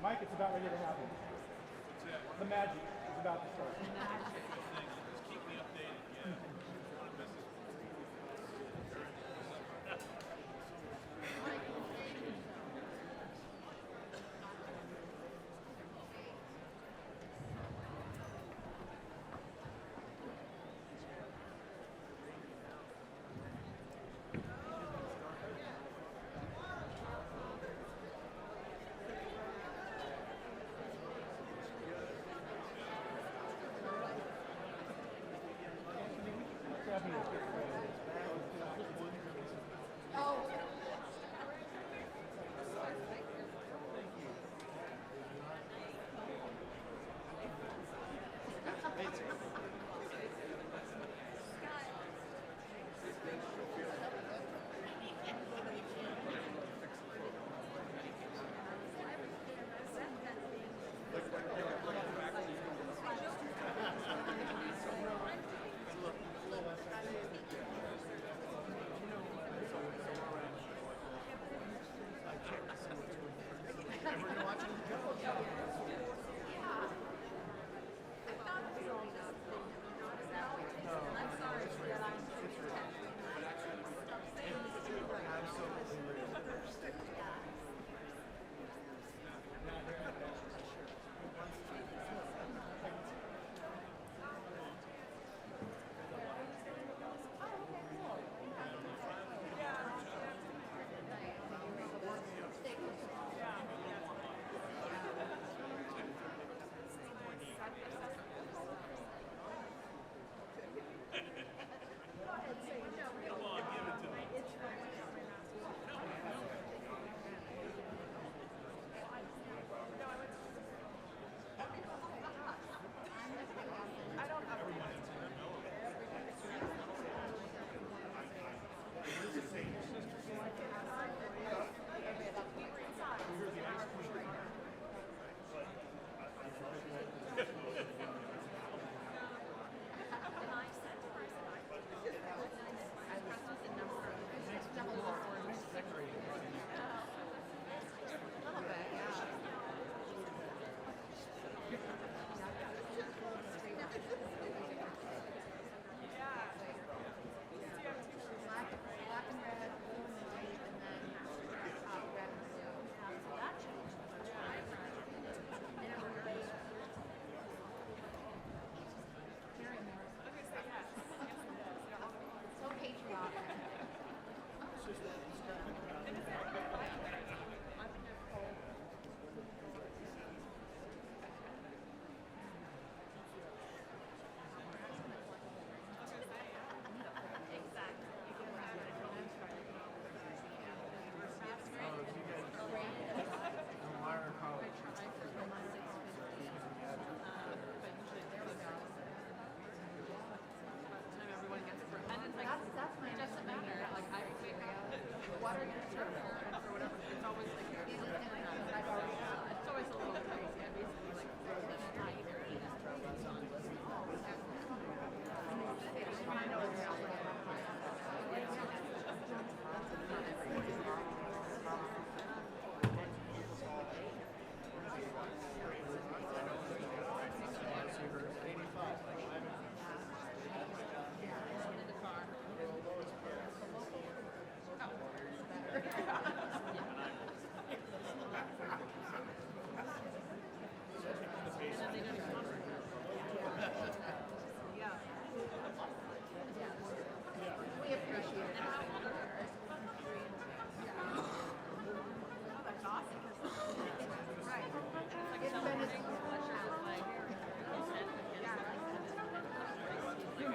Mike, it's about ready to happen. The magic is about to start. Just keep me updated. Yeah.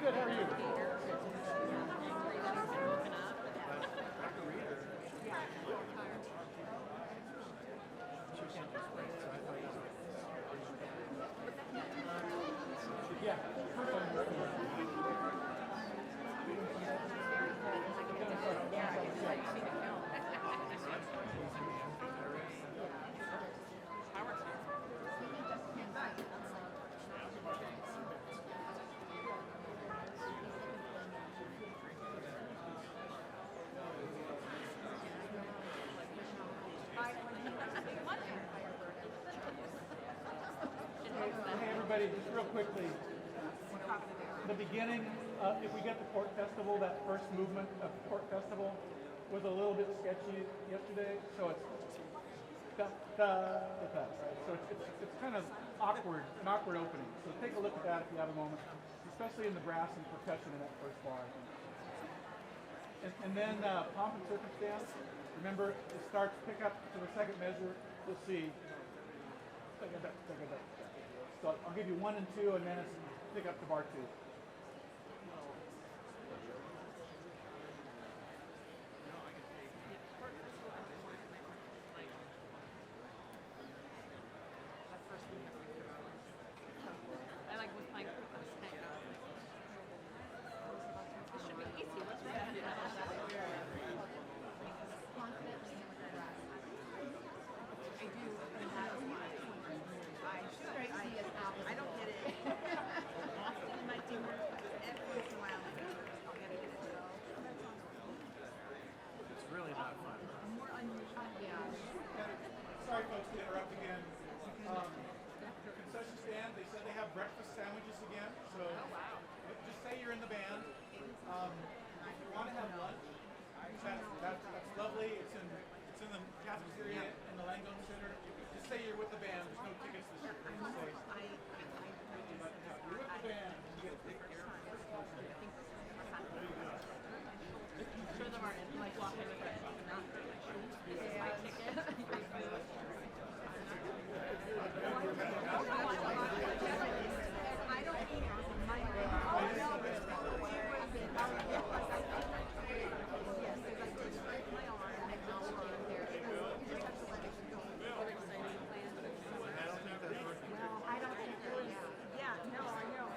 Good, how are you? Yeah. the beginning, if we get the Court Festival, that first movement of Court Festival was a little bit sketchy yesterday, so it's da, da, da, da, right? So it's kind of awkward, an awkward opening. So take a look at that if you have a moment, especially in the brass and percussion in that first bar. And then pomp and circumstance. Remember, it starts pick up to the second measure. You'll see. So I'll give you 1 and 2, and then it's pick up to bar 2. I like with my This should be easy. What's right? I do. I don't get it. Often in my team, every once in a while, I'll get it. It's really not fun. More unusual. Yeah. Sorry, folks, to interrupt again. Concession stand, they said they have breakfast sandwiches again. So just say you're in the band. If you want to have lunch, that's lovely. It's in the cafeteria in the Langone Center. Just say you're with the band. There's no tickets this year. Just say you're with the band. You get a ticket. Sure them are in, like walking with it. Not this is my ticket. Free food. I don't eat my yes, there's like this break my arm and I'll work there. You just have to let it go. They're exciting plans. Well, I don't think that, yeah, no, I know.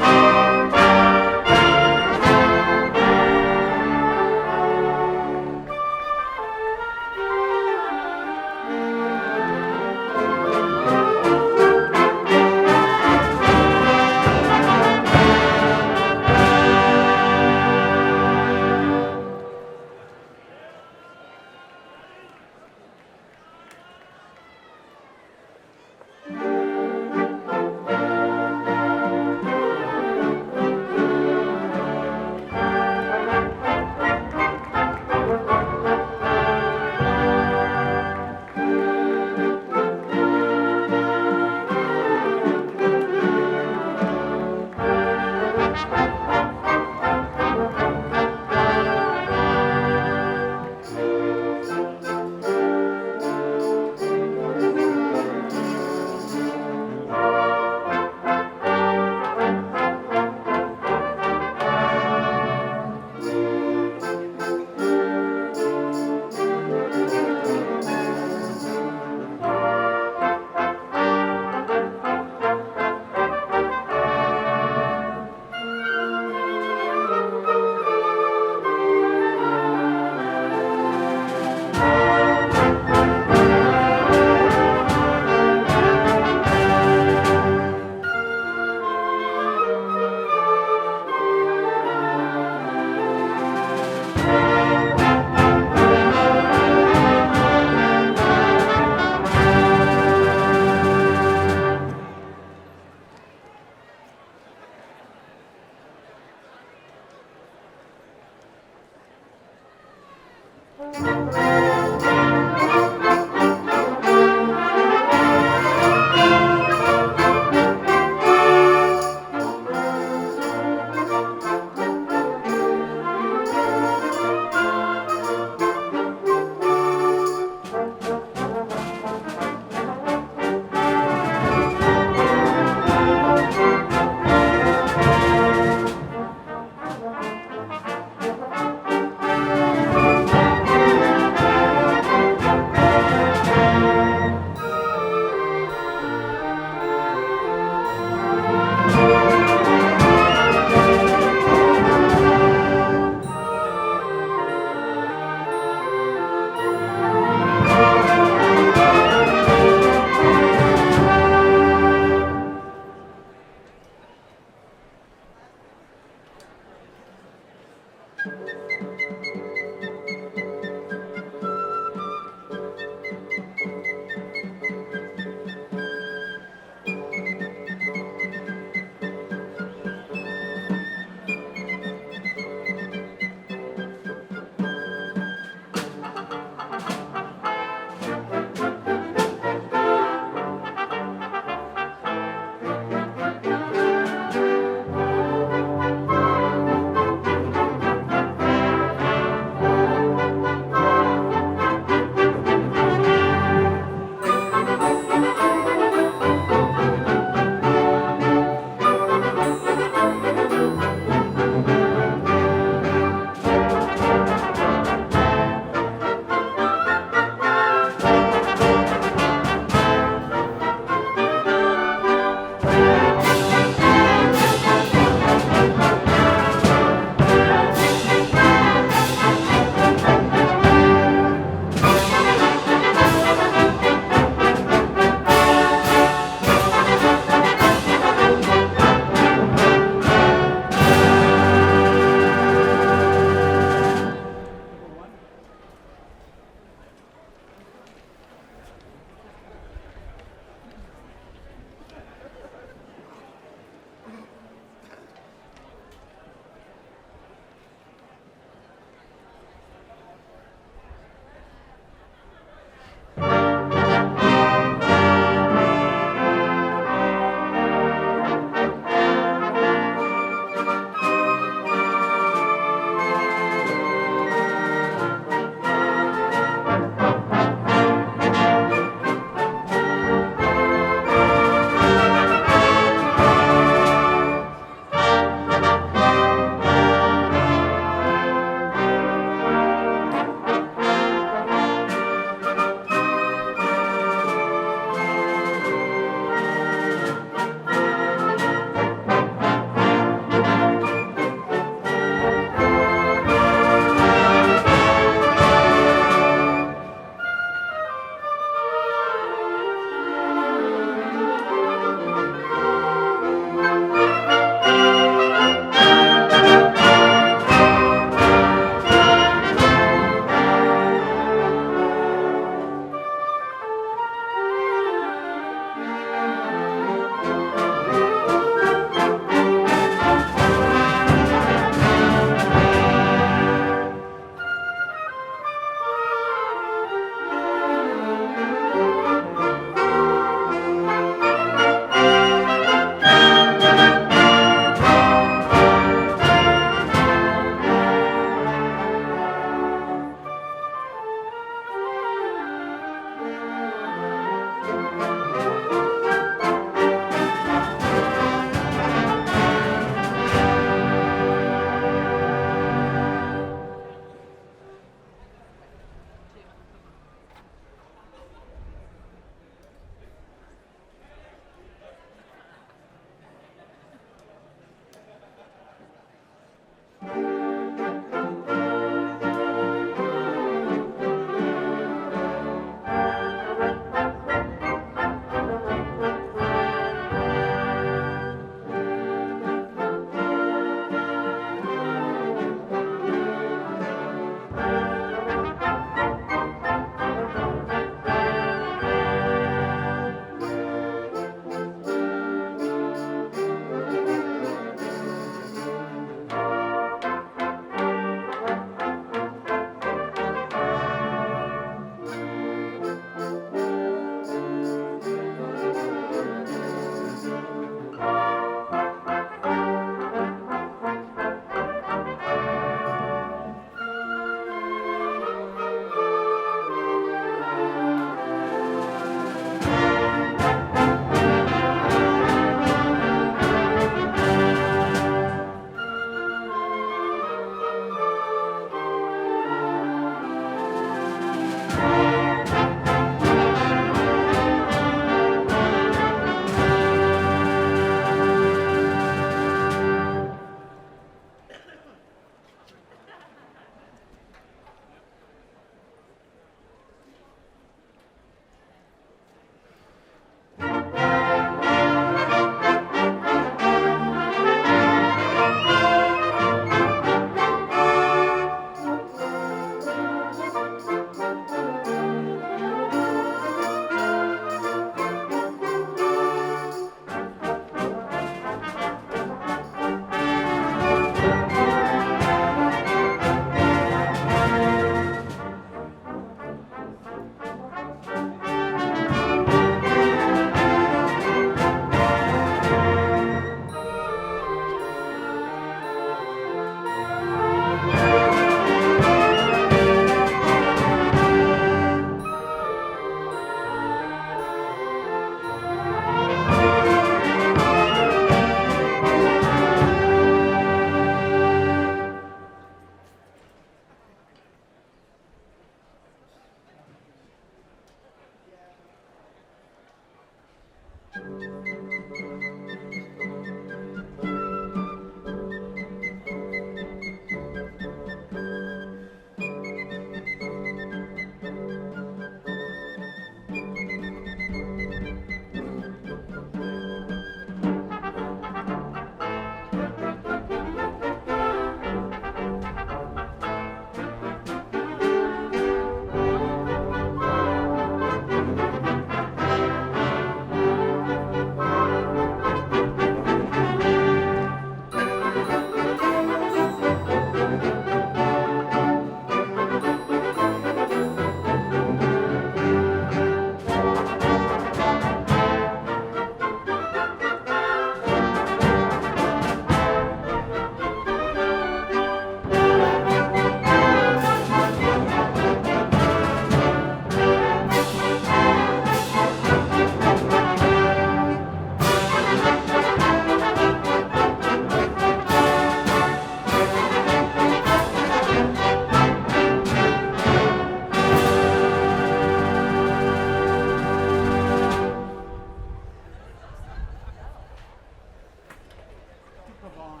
Pavon.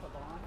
Pavon?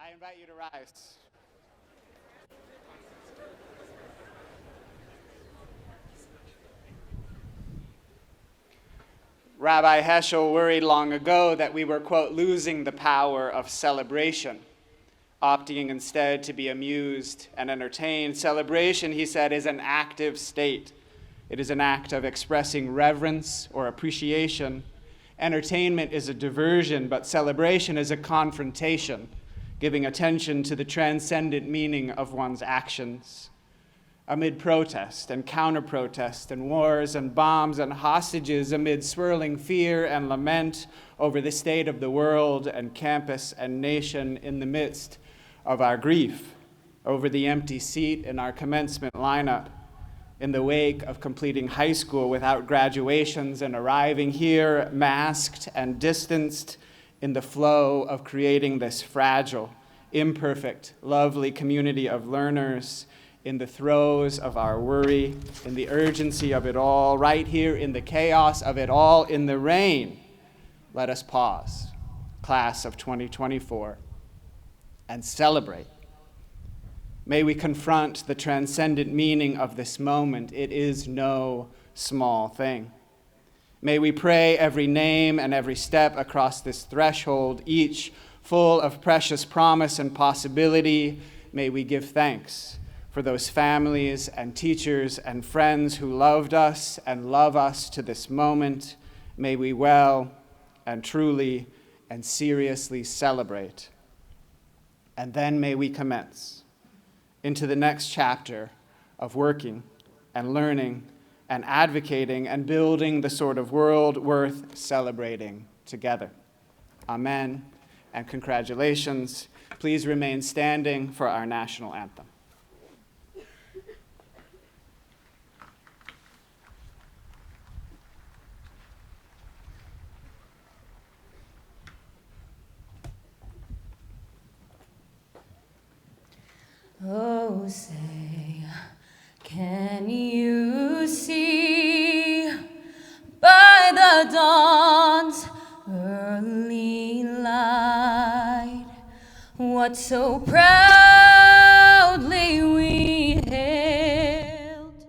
I invite you to rise. Rabbi Heschel worried long ago that we were, quote, losing the power of celebration, opting instead to be amused and entertained. Celebration, he said, is an active state. It is an act of expressing reverence or appreciation. Entertainment is a diversion, but celebration is a confrontation, giving attention to the transcendent meaning of one's actions. Amid protest and counter-protest and wars and bombs and hostages, amid swirling fear and lament over the state of the world and campus and nation, in the midst of our grief over the empty seat in our commencement lineup, in the wake of completing high school without graduations and arriving here masked and distanced, in the flow of creating this fragile, imperfect, lovely community of learners, in the throes of our worry, in the urgency of it all, right here in the chaos of it all, in the rain, let us pause, class of 2024, and celebrate. May we confront the transcendent meaning of this moment. It is no small thing. May we pray every name and every step across this threshold, each full of precious promise and possibility. May we give thanks for those families and teachers and friends who loved us and love us to this moment. May we well and truly and seriously celebrate. And then may we commence into the next chapter of working and learning and advocating and building the sort of world worth celebrating together. Amen and congratulations. Please remain standing for our national anthem. Oh, say, can you see by the dawn's early light what so proudly we hailed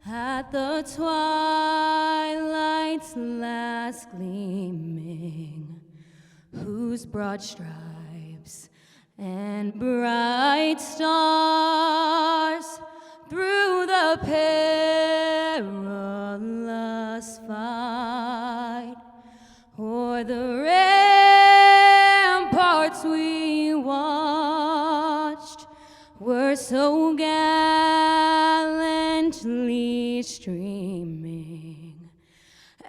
at the twilight's last gleaming, whose broad stripes and bright stars through the perilous fight o'er the ramparts we watched were so gallantly streaming,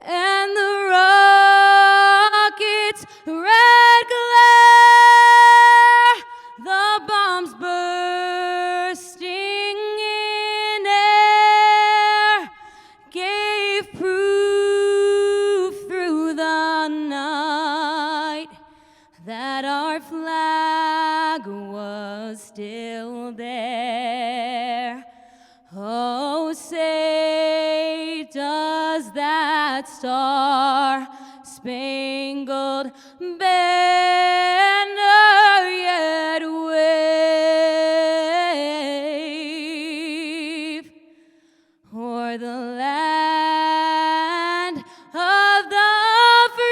and the rockets' red glare, the bombs bursting still there. Oh, say does that star-spangled banner yet wave o'er the land of the free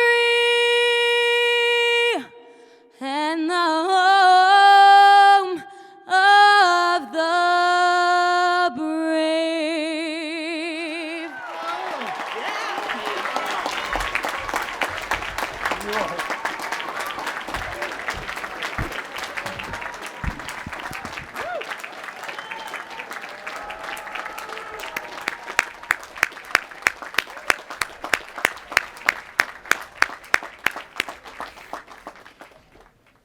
and the home of the brave.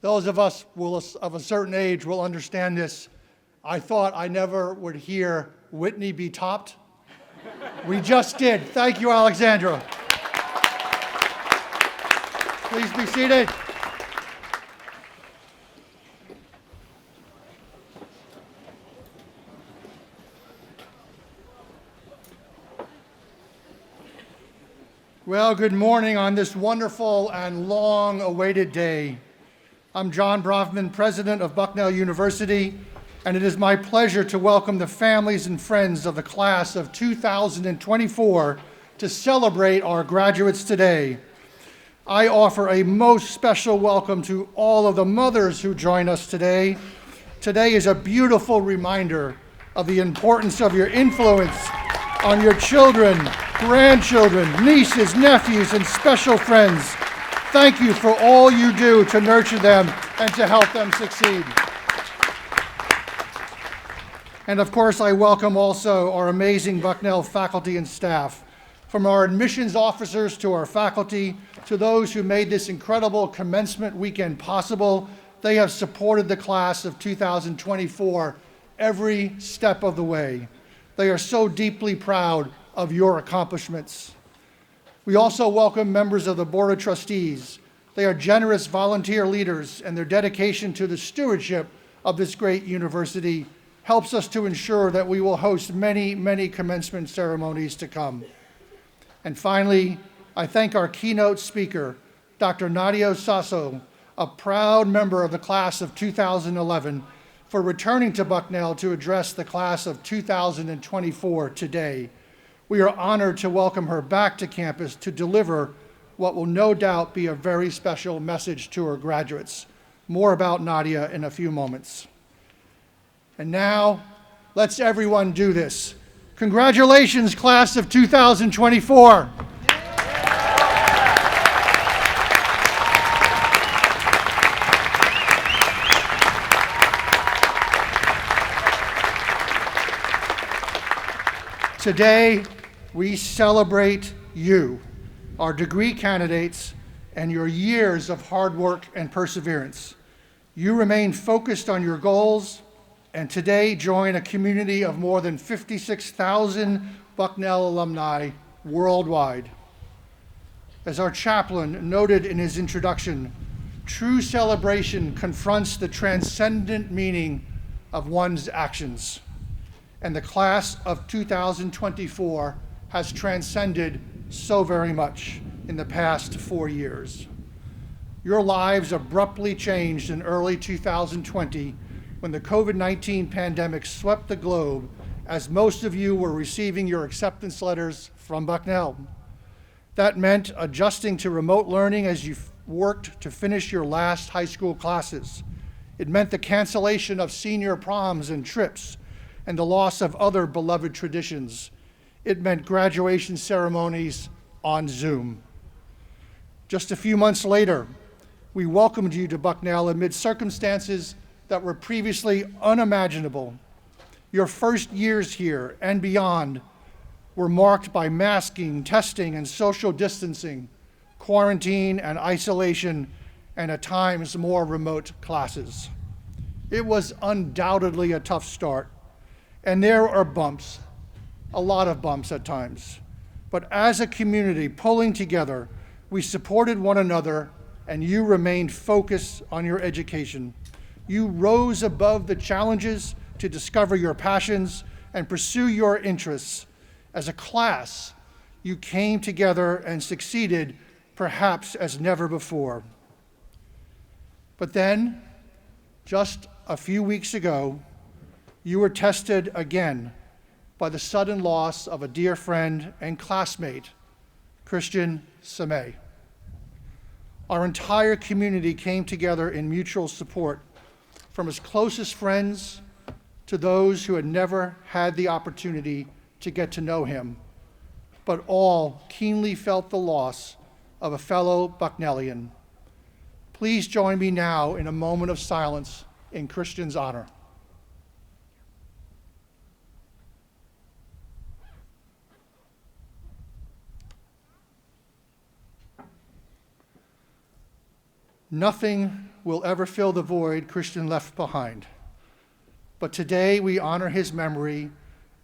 Those of us of a certain age will understand this. I thought I never would hear Whitney be topped. We just did. Thank you, Alexandra. Please be seated. Well, good morning on this wonderful and long-awaited day. I'm John Bravman, president of Bucknell University, and it is my pleasure to welcome the families and friends of the class of 2024 to celebrate our graduates today. I offer a most special welcome to all of the mothers who join us today. Today is a beautiful reminder of the importance of your influence on your children, grandchildren, nieces, nephews, and special friends. Thank you for all you do to nurture them and to help them succeed. And of course, I welcome also our amazing Bucknell faculty and staff. From our admissions officers to our faculty, to those who made this incredible commencement weekend possible, they have supported the class of 2024 every step of the way. They are so deeply proud of your accomplishments. We also welcome members of the Board of Trustees. They are generous volunteer leaders, and their dedication to the stewardship of this great university helps us to ensure that we will host many, many commencement ceremonies to come. And finally, I thank our keynote speaker, Dr. Nadia Sasso, a proud member of the class of 2011, for returning to Bucknell to address the class of 2024 today. We are honored to welcome her back to campus to deliver what will no doubt be a very special message to her graduates. More about Nadia in a few moments. And now, let's everyone do this. Congratulations, class of 2024. Today, we celebrate you, our degree candidates, and your years of hard work and perseverance. You remain focused on your goals, and today join a community of more than 56,000 Bucknell alumni worldwide. As our chaplain noted in his introduction, true celebration confronts the transcendent meaning of one's actions. And the class of 2024 has transcended so very much in the past 4 years. Your lives abruptly changed in early 2020 when the COVID-19 pandemic swept the globe, as most of you were receiving your acceptance letters from Bucknell. That meant adjusting to remote learning as you worked to finish your last high school classes. It meant the cancellation of senior proms and trips, and the loss of other beloved traditions. It meant graduation ceremonies on Zoom. Just a few months later, we welcomed you to Bucknell amid circumstances that were previously unimaginable. Your first years here and beyond were marked by masking, testing, and social distancing, quarantine and isolation, and at times more remote classes. It was undoubtedly a tough start, and there are bumps, a lot of bumps at times. But as a community pulling together, we supported one another, and you remained focused on your education. You rose above the challenges to discover your passions and pursue your interests. As a class, you came together and succeeded perhaps as never before. But then, just a few weeks ago, you were tested again by the sudden loss of a dear friend and classmate, Christian Samay. Our entire community came together in mutual support, from his closest friends to those who had never had the opportunity to get to know him, but all keenly felt the loss of a fellow Bucknellian. Please join me now in a moment of silence in Christian's honor. Nothing will ever fill the void Christian left behind. But today we honor his memory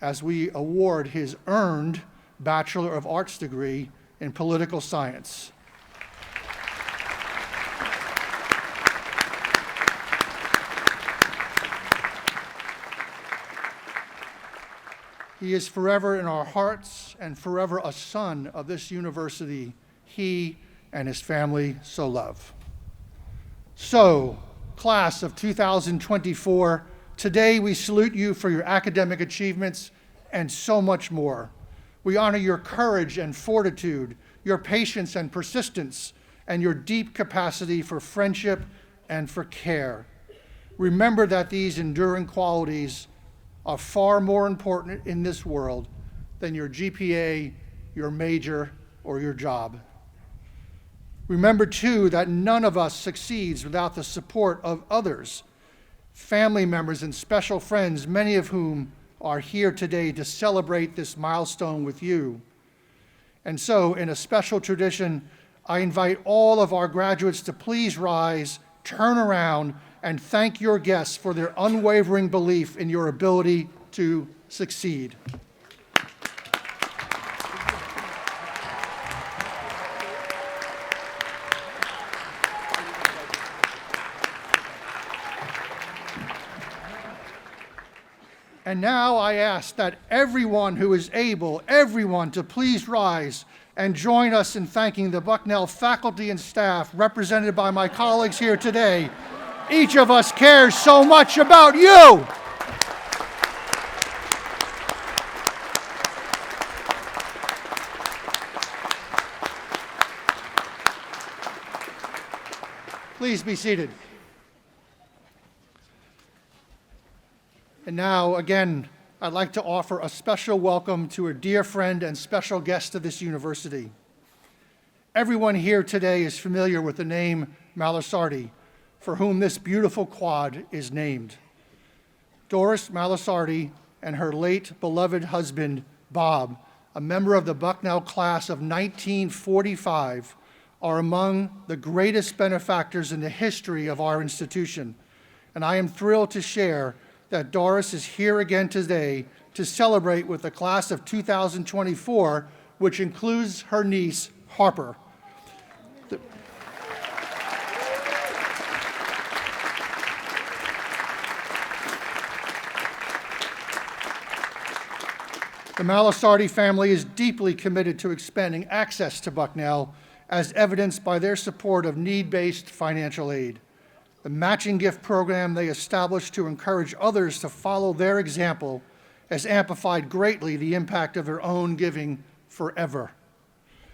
as we award his earned Bachelor of Arts degree in political science. He is forever in our hearts and forever a son of this university he and his family so love. So, class of 2024, today we salute you for your academic achievements and so much more. We honor your courage and fortitude, your patience and persistence, and your deep capacity for friendship and for care. Remember that these enduring qualities are far more important in this world than your GPA, your major, or your job. Remember, too, that none of us succeeds without the support of others, family members and special friends, many of whom are here today to celebrate this milestone with you. And so, in a special tradition, I invite all of our graduates to please rise, turn around, and thank your guests for their unwavering belief in your ability to succeed. And now I ask that everyone who is able, everyone, to please rise and join us in thanking the Bucknell faculty and staff represented by my colleagues here today. Each of us cares so much about you. Please be seated. And now, again, I'd like to offer a special welcome to a dear friend and special guest of this university. Everyone here today is familiar with the name Malesardi, for whom this beautiful quad is named. Doris Malesardi and her late beloved husband, Bob, a member of the Bucknell class of 1945, are among the greatest benefactors in the history of our institution. And I am thrilled to share that Doris is here again today to celebrate with the class of 2024, which includes her niece, Harper. The Malesardi family is deeply committed to expanding access to Bucknell, as evidenced by their support of need-based financial aid. The matching gift program they established to encourage others to follow their example has amplified greatly the impact of their own giving forever.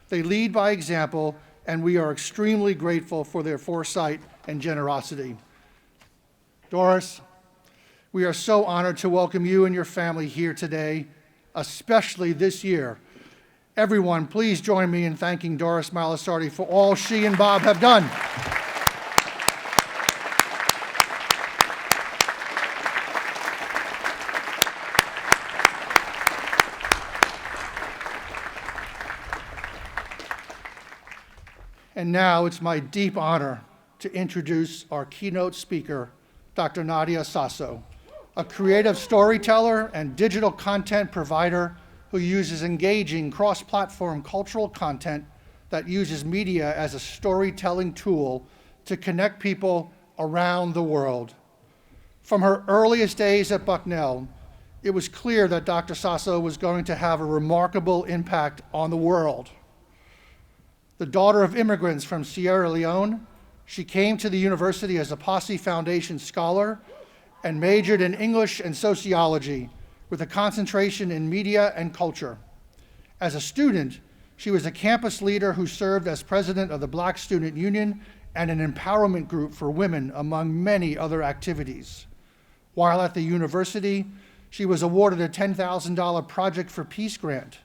They lead by example, and we are extremely grateful for their foresight and generosity. Doris, we are so honored to welcome you and your family here today, especially this year. Everyone, please join me in thanking Doris Malesardi for all she and Bob have done. And now it's my deep honor to introduce our keynote speaker, Dr. Nadia Sasso, a creative storyteller and digital content provider who uses engaging cross-platform cultural content that uses media as a storytelling tool to connect people around the world. From her earliest days at Bucknell, it was clear that Dr. Sasso was going to have a remarkable impact on the world. The daughter of immigrants from Sierra Leone, she came to the university as a Posse Foundation scholar and majored in English and sociology with a concentration in media and culture. As a student, she was a campus leader who served as president of the Black Student Union and an empowerment group for women, among many other activities. While at the university, she was awarded a $10,000 Project for Peace grant.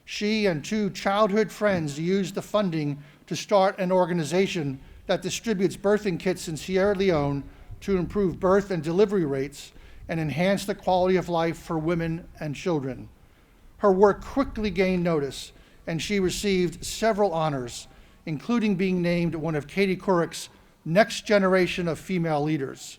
She and two childhood friends used the funding to start an organization that distributes birthing kits in Sierra Leone to improve birth and delivery rates and enhance the quality of life for women and children. Her work quickly gained notice, and she received several honors, including being named one of Katie Couric's next generation of female leaders.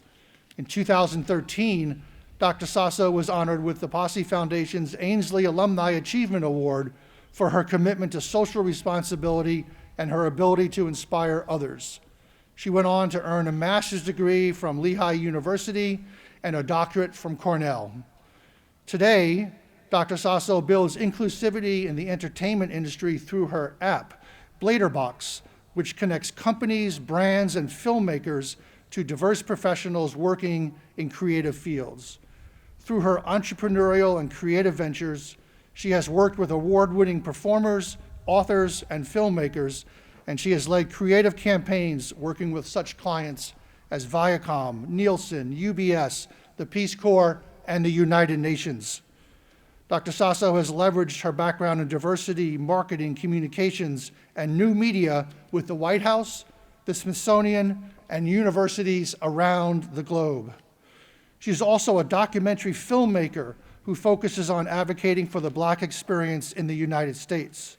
In 2013, Dr. Sasso was honored with the Posse Foundation's Ainsley Alumni Achievement Award for her commitment to social responsibility and her ability to inspire others. She went on to earn a master's degree from Lehigh University and a doctorate from Cornell. Today, Dr. Sasso builds inclusivity in the entertainment industry through her app, Bladerbox, which connects companies, brands, and filmmakers to diverse professionals working in creative fields. Through her entrepreneurial and creative ventures, she has worked with award-winning performers, authors, and filmmakers, and she has led creative campaigns working with such clients as Viacom, Nielsen, UBS, the Peace Corps, and the United Nations. Dr. Sasso has leveraged her background in diversity, marketing, communications, and new media with the White House, the Smithsonian, and universities around the globe. She's also a documentary filmmaker who focuses on advocating for the Black experience in the United States.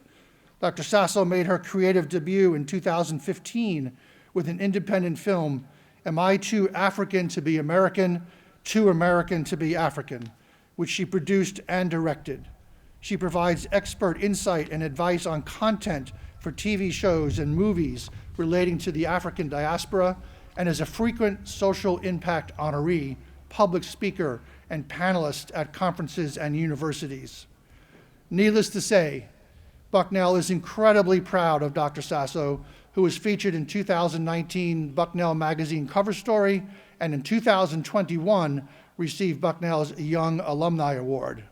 Dr. Sasso made her creative debut in 2015 with an independent film, Am I Too African to Be American, Too American to Be African, which she produced and directed. She provides expert insight and advice on content for TV shows and movies relating to the African diaspora, and is a frequent social impact honoree, public speaker, and panelist at conferences and universities. Needless to say, Bucknell is incredibly proud of Dr. Sasso, who was featured in 2019 Bucknell Magazine cover story, and in 2021 received Bucknell's Young Alumni Award.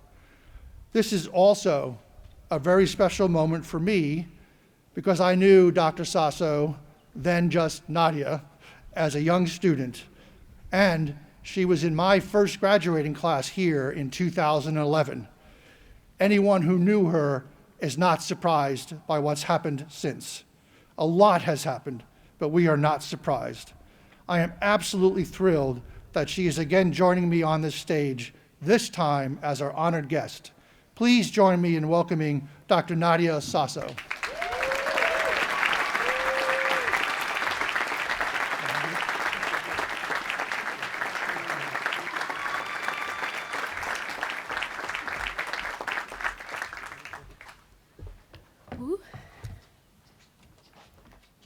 This is also a very special moment for me because I knew Dr. Sasso, then just Nadia, as a young student, and she was in my first graduating class here in 2011. Anyone who knew her is not surprised by what's happened since. A lot has happened, but we are not surprised. I am absolutely thrilled that she is again joining me on this stage, this time as our honored guest. Please join me in welcoming Dr. Nadia Sasso.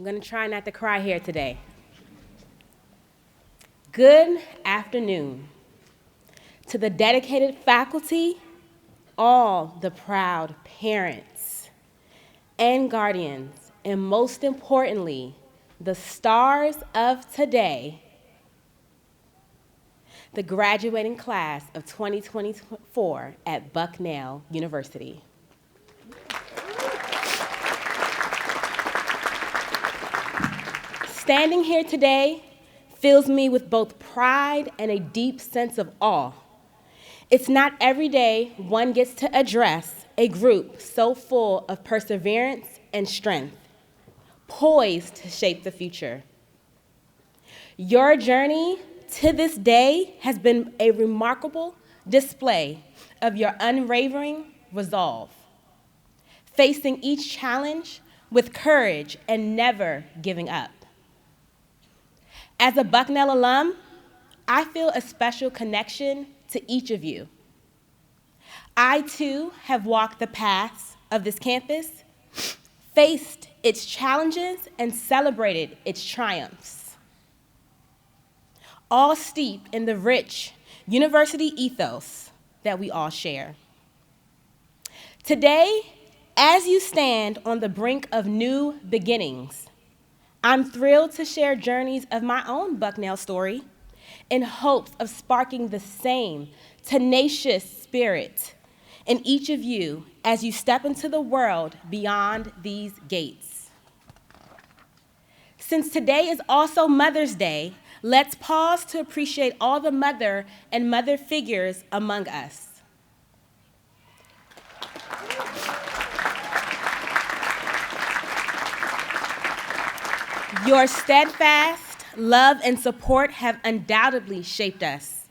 I'm going to try not to cry here today. Good afternoon to the dedicated faculty, all the proud parents and guardians, and most importantly, the stars of today, the graduating class of 2024 at Bucknell University. Standing here today fills me with both pride and a deep sense of awe. It's not every day one gets to address a group so full of perseverance and strength, poised to shape the future. Your journey to this day has been a remarkable display of your unwavering resolve, facing each challenge with courage and never giving up. As a Bucknell alum, I feel a special connection to each of you. I, too, have walked the paths of this campus, faced its challenges, and celebrated its triumphs. all steeped in the rich university ethos that we all share. Today, as you stand on the brink of new beginnings, I'm thrilled to share journeys of my own Bucknell story in hopes of sparking the same tenacious spirit in each of you as you step into the world beyond these gates. Since today is also Mother's Day, let's pause to appreciate all the mother and mother figures among us. Your steadfast love and support have undoubtedly shaped us.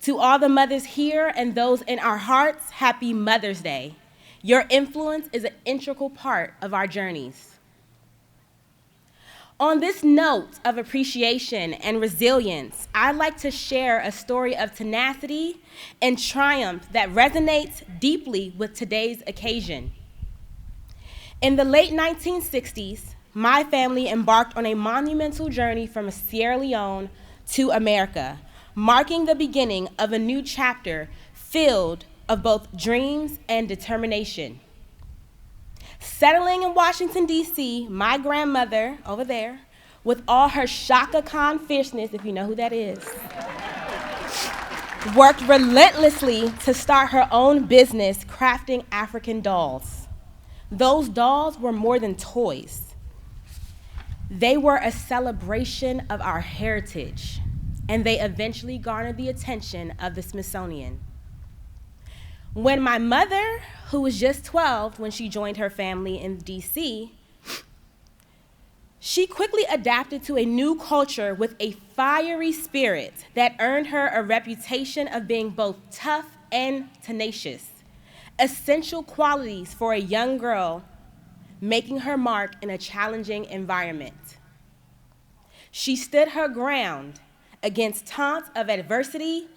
To all the mothers here and those in our hearts, happy Mother's Day. Your influence is an integral part of our journeys. On this note of appreciation and resilience, I'd like to share a story of tenacity and triumph that resonates deeply with today's occasion. In the late 1960s, my family embarked on a monumental journey from Sierra Leone to America, marking the beginning of a new chapter filled of both dreams and determination. Settling in Washington, D.C., my grandmother, over there, with all her Shaka Khan fierceness, if you know who that is, worked relentlessly to start her own business crafting African dolls. Those dolls were more than toys. They were a celebration of our heritage, and they eventually garnered the attention of the Smithsonian. When my mother, who was just 12 when she joined her family in DC, she quickly adapted to a new culture with a fiery spirit that earned her a reputation of being both tough and tenacious, essential qualities for a young girl making her mark in a challenging environment. She stood her ground against taunts of adversity,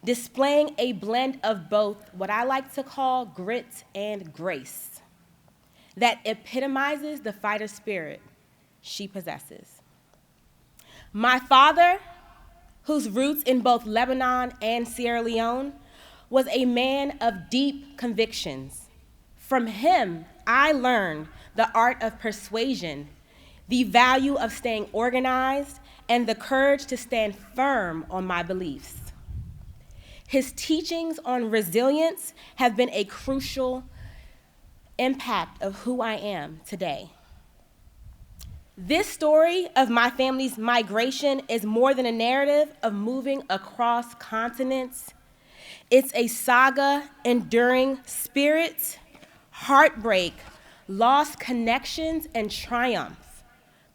displaying a blend of both what I like to call grit and grace that epitomizes the fighter spirit she possesses. My father, whose roots in both Lebanon and Sierra Leone, was a man of deep convictions. From him, I learned the art of persuasion, the value of staying organized, and the courage to stand firm on my beliefs. His teachings on resilience have been a crucial impact of who I am today. This story of my family's migration is more than a narrative of moving across continents. It's a saga enduring spirit, heartbreak, lost connections, and triumph.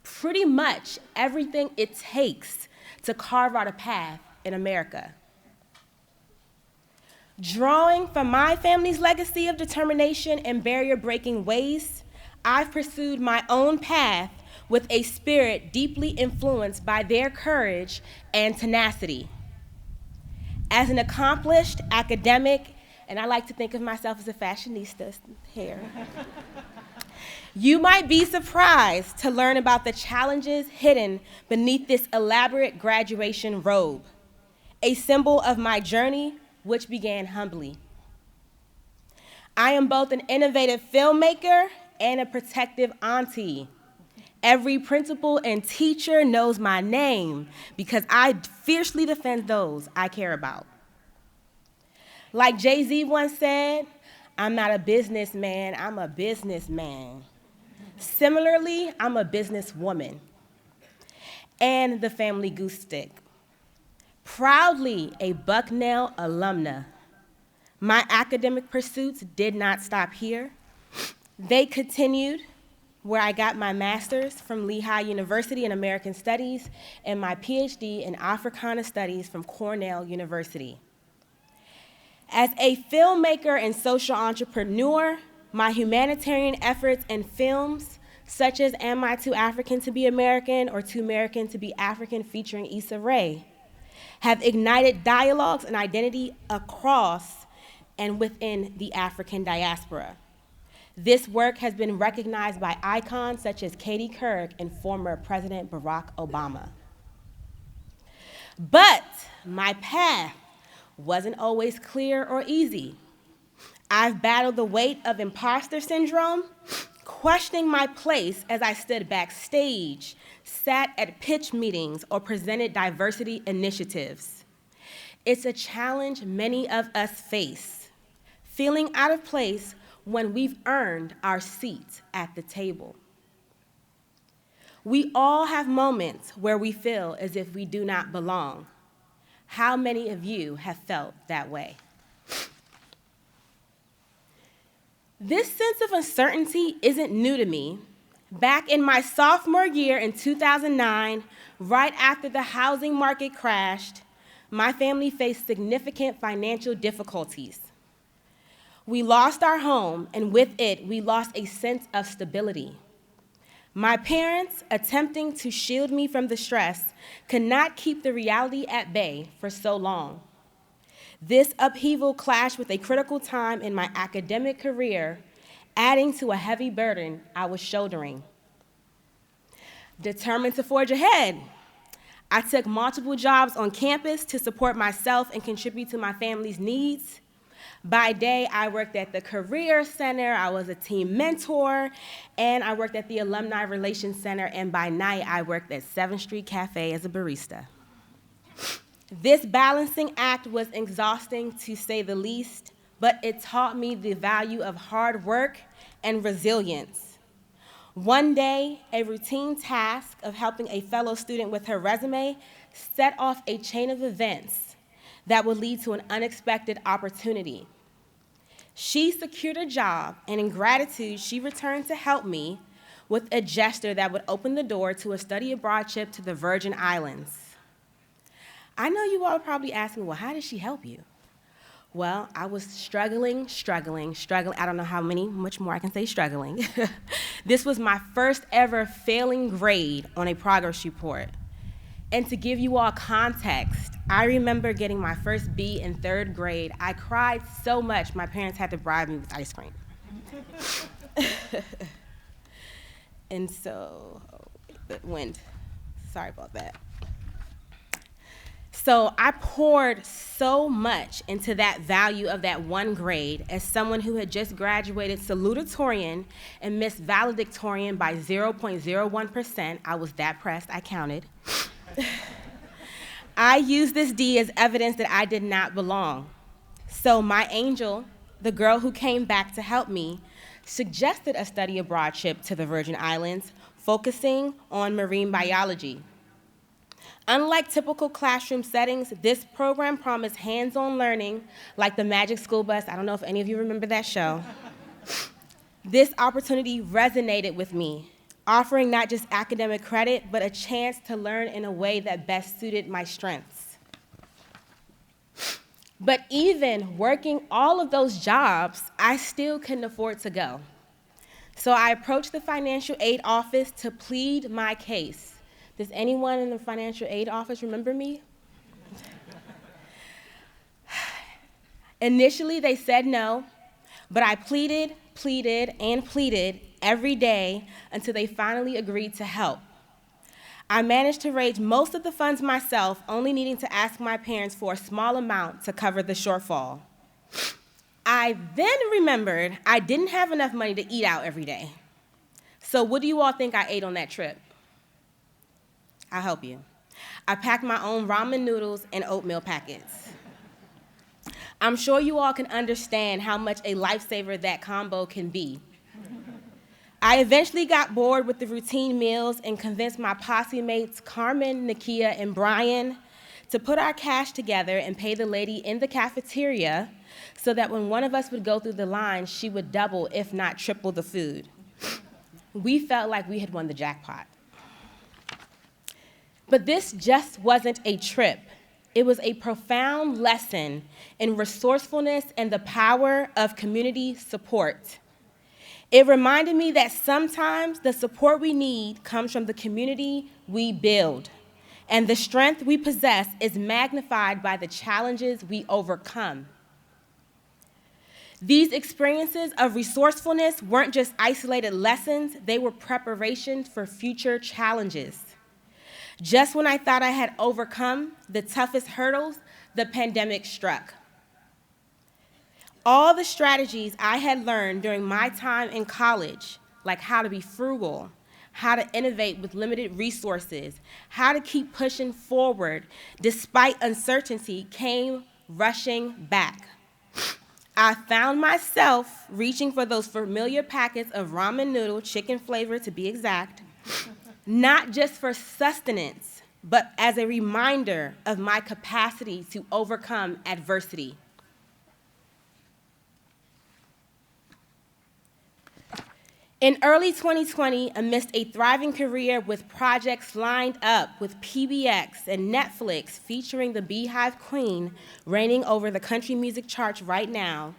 Pretty much everything it takes to carve out a path in America. Drawing from my family's legacy of determination and barrier-breaking ways, I've pursued my own path with a spirit deeply influenced by their courage and tenacity. As an accomplished academic, and I like to think of myself as a fashionista here, you might be surprised to learn about the challenges hidden beneath this elaborate graduation robe, a symbol of my journey, which began humbly. I am both an innovative filmmaker and a protective auntie. Every principal and teacher knows my name because I fiercely defend those I care about. Like Jay-Z once said, I'm not a businessman, I'm a businessman. Similarly, I'm a businesswoman and the family goose stick. Proudly a Bucknell alumna. My academic pursuits did not stop here. They continued where I got my master's from Lehigh University in American Studies and my PhD in Africana Studies from Cornell University. As a filmmaker and social entrepreneur, my humanitarian efforts in films, such as Am I Too African to Be American or Too American to Be African featuring Issa Rae, have ignited dialogues and identity across and within the African diaspora. This work has been recognized by icons such as Katie Couric and former President Barack Obama. But my path wasn't always clear or easy. I've battled the weight of imposter syndrome, questioning my place as I stood backstage, sat at pitch meetings, or presented diversity initiatives. It's a challenge many of us face, feeling out of place when we've earned our seat at the table. We all have moments where we feel as if we do not belong. How many of you have felt that way? This sense of uncertainty isn't new to me. Back in my sophomore year in 2009, right after the housing market crashed, my family faced significant financial difficulties. We lost our home, and with it, we lost a sense of stability. My parents, attempting to shield me from the stress, could not keep the reality at bay for so long. This upheaval clashed with a critical time in my academic career, adding to a heavy burden I was shouldering. Determined to forge ahead, I took multiple jobs on campus to support myself and contribute to my family's needs. By day, I worked at the Career Center, I was a team mentor, and I worked at the Alumni Relations Center, and by night, I worked at 7th Street Cafe as a barista. This balancing act was exhausting, to say the least, but it taught me the value of hard work and resilience. One day, a routine task of helping a fellow student with her resume set off a chain of events that would lead to an unexpected opportunity. She secured a job, and in gratitude, she returned to help me with a gesture that would open the door to a study abroad trip to the Virgin Islands. I know you all are probably asking, well, how did she help you? Well, I was struggling. I don't know much more I can say struggling. This was my first ever failing grade on a progress report. And to give you all context, I remember getting my first B in 3rd grade. I cried so much, my parents had to bribe me with ice cream. And so, the wind, sorry about that. So I poured so much into that value of that one grade as someone who had just graduated salutatorian and missed valedictorian by 0.01%. I was that pressed, I counted. I used this D as evidence that I did not belong. So my angel, the girl who came back to help me, suggested a study abroad trip to the Virgin Islands, focusing on marine biology. Unlike typical classroom settings, this program promised hands-on learning like the Magic School Bus. I don't know if any of you remember that show. This opportunity resonated with me, offering not just academic credit, but a chance to learn in a way that best suited my strengths. But even working all of those jobs, I still couldn't afford to go. So I approached the financial aid office to plead my case. Does anyone in the financial aid office remember me? Initially, they said no, but I pleaded every day until they finally agreed to help. I managed to raise most of the funds myself, only needing to ask my parents for a small amount to cover the shortfall. I then remembered I didn't have enough money to eat out every day. So what do you all think I ate on that trip? I'll help you. I packed my own ramen noodles and oatmeal packets. I'm sure you all can understand how much a lifesaver that combo can be. I eventually got bored with the routine meals and convinced my posse mates, Carmen, Nakia, and Brian, to put our cash together and pay the lady in the cafeteria so that when one of us would go through the line, she would double, if not triple, the food. We felt like we had won the jackpot. But this just wasn't a trip. It was a profound lesson in resourcefulness and the power of community support. It reminded me that sometimes the support we need comes from the community we build, and the strength we possess is magnified by the challenges we overcome. These experiences of resourcefulness weren't just isolated lessons, they were preparations for future challenges. Just when I thought I had overcome the toughest hurdles, the pandemic struck. All the strategies I had learned during my time in college, like how to be frugal, how to innovate with limited resources, how to keep pushing forward despite uncertainty, came rushing back. I found myself reaching for those familiar packets of ramen noodle, chicken flavor to be exact, not just for sustenance, but as a reminder of my capacity to overcome adversity. In early 2020, amidst a thriving career with projects lined up with PBX and Netflix featuring the Beehive Queen reigning over the country music charts right now,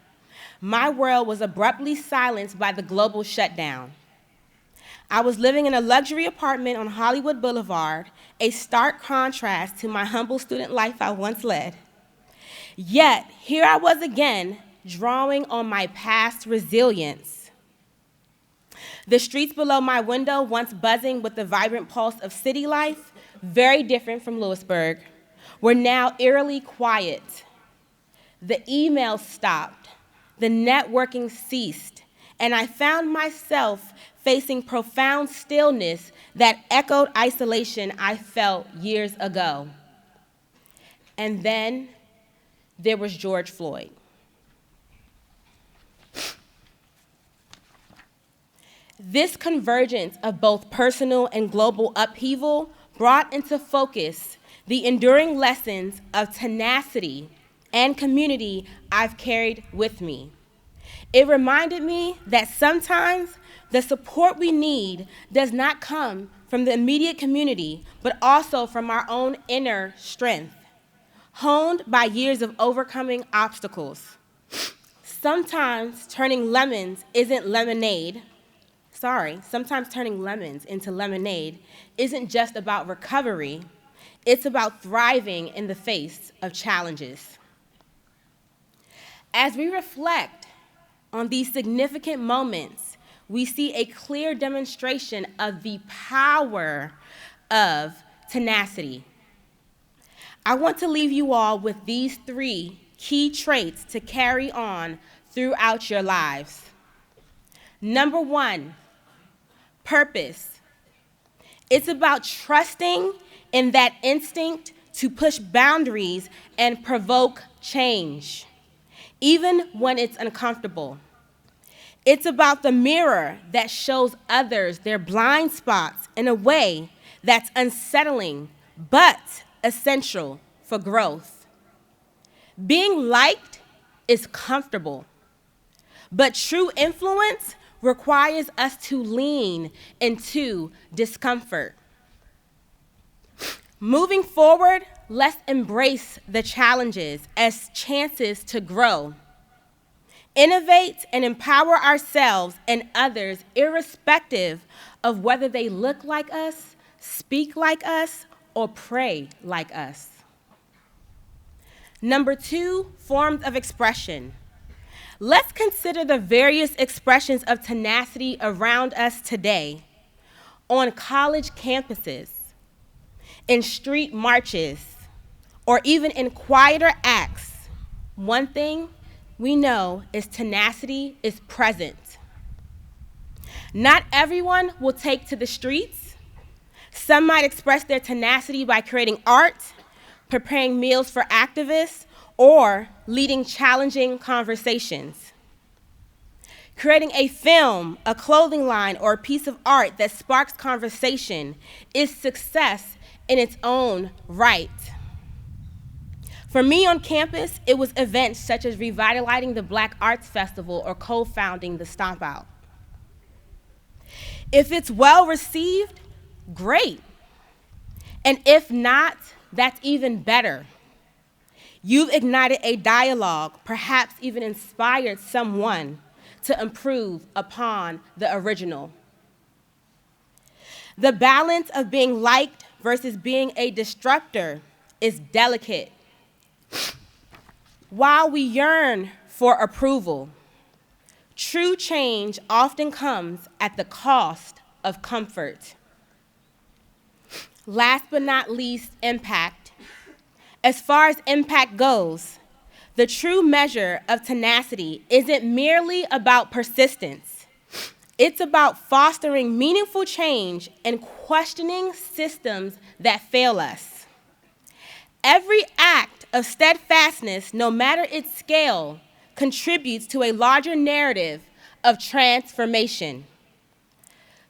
my world was abruptly silenced by the global shutdown. I was living in a luxury apartment on Hollywood Boulevard, a stark contrast to my humble student life I once led. Yet, here I was again, drawing on my past resilience. The streets below my window, once buzzing with the vibrant pulse of city life, very different from Lewisburg, were now eerily quiet. The emails stopped, the networking ceased, and I found myself facing profound stillness that echoed isolation I felt years ago. And then there was George Floyd. This convergence of both personal and global upheaval brought into focus the enduring lessons of tenacity and community I've carried with me. It reminded me that sometimes the support we need does not come from the immediate community, but also from our own inner strength, honed by years of overcoming obstacles. Sometimes turning lemons into lemonade isn't just about recovery, it's about thriving in the face of challenges. As we reflect on these significant moments, we see a clear demonstration of the power of tenacity. I want to leave you all with these 3 key traits to carry on throughout your lives. Number 1, purpose. It's about trusting in that instinct to push boundaries and provoke change, even when it's uncomfortable. It's about the mirror that shows others their blind spots in a way that's unsettling but essential for growth. Being liked is comfortable, but true influence requires us to lean into discomfort. Moving forward, let's embrace the challenges as chances to grow. Innovate and empower ourselves and others, irrespective of whether they look like us, speak like us, or pray like us. Number 2, forms of expression. Let's consider the various expressions of tenacity around us today, on college campuses, in street marches, or even in quieter acts. One thing we know is tenacity is present. Not everyone will take to the streets. Some might express their tenacity by creating art, preparing meals for activists, or leading challenging conversations. Creating a film, a clothing line, or a piece of art that sparks conversation is success in its own right. For me on campus, it was events such as revitalizing the Black Arts Festival or co-founding the Stomp Out. If it's well received, great. And if not, that's even better. You've ignited a dialogue, perhaps even inspired someone to improve upon the original. The balance of being liked versus being a disruptor is delicate. While we yearn for approval, true change often comes at the cost of comfort. Last but not least, impact. As far as impact goes, the true measure of tenacity isn't merely about persistence. It's about fostering meaningful change and questioning systems that fail us. Every act of steadfastness, no matter its scale, contributes to a larger narrative of transformation.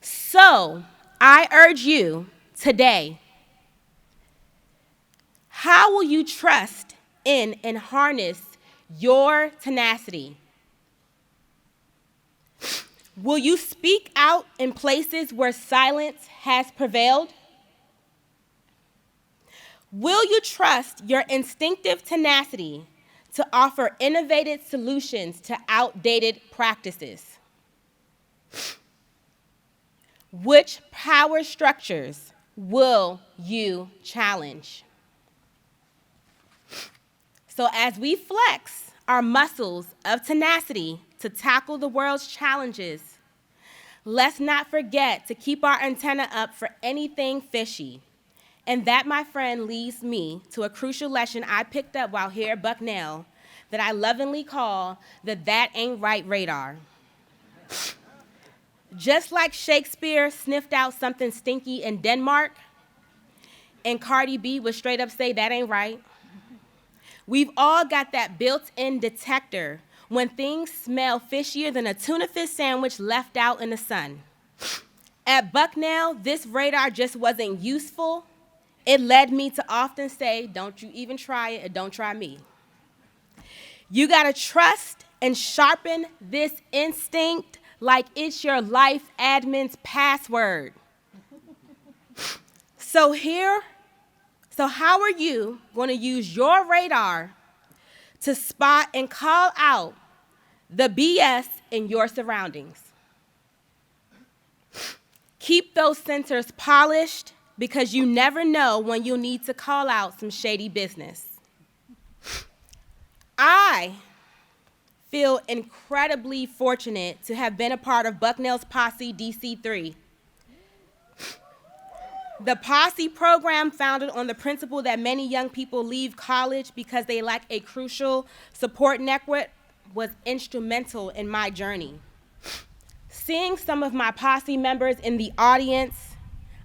So, I urge you today, how will you trust in and harness your tenacity? Will you speak out in places where silence has prevailed? Will you trust your instinctive tenacity to offer innovative solutions to outdated practices? Which power structures will you challenge? So as we flex our muscles of tenacity to tackle the world's challenges, let's not forget to keep our antenna up for anything fishy. And that, my friend, leads me to a crucial lesson I picked up while here at Bucknell that I lovingly call the "that ain't right" radar. Just like Shakespeare sniffed out something stinky in Denmark, and Cardi B would straight up say, "That ain't right," we've all got that built-in detector when things smell fishier than a tuna fish sandwich left out in the sun. At Bucknell, this radar just wasn't useful. It led me to often say, "Don't you even try it, or don't try me." You gotta trust and sharpen this instinct like it's your life admin's password. So how are you gonna use your radar to spot and call out the BS in your surroundings? Keep those sensors polished, because you never know when you'll need to call out some shady business. I feel incredibly fortunate to have been a part of Bucknell's Posse DC3. The Posse program, founded on the principle that many young people leave college because they lack a crucial support network, was instrumental in my journey. Seeing some of my Posse members in the audience,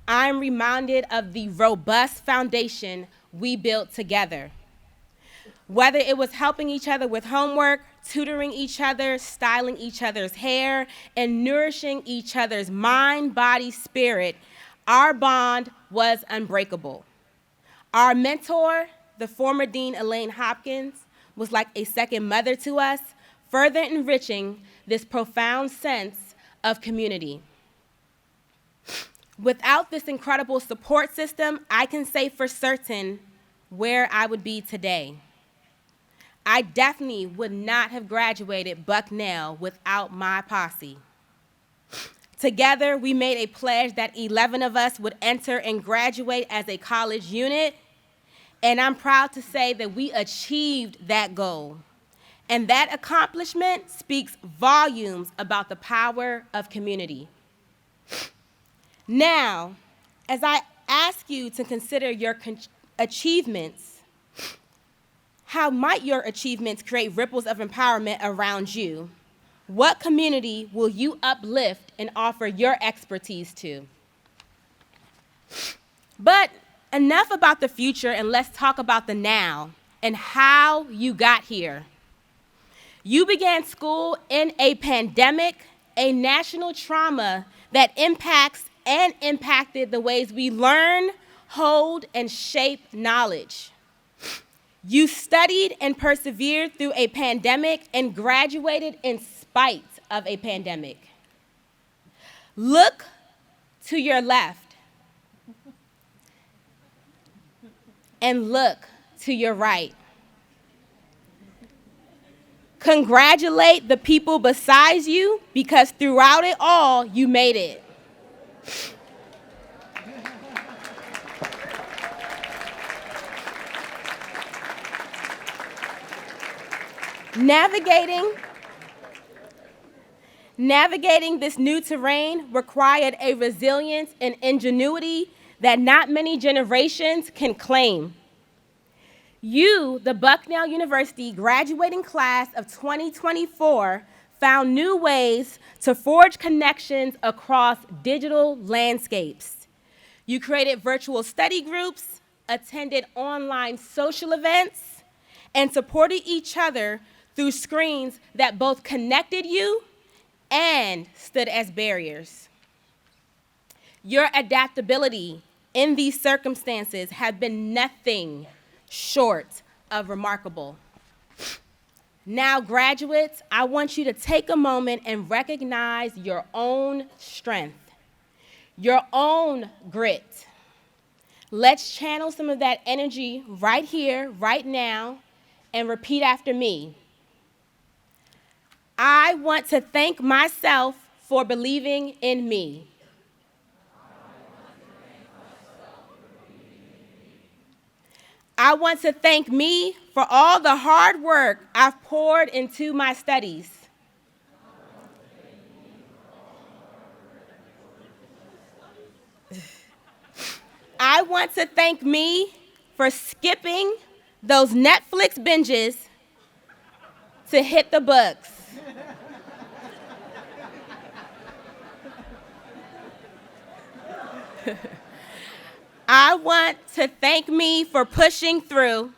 I'm reminded of the robust foundation we built together. Whether it was helping each other with homework, tutoring each other, styling each other's hair, and nourishing each other's mind, body, spirit, our bond was unbreakable. Our mentor, the former Dean Elaine Hopkins, was like a second mother to us, further enriching this profound sense of community. Without this incredible support system, I can say for certain where I would be today. I definitely would not have graduated Bucknell without my posse. Together, we made a pledge that 11 of us would enter and graduate as a college unit, and I'm proud to say that we achieved that goal. And that accomplishment speaks volumes about the power of community. Now, as I ask you to consider your achievements, how might your achievements create ripples of empowerment around you? What community will you uplift and offer your expertise to? But enough about the future, and let's talk about the now and how you got here. You began school in a pandemic, a national trauma that impacts and impacted the ways we learn, hold, and shape knowledge. You studied and persevered through a pandemic and graduated in spite of a pandemic. Look to your left and look to your right. Congratulate the people beside you, because throughout it all, you made it. Navigating this new terrain required a resilience and ingenuity that not many generations can claim. You, the Bucknell University graduating class of 2024, found new ways to forge connections across digital landscapes. You created virtual study groups, attended online social events, and supported each other through screens that both connected you and stood as barriers. Your adaptability in these circumstances has been nothing short of remarkable. Now, graduates, I want you to take a moment and recognize your own strength, your own grit. Let's channel some of that energy right here, right now, and repeat after me. I want to thank myself for believing in me. I want to thank me for all the hard work I've poured into my studies. I want to thank me for skipping those Netflix binges to hit the books. I want to thank me for pushing through,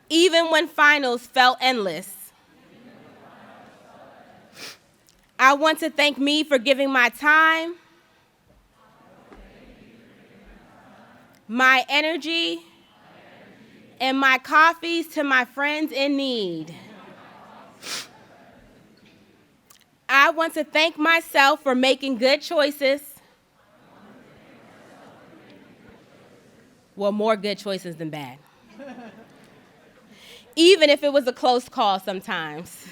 even when finals felt endless. I want to thank me for giving my time, my energy, and my coffees to my friends in need. I want to thank myself for making good choices. Well, more good choices than bad. Even if it was a close call sometimes.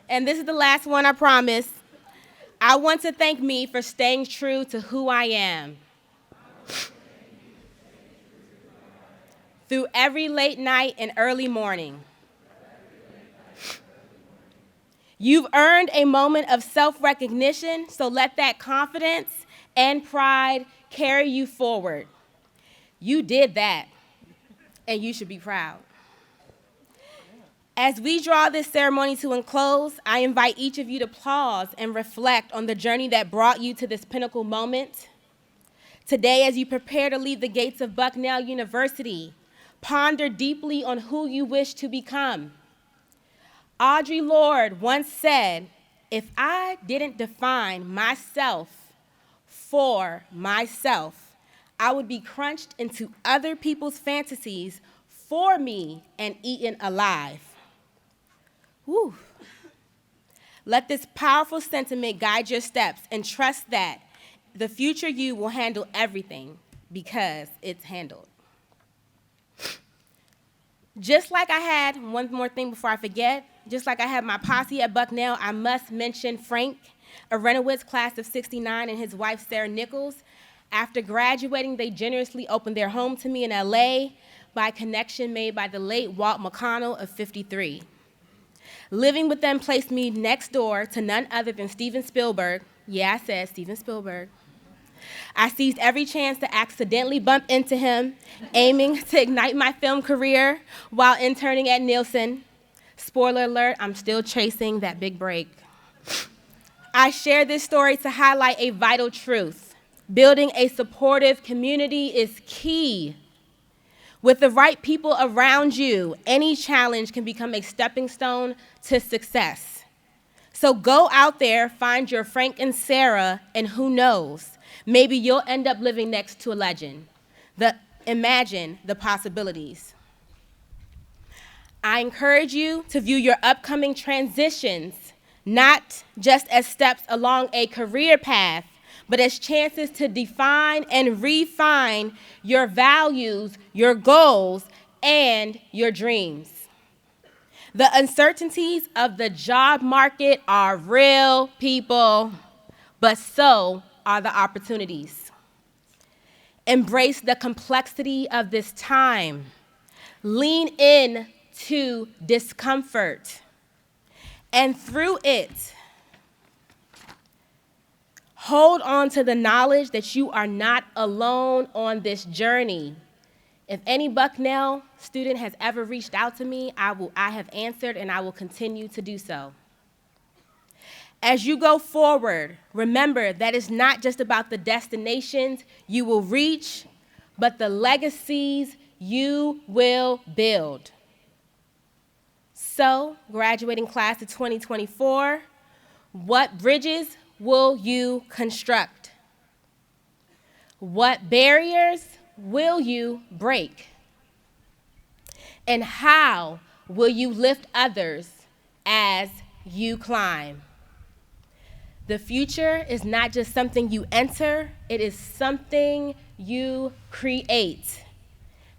And this is the last one, I promise. I want to thank me for staying true to who I am. Through every late night and early morning. You've earned a moment of self-recognition, so let that confidence and pride carry you forward. You did that, and you should be proud. As we draw this ceremony to a close, I invite each of you to pause and reflect on the journey that brought you to this pinnacle moment. Today, as you prepare to leave the gates of Bucknell University, ponder deeply on who you wish to become. Audre Lorde once said, if I didn't define myself for myself, I would be crunched into other people's fantasies for me and eaten alive. Whew. Let this powerful sentiment guide your steps and trust that the future you will handle everything because it's handled. Just like I had, one more thing before I forget, just like I had my posse at Bucknell, I must mention Frank, a Renowitz class of '69, and his wife, Sarah Nichols. After graduating, they generously opened their home to me in LA by a connection made by the late Walt McConnell of 53. Living with them placed me next door to none other than Steven Spielberg. Yeah, I said Steven Spielberg. I seized every chance to accidentally bump into him, aiming to ignite my film career while interning at Nielsen. Spoiler alert, I'm still chasing that big break. I share this story to highlight a vital truth. Building a supportive community is key. With the right people around you, any challenge can become a stepping stone to success. So go out there, find your Frank and Sarah, and who knows, maybe you'll end up living next to a legend. Imagine the possibilities. I encourage you to view your upcoming transitions not just as steps along a career path, but as chances to define and refine your values, your goals, and your dreams. The uncertainties of the job market are real, people, but so are the opportunities. Embrace the complexity of this time. Lean in to discomfort. And through it, Hold on to the knowledge that you are not alone on this journey. If any Bucknell student has ever reached out to me, I have answered and I will continue to do so. As you go forward, remember that it's not just about the destinations you will reach, but the legacies you will build. So, graduating class of 2024, what bridges will you construct? What barriers will you break? And how will you lift others as you climb? The future is not just something you enter, it is something you create.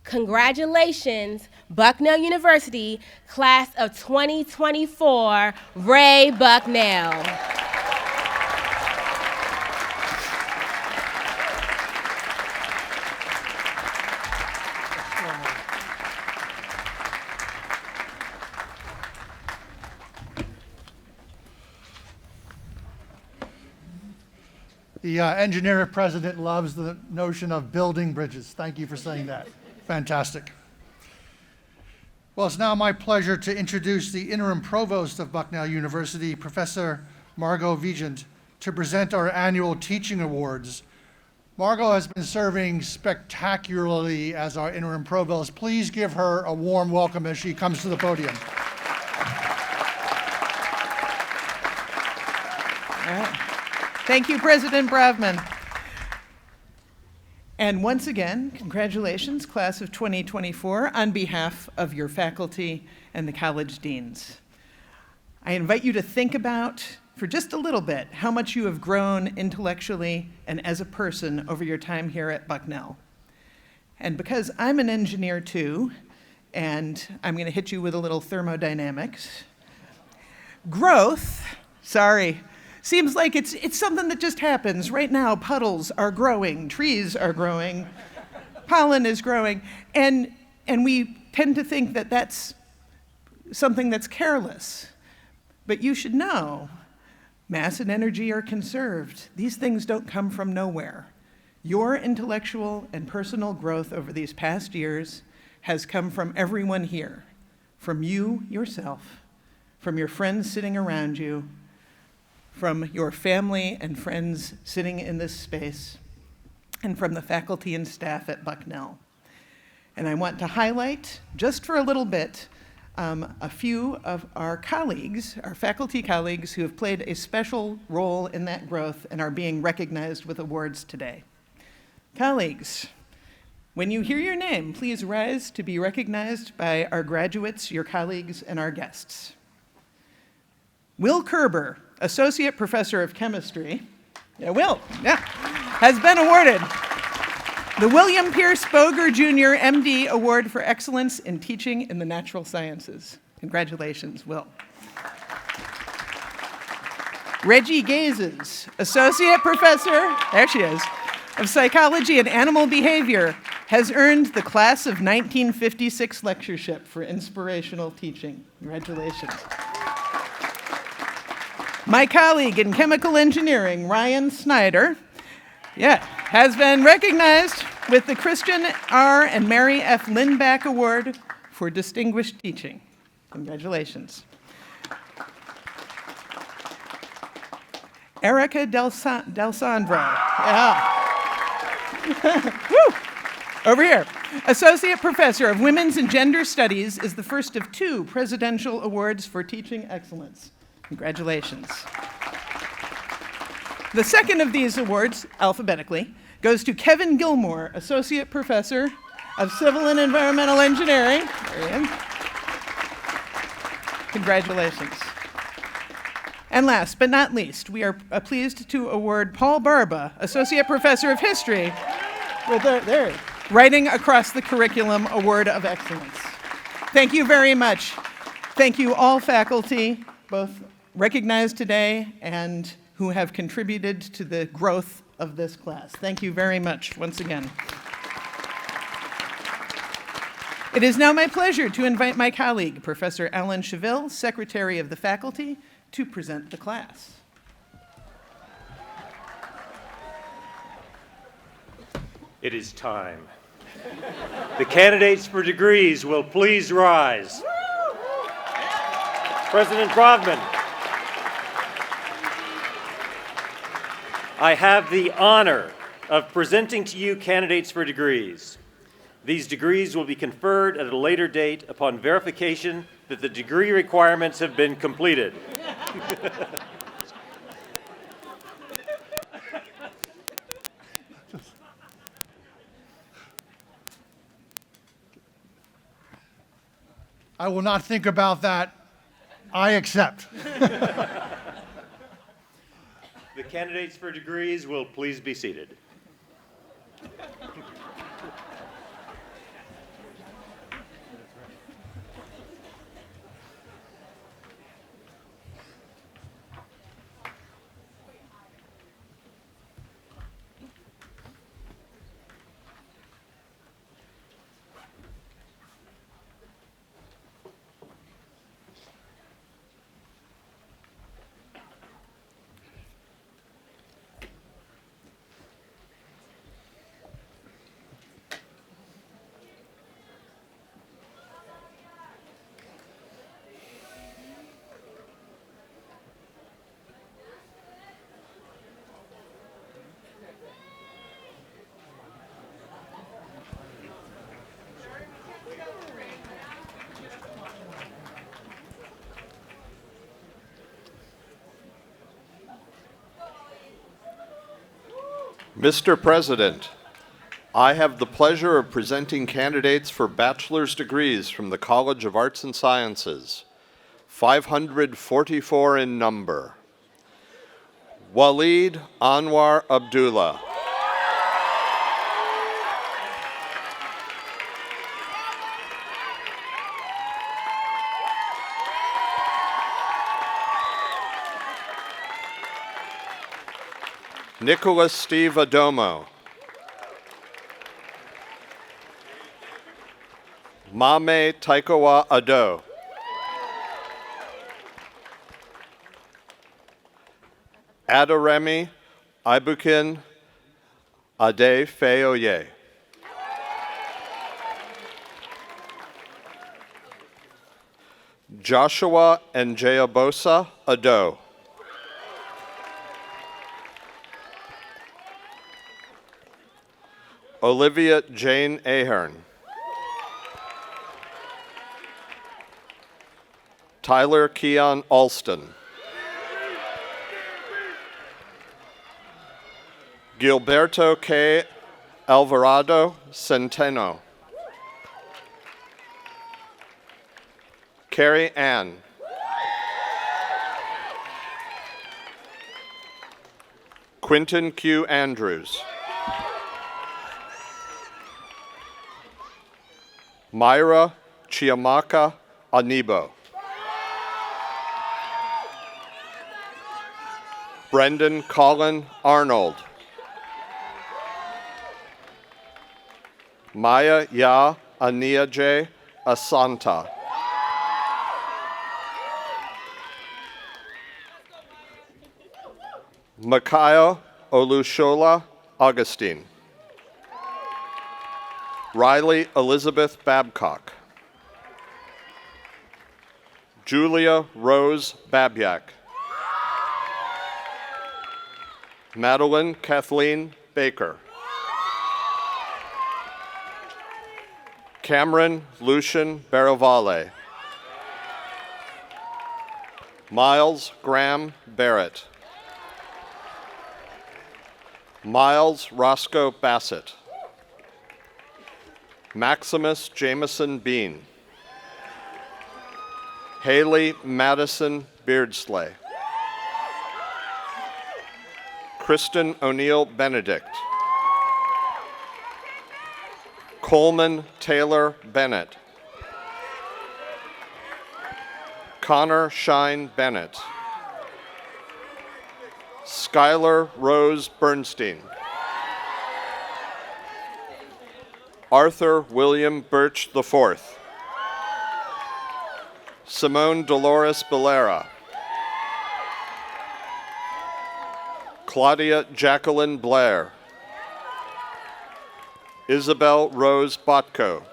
Congratulations, Bucknell University, class of 2024, Ray Bucknell. The engineer president loves the notion of building bridges. Thank you for saying that. Fantastic. Well, it's now my pleasure to introduce the interim provost of Bucknell University, Professor Margot Vigent, to present our annual teaching awards. Margot has been serving spectacularly as our interim provost. Please give her a warm welcome as she comes to the podium. Thank you, President Bravman. And once again, congratulations, class of 2024, on behalf of your faculty and the college deans. I invite you to think about, for just a little bit, how much you have grown intellectually and as a person over your time here at Bucknell. And because I'm an engineer too, and I'm going to hit you with a little thermodynamics, growth, seems like it's something that just happens. Right now, puddles are growing, trees are growing, pollen is growing, and we tend to think that that's something that's careless. But you should know, mass and energy are conserved. These things don't come from nowhere. Your intellectual and personal growth over these past years has come from everyone here, from you yourself, from your friends sitting around you, from your family and friends sitting in this space, and from the faculty and staff at Bucknell. And I want to highlight, just for a little bit, a few of our colleagues, our faculty colleagues, who have played a special role in that growth and are being recognized with awards today. Colleagues, when you hear your name, please rise to be recognized by our graduates, your colleagues, and our guests. Will Kerber, Associate Professor of Chemistry, has been awarded the William Pierce Boger Jr. MD Award for Excellence in Teaching in the Natural Sciences. Congratulations, Will. Reggie Gazes, Associate Professor, there she is, of Psychology and Animal Behavior, has earned the Class of 1956 Lectureship for Inspirational Teaching. Congratulations. My colleague in chemical engineering, Ryan Snyder, has been recognized with the Christian R. and Mary F. Lindback Award for Distinguished Teaching. Congratulations. Erica Del Sandro, over here. Associate Professor of Women's and Gender Studies is the first of 2 presidential awards for teaching excellence. Congratulations. The second of these awards, alphabetically, goes to Kevin Gilmore, Associate Professor of Civil and Environmental Engineering. Congratulations. And last but not least, we are pleased to award Paul Barba, Associate Professor of History, with Writing Across the Curriculum Award of Excellence. Thank you very much. Thank you all faculty, both recognized today and who have contributed to the growth of this class. Thank you very much once again. It is now my pleasure to invite my colleague, Professor Alan Cheville, Secretary of the Faculty, to present the class. It is time. The candidates for degrees will please rise. President Bravman, I have the honor of presenting to you candidates for degrees. These degrees will be conferred at a later date upon verification that the degree requirements have been completed. I will not think about that. I accept. The candidates for degrees will please be seated. Mr. President, I have the pleasure of presenting candidates for bachelor's degrees from the College of Arts and Sciences, 544 in number. Waleed Anwar Abdullah. Nicholas Steve Adomo. Mame Taikawa Ado. Adaremi Ibukin Ade Feoye. Joshua Njeabosa Ado. Olivia Jane Ahern. Tyler Keon Alston. Gilberto K. Alvarado Centeno. Carrie Ann. Quinton Q. Andrews. Myra Chiamaka Anibo. Brendan Colin Arnold. Maya Ya Aniaje Asanta. Makayo Olushola Augustine. Riley Elizabeth Babcock. Julia Rose Babyak. Madeline Kathleen Baker. Cameron Lucian Barovale. Miles Graham Barrett. Miles Roscoe Bassett. Maximus Jameson Bean. Haley Madison Beardsley. Kristen O'Neill Benedict. Coleman Taylor Bennett. Connor Shine Bennett. Skylar Rose Bernstein. Arthur William Birch IV. Simone Dolores Bellera. Claudia Jacqueline Blair. Isabel Rose Botko.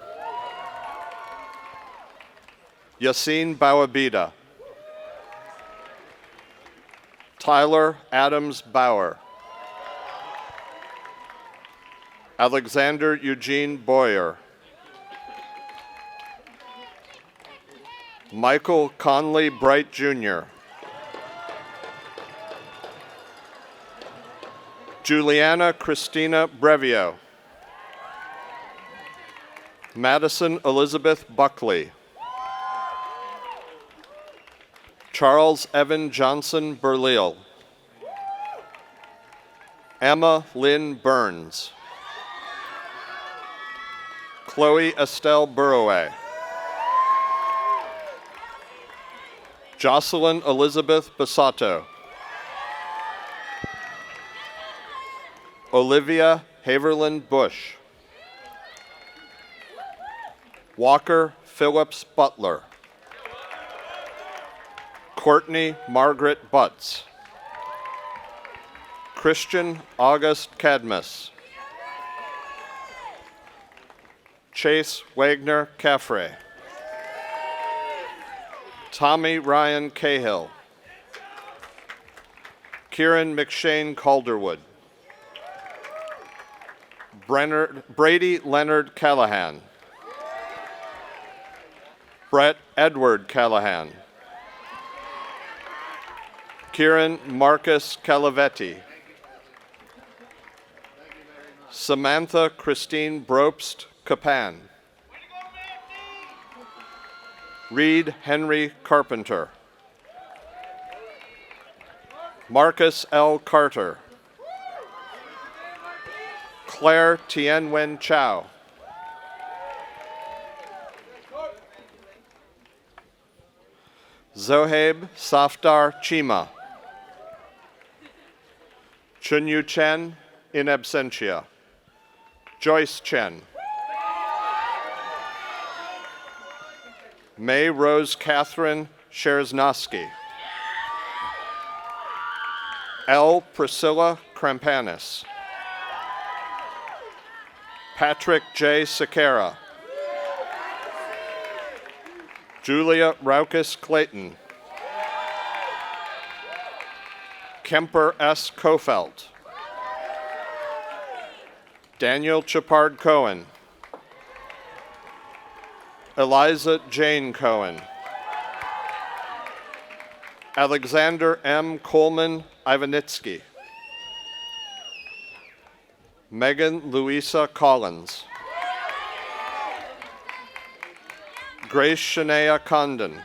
Yassine Bawabida. Tyler Adams Bauer. Alexander Eugene Boyer. Michael Conley Bright Jr. Juliana Christina Brevio. Madison Elizabeth Buckley. Charles Evan Johnson Burleal. Emma Lynn Burns. Chloe Estelle Burroway. Jocelyn Elizabeth Basato. Olivia Haverland Bush. Walker Phillips Butler. Courtney Margaret Butts. Christian August Cadmus. Chase Wagner Caffrey. Tommy Ryan Cahill. Kieran McShane Calderwood. Brady Leonard Callahan. Brett Edward Callahan. Kieran Marcus Calavetti. Samantha Christine Brobst Capan. Reed Henry Carpenter. Marcus L. Carter. Claire Tianwen Chow. Zohaib Safdar Chima. Chunyu Chen in absentia. Joyce Chen. May Rose Catherine Sherznosky. L. Priscilla Krampanis. Patrick J. Sequeira. Julia Raucus Clayton. Kemper S. Kofelt. Daniel Chapard Cohen. Eliza Jane Cohen. Alexander M. Coleman Ivanitsky. Megan Louisa Collins. Grace Shania Condon.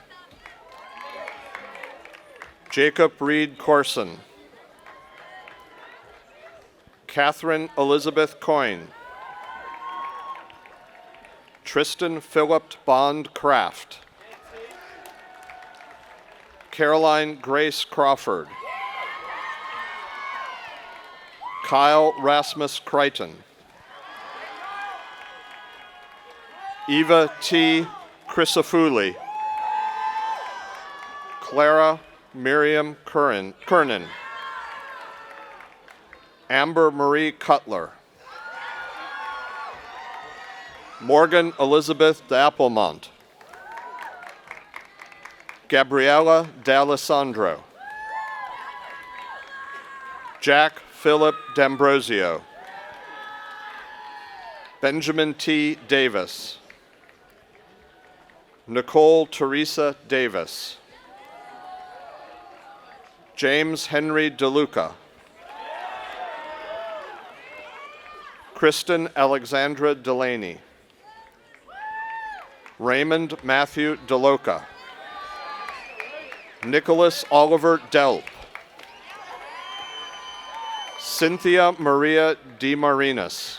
Jacob Reed Corson. Catherine Elizabeth Coyne. Tristan Philip Bond Kraft. Caroline Grace Crawford. Kyle Rasmus Crichton. Eva T. Crisafulli. Clara Miriam Kernan. Amber Marie Cutler. Morgan Elizabeth D'Applemont. Gabriella D'Alessandro. Jack Philip D'Ambrosio. Benjamin T. Davis. Nicole Teresa Davis. James Henry DeLuca. Kristen Alexandra Delaney. Raymond Matthew DeLoca. Nicholas Oliver Delp. Cynthia Maria DeMarinis.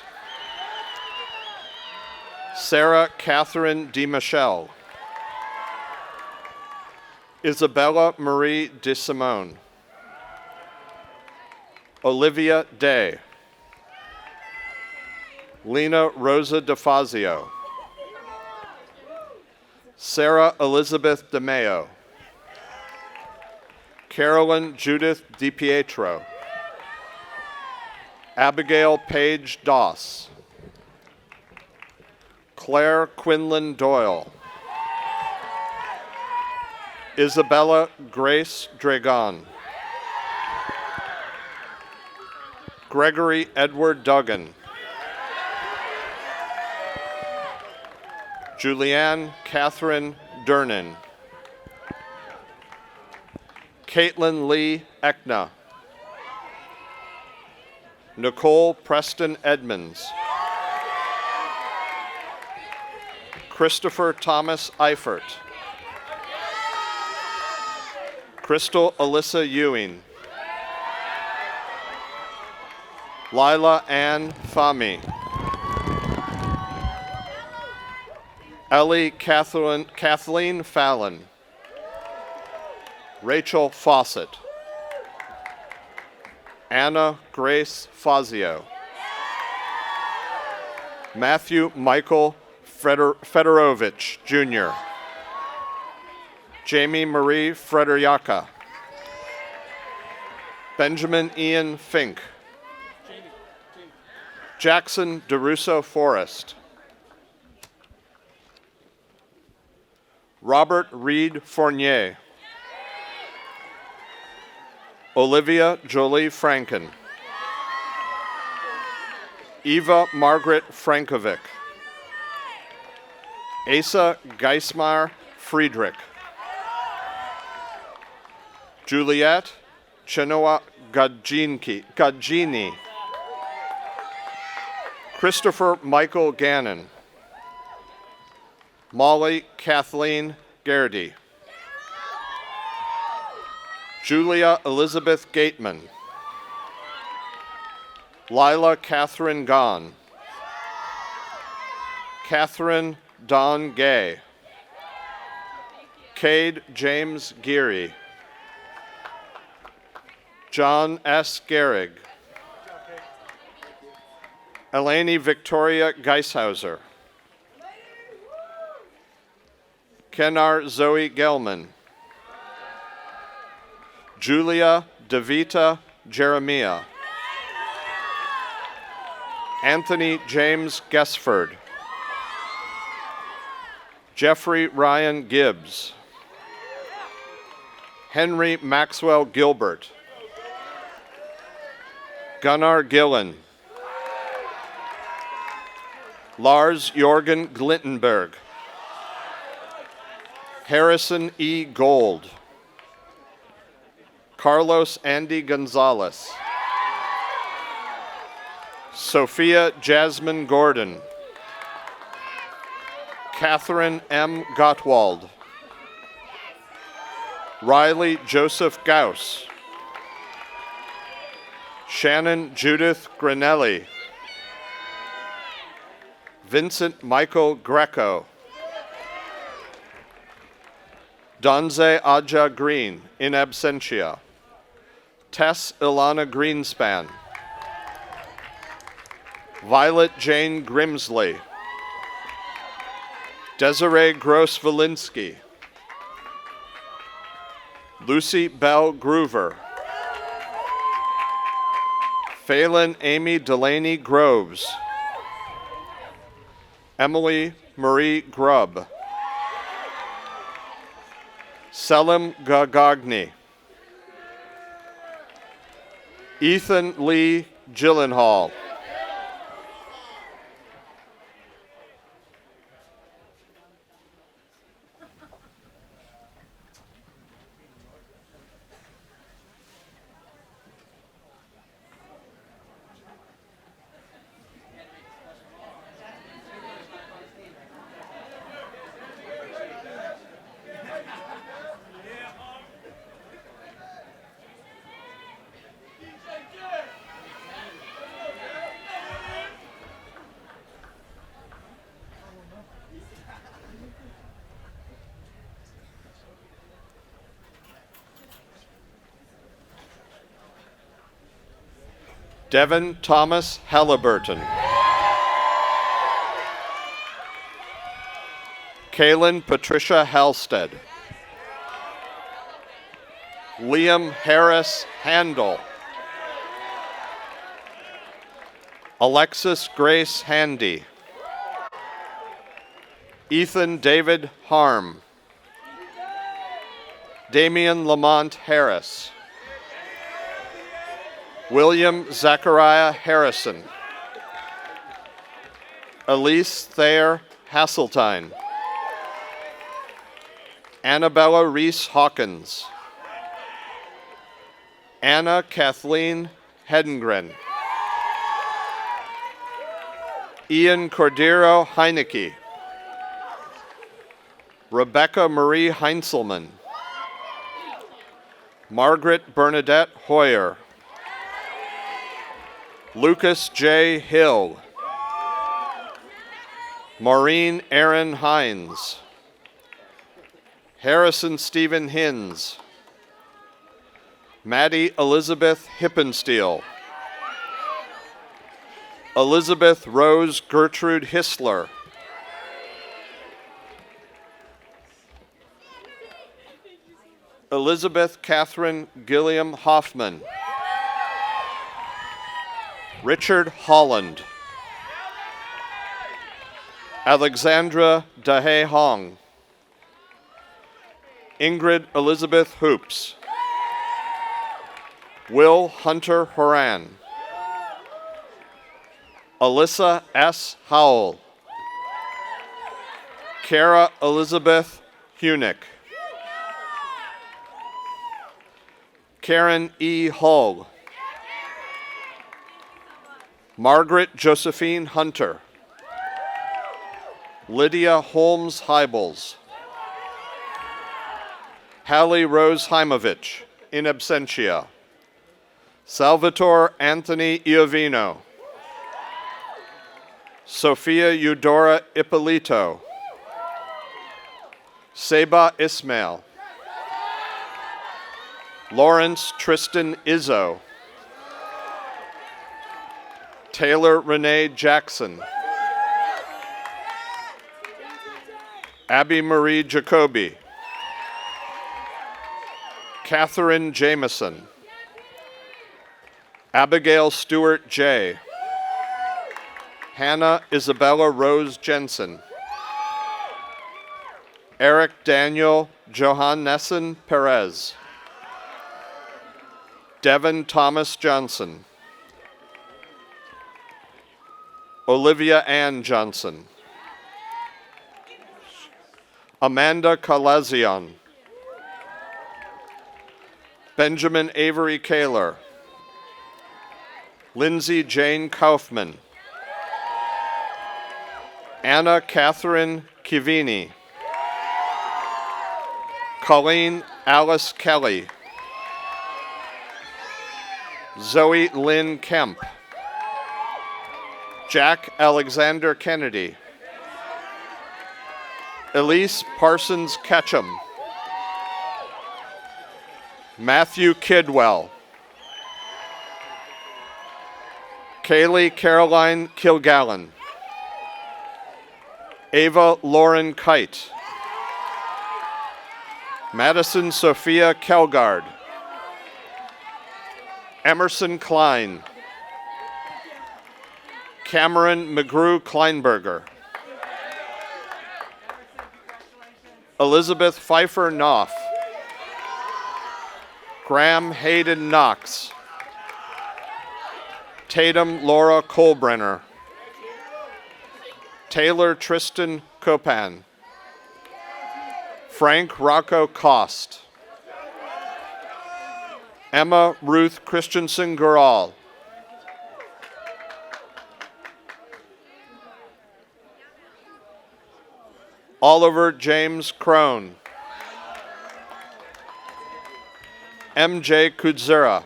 Sarah Catherine DeMichelle. Isabella Marie DeSimone. Olivia Day. Lena Rosa DeFazio. Sarah Elizabeth DeMeo. Carolyn Judith DiPietro. Abigail Paige Doss. Claire Quinlan Doyle. Isabella Grace Dragon. Gregory Edward Duggan. Julianne Catherine Dernan. Caitlin Lee Ekna. Nicole Preston Edmonds. Christopher Thomas Eifert. Crystal Alyssa Ewing. Lila Ann Fahmy. Ellie Kathleen Fallon. Rachel Fawcett. Anna Grace Fazio. Matthew Michael Fedorovich, Jr. Jamie Marie Frederiaka. Benjamin Ian Fink. Jackson DeRusso Forrest. Robert Reed Fournier. Olivia Jolie Franken. Eva Margaret Frankovic. Asa Geismar Friedrich. Juliet Chenoa Gagini. Christopher Michael Gannon. Molly Kathleen Garrity. Julia Elizabeth Gateman. Lila Catherine Gahn. Catherine Dawn Gay. Cade James Geary. John S. Gehrig. Eleni Victoria Geishauser. Kenar Zoe Gelman. Julia Devita Jeremiah. Anthony James Gesford. Jeffrey Ryan Gibbs. Henry Maxwell Gilbert. Gunnar Gillen. Lars Jorgen Glintenberg. Harrison E. Gold. Carlos Andy Gonzalez. Sophia Jasmine Gordon. Catherine M. Gottwald. Riley Joseph Gauss. Shannon Judith Granelli. Vincent Michael Greco. Donze Aja Green, in absentia. Tess Ilana Greenspan. Violet Jane Grimsley. Desiree Gross-Valinsky. Lucy Bell Groover. Phelan Amy Delaney Groves. Emily Marie Grubb. Selim Gagagni. Ethan Lee Gyllenhaal. Devin Thomas Halliburton. Kaylin Patricia Halstead. Liam Harris Handel. Alexis Grace Handy. Ethan David Harm. Damian Lamont Harris. William Zachariah Harrison. Elise Thayer Hasseltine. Annabella Reese Hawkins. Anna Kathleen Hedengren. Ian Cordero Heinecke. Rebecca Marie Heinzelman. Margaret Bernadette Hoyer. Lucas J. Hill. Maureen Aaron Hines. Harrison Stephen Hins. Maddie Elizabeth Hippensteel. Elizabeth Rose Gertrude Hissler. Elizabeth Catherine Gilliam Hoffman. Richard Holland. Alexandra Dahe Hong. Ingrid Elizabeth Hoops. Will Hunter Horan. Alyssa S. Howell. Kara Elizabeth Hunick. Karen E. Hull. Margaret Josephine Hunter. Lydia Holmes Hybels. Hallie Rose Heimovich, in absentia. Salvatore Anthony Iovino. Sophia Eudora Ippolito. Seba Ismail. Lawrence Tristan Izzo. Taylor Renee Jackson. Abby Marie Jacoby. Catherine Jameson. Abigail Stewart J. Hannah Isabella Rose Jensen. Eric Daniel Johannessen Perez. Devin Thomas Johnson. Olivia Ann Johnson. Amanda Calazion. Benjamin Avery Kaler. Lindsay Jane Kaufman. Anna Catherine Kivini. Colleen Alice Kelly. Zoe Lynn Kemp. Jack Alexander Kennedy. Elise Parsons Ketchum. Matthew Kidwell. Kaylee Caroline Kilgallen. Ava Lauren Kite. Madison Sophia Kelgard. Emerson Klein. Cameron McGrew Kleinberger. Elizabeth Pfeiffer Knopf. Graham Hayden Knox. Tatum Laura Kolbrenner. Taylor Tristan Copan. Frank Rocco Cost. Emma Ruth Christensen Gural. Oliver James Crone. MJ Kudzera.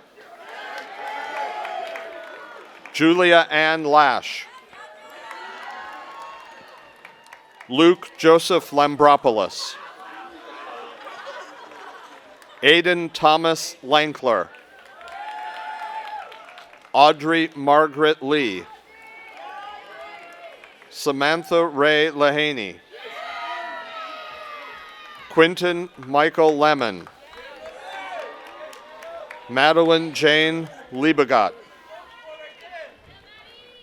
Julia Ann Lash. Luke Joseph Lambropoulos. Aidan Thomas Lankler. Audrey Margaret Lee. Samantha Ray Lahaney. Quinton Michael Lemon. Madeline Jane Liebegot.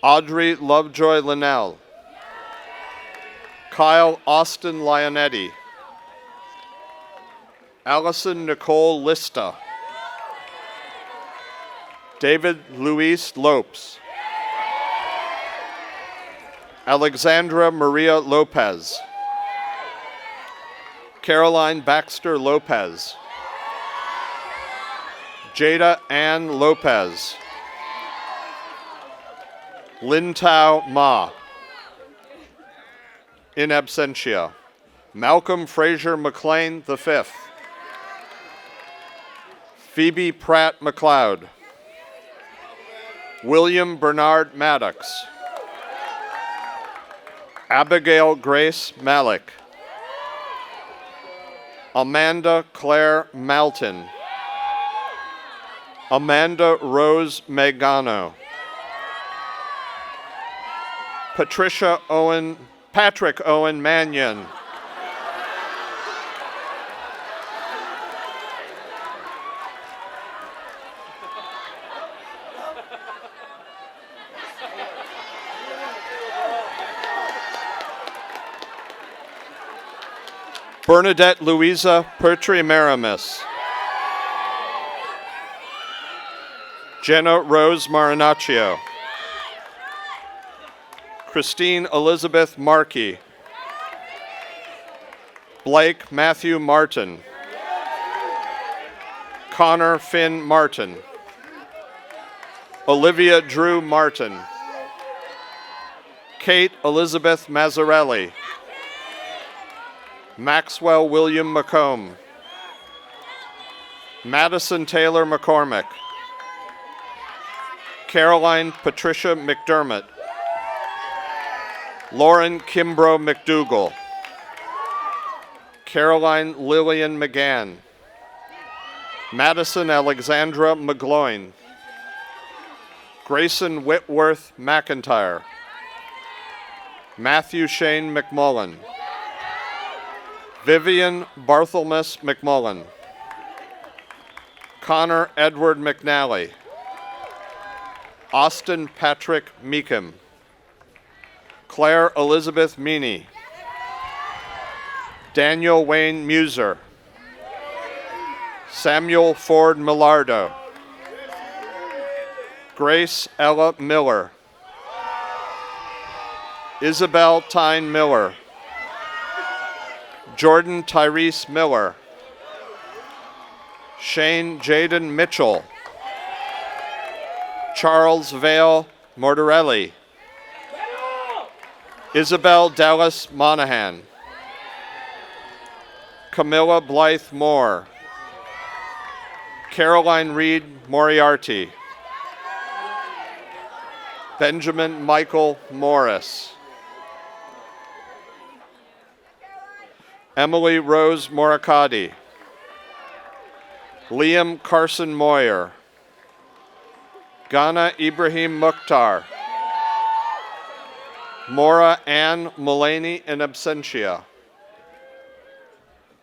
Audrey Lovejoy Linnell. Kyle Austin Lionetti. Allison Nicole Lista. David Luis Lopes. Alexandra Maria Lopez. Caroline Baxter Lopez. Jada Ann Lopez. Lin Tao Ma. In absentia. Malcolm Fraser McLean V. Phoebe Pratt McLeod. William Bernard Maddox. Abigail Grace Malik. Amanda Claire Malton. Amanda Rose Megano. Patrick Owen Mannion. Bernadette Louisa Pertri Maramis. Jenna Rose Marinaccio. Christine Elizabeth Markey. Blake Matthew Martin. Connor Finn Martin. Olivia Drew Martin. Kate Elizabeth Mazzarelli. Maxwell William McComb. Madison Taylor McCormick. Caroline Patricia McDermott. Lauren Kimbrough McDougall. Caroline Lillian McGann. Madison Alexandra McGloin. Grayson Whitworth McIntyre. Matthew Shane McMullen. Vivian Barthelmess McMullen. Connor Edward McNally. Austin Patrick Meekum. Claire Elizabeth Meany. Daniel Wayne Muser. Samuel Ford Millardo. Grace Ella Miller. Isabel Tyne Miller. Jordan Tyrese Miller. Shane Jaden Mitchell. Charles Vale Mortarelli. Isabel Dallas Monahan. Camilla Blythe Moore. Caroline Reed Moriarty. Benjamin Michael Morris. Emily Rose Moricati. Liam Carson Moyer. Ghana Ibrahim Mukhtar. Maura Ann Mulaney in absentia.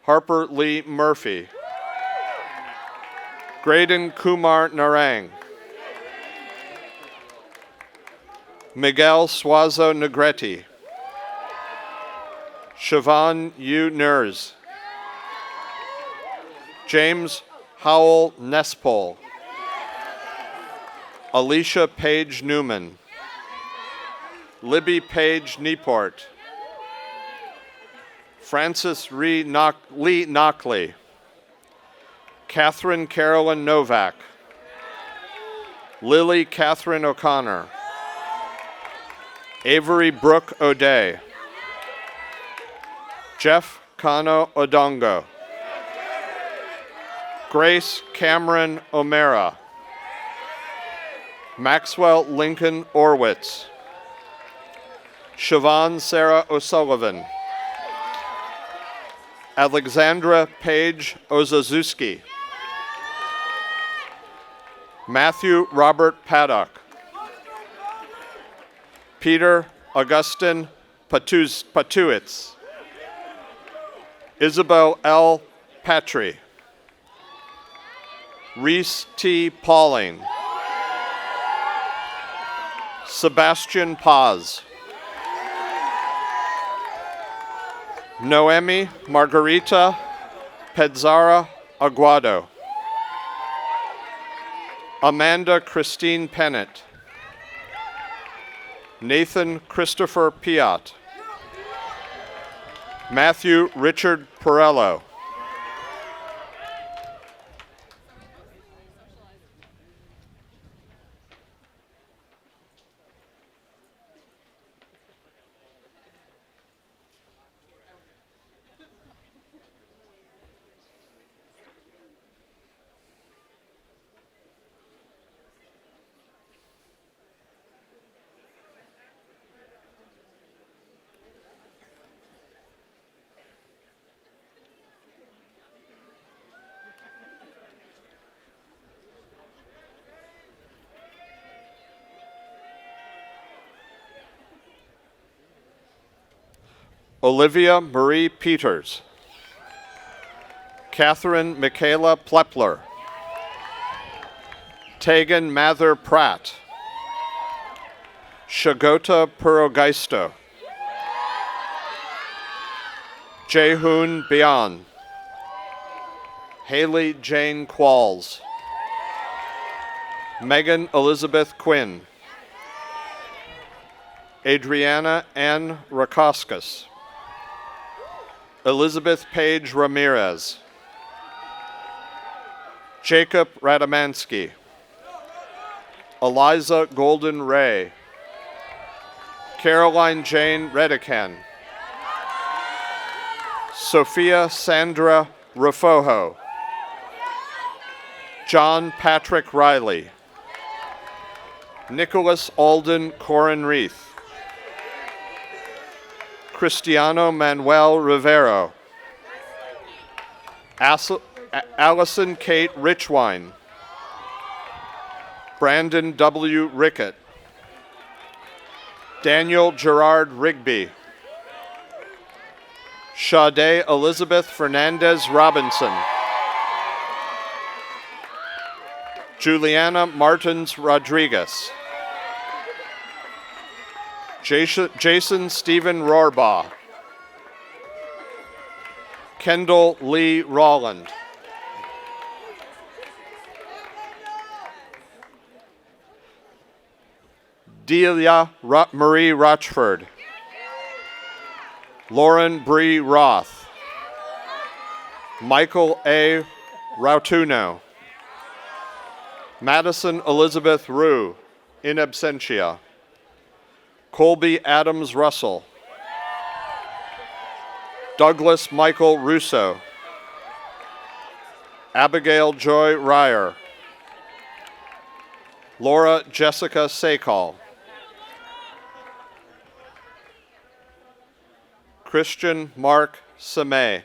Harper Lee Murphy. Graydon Kumar Narang. Miguel Suazo Negretti. Siobhan Yu Nurs. James Howell Nespol. Alicia Page Newman. Libby Page Nieport. Francis Lee Knockley. Catherine Carolyn Novak. Lily Catherine O'Connor. Avery Brooke O'Day. Jeff Kano Odongo. Grace Cameron O'Mara. Maxwell Lincoln Orwitz. Siobhan Sarah O'Sullivan. Alexandra Paige Ozazuski. Matthew Robert Paddock. Peter Augustin Patuitz. Isabel L. Patry. Reese T. Pauling. Sebastian Paz. Noemi Margarita Pedzara Aguado. Amanda Christine Pennant. Nathan Christopher Piat. Matthew Richard Perello. Olivia Marie Peters. Catherine Michaela Plepler. Tegan Mather Pratt. Shagota Purogaisto. Jehoon Bian. Haley Jane Qualls. Megan Elizabeth Quinn. Adriana Ann Rakoskas. Elizabeth Page Ramirez. Jacob Radamansky. Eliza Golden Ray. Caroline Jane Redican. Sophia Sandra Rafojo. John Patrick Riley. Nicholas Alden Corin Reith. Cristiano Manuel Rivero. Allison Kate Richwine. Brandon W. Rickett. Daniel Gerard Rigby. Sade Elizabeth Fernandez Robinson. Juliana Martins Rodriguez. Jason Stephen Rohrbaugh. Kendall Lee Rawland. Delia Marie Rochford. Lauren Bree Roth. Michael A. Rautuno. Madison Elizabeth Rue, in absentia. Colby Adams Russell. Douglas Michael Russo. Abigail Joy Ryer. Laura Jessica Sakal. Christian Mark Samay.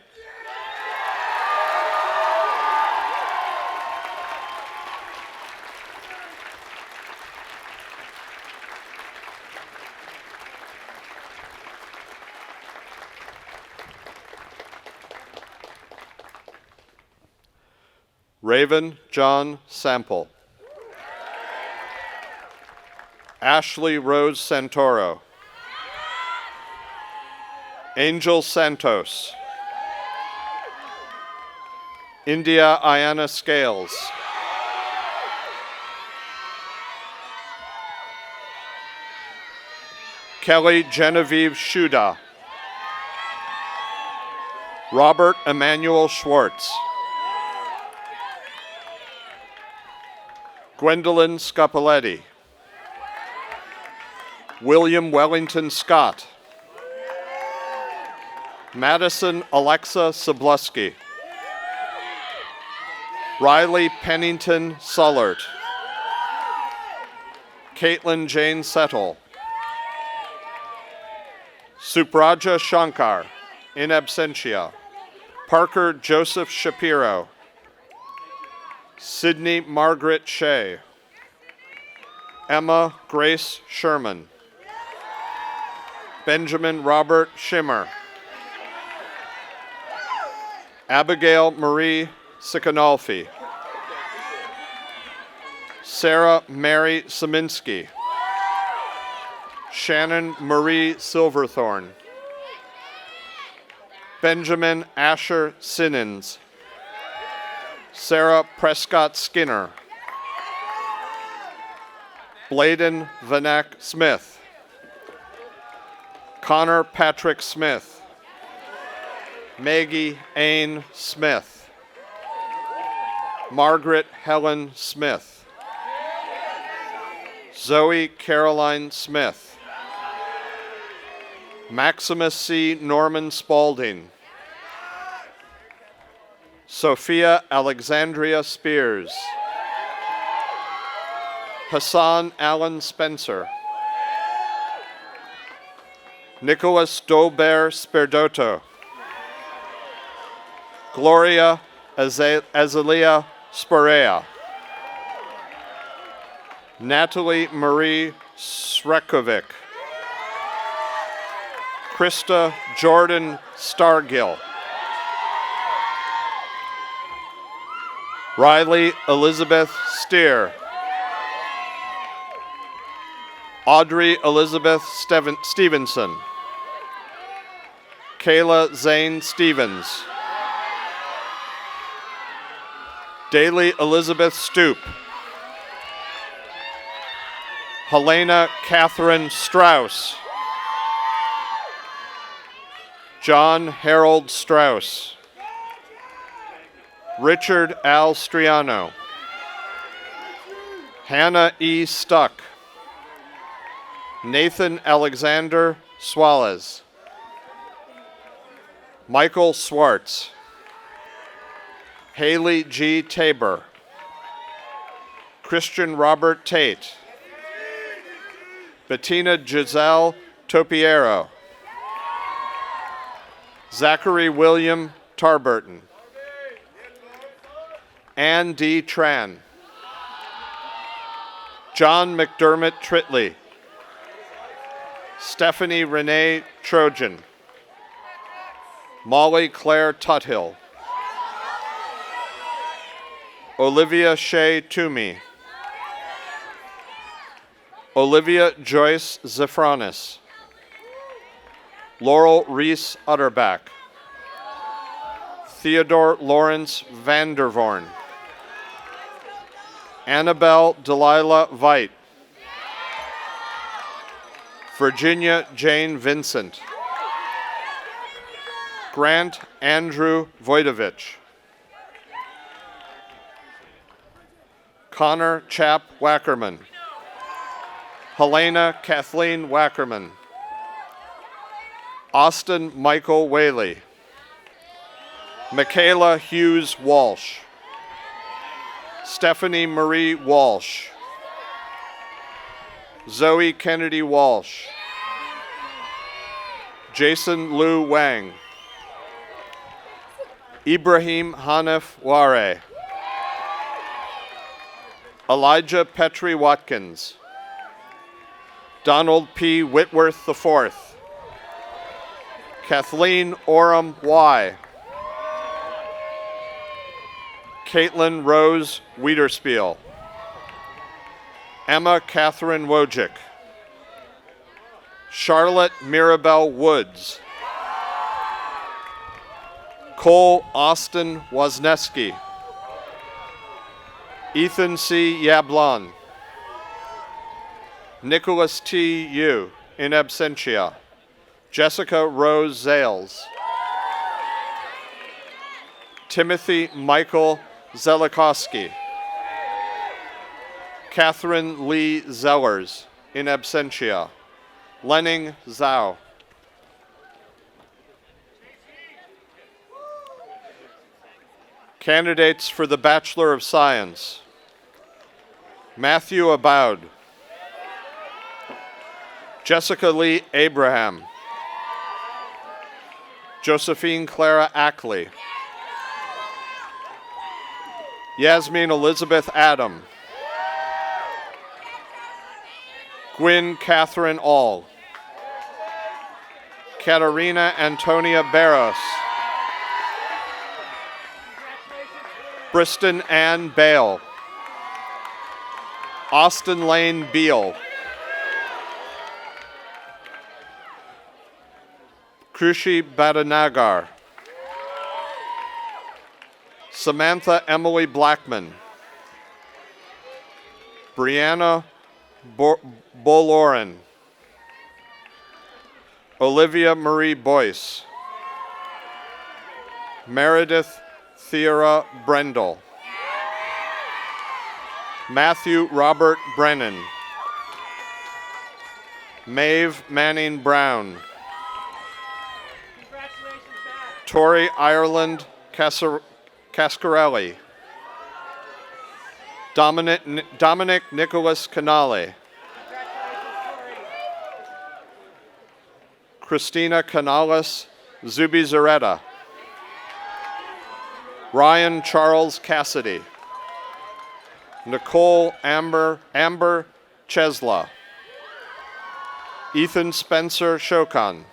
Raven John Sample. Ashley Rose Santoro. Angel Santos. India Ayana Scales. Kelly Genevieve Shuda. Robert Emmanuel Schwartz. Gwendolyn Scapoletti. William Wellington Scott. Madison Alexa Sablusky. Riley Pennington Sullert. Caitlin Jane Settle. Supraja Shankar, in absentia. Parker Joseph Shapiro. Sydney Margaret Shea. Emma Grace Sherman. Benjamin Robert Schimmer. Abigail Marie Sikanolfi. Sarah Mary Saminsky. Shannon Marie Silverthorne. Benjamin Asher Sinnons. Sarah Prescott Skinner. Bladen Vanak Smith. Connor Patrick Smith. Maggie Ain Smith. Margaret Helen Smith. Zoe Caroline Smith. Maximus C. Norman Spalding. Sophia Alexandria Spears. Hassan Allen Spencer. Nicholas Dolbear Sperdotto. Gloria Azalea Sporea. Natalie Marie Srekovic. Krista Jordan Stargill. Riley Elizabeth Steer. Audrey Elizabeth Stevenson. Kayla Zane Stevens. Daly Elizabeth Stoop. Helena Catherine Strauss. John Harold Strauss. Richard Al Striano. Hannah E. Stuck. Nathan Alexander Suarez. Michael Swartz. Haley G. Tabor. Christian Robert Tate. Bettina Giselle Topiero. Zachary William Tarburton. Ann D. Tran. John McDermott Tritley. Stephanie Renee Trojan. Molly Claire Tuthill. Olivia Shea Toomey. Olivia Joyce Zafranis. Laurel Reese Utterback. Theodore Lawrence Vandervorn. Annabelle Delilah Veit. Virginia Jane Vincent. Grant Andrew Voidovich. Connor Chap Wackerman. Helena Kathleen Wackerman. Austin Michael Whaley. Michaela Hughes Walsh. Stephanie Marie Walsh. Zoe Kennedy Walsh. Jason Lou Wang. Ibrahim Hanif Ware. Elijah Petrie Watkins. Donald P. Whitworth IV. Kathleen Oram Y. Caitlin Rose Wiederspiel. Emma Catherine Wojcik. Charlotte Mirabelle Woods. Cole Austin Wozneski. Ethan C. Yablon. Nicholas T. Yu, in absentia. Jessica Rose Zales. Timothy Michael Zelikowski. Catherine Lee Zellers, in absentia. Lenning Zhao. Candidates for the Bachelor of Science. Matthew Aboud. Jessica Lee Abraham. Josephine Clara Ackley. Yasmin Elizabeth Adam. Gwyn Catherine All. Katarina Antonia Barros. Briston Ann Bale. Austin Lane Beal. Krushi Badanagar. Samantha Emily Blackman. Brianna Bolorin. Olivia Marie Boyce. Meredith Theora Brendel. Matthew Robert Brennan. Maeve Manning Brown. Tori Ireland Cascarelli. Dominic Nicholas Canale. Christina Canales Zubi Zaretta. Ryan Charles Cassidy. Nicole Amber Chesla. Ethan Spencer Shokan.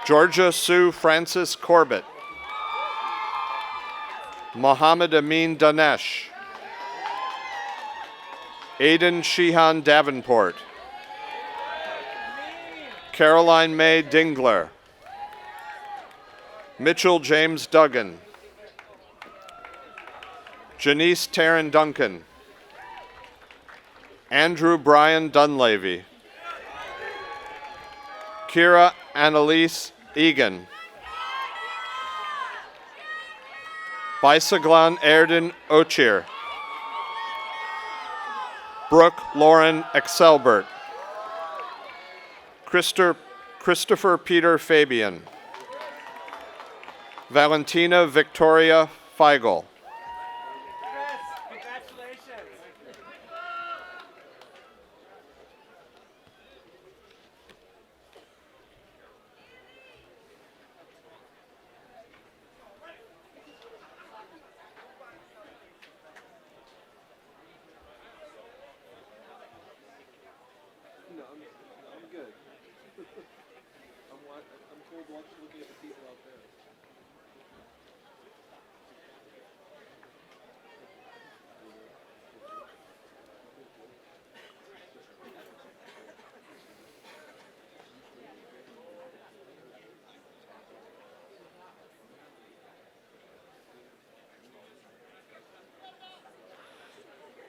Georgia Sue Francis Corbett. Mohammed Amin Danesh. Aidan Sheehan Davenport. Caroline May Dingler. Mitchell James Duggan. Janice Taryn Duncan. Andrew Brian Dunleavy. Kira Annalise Egan. Bisaglan Erden Ochir. Brooke Lauren Excelbert. Christopher Peter Fabian. Valentina Victoria Feigl.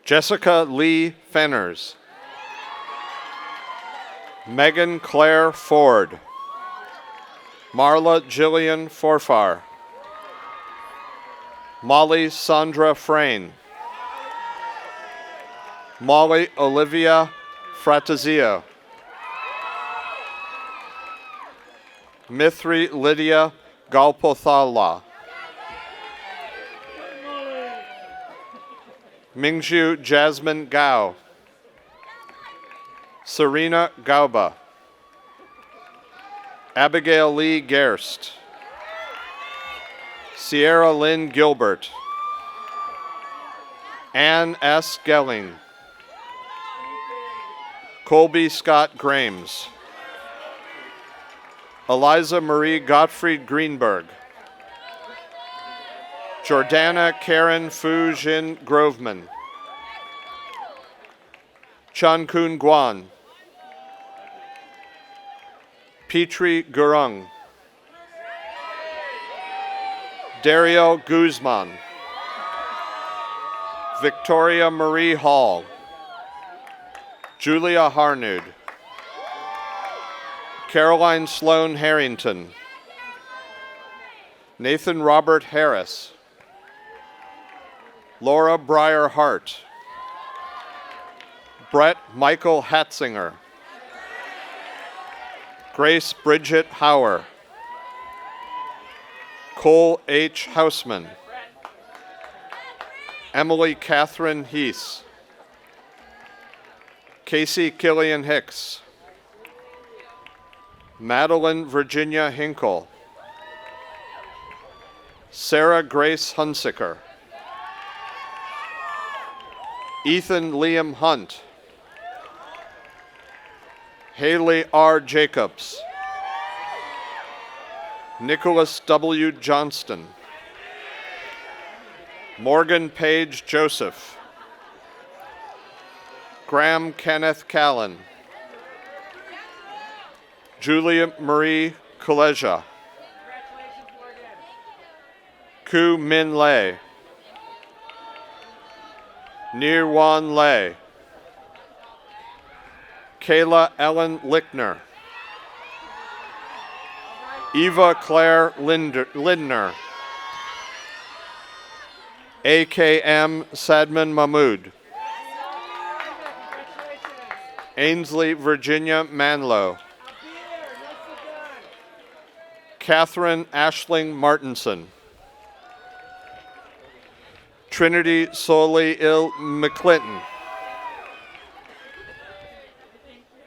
Jessica Lee Fenners. Megan Claire Ford. Marla Jillian Forfar. Molly Sandra Frayne. Molly Olivia Fratazio. Mithri Lydia Galpothala. Mingzhu Jasmine Gao. Serena Gauba. Abigail Lee Gerst. Sierra Lynn Gilbert. Ann S. Gelling. Colby Scott Grames. Eliza Marie Gottfried Greenberg. Jordana Karen Fu Jin Groveman. Chan Kun Guan. Petri Gurung. Dario Guzman. Victoria Marie Hall. Julia Harnud. Caroline Sloan Harrington. Nathan Robert Harris. Laura Breyer Hart. Brett Michael Hatzinger. Grace Bridget Hauer. Cole H. Hausman. Emily Catherine Heese. Casey Killian Hicks. Madeline Virginia Hinkle. Sarah Grace Hunsicker. Ethan Liam Hunt. Haley R. Jacobs. Nicholas W. Johnston. Morgan Page Joseph. Graham Kenneth Callan. Julia Marie Coleja. Ku Min Lei, Nirwan Lei, Kayla Ellen Lickner, Eva Claire Lindner, AKM Sadman Mahmood, Ainsley Virginia Manlow, Catherine Ashling Martinson, Trinity Soli Il McClinton,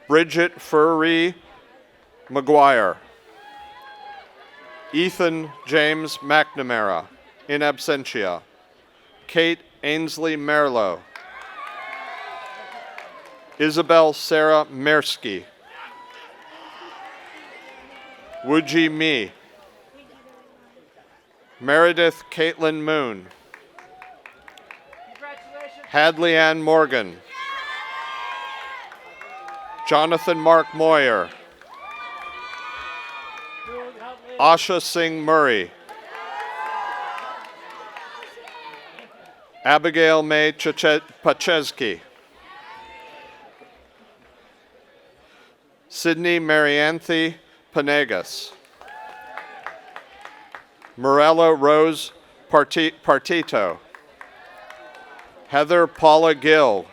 Bridget Furry McGuire, Ethan James McNamara, in absentia, Kate Ainsley Merlo, Isabel Sarah Mersky, Wuji Mi, Meredith Caitlin Moon, Hadley Ann Morgan, Jonathan Mark Moyer, Asha Singh Murray, Abigail May Pachesky, Sydney Marianthe Panegas, Morella Rose Partito, Heather Paula Gill,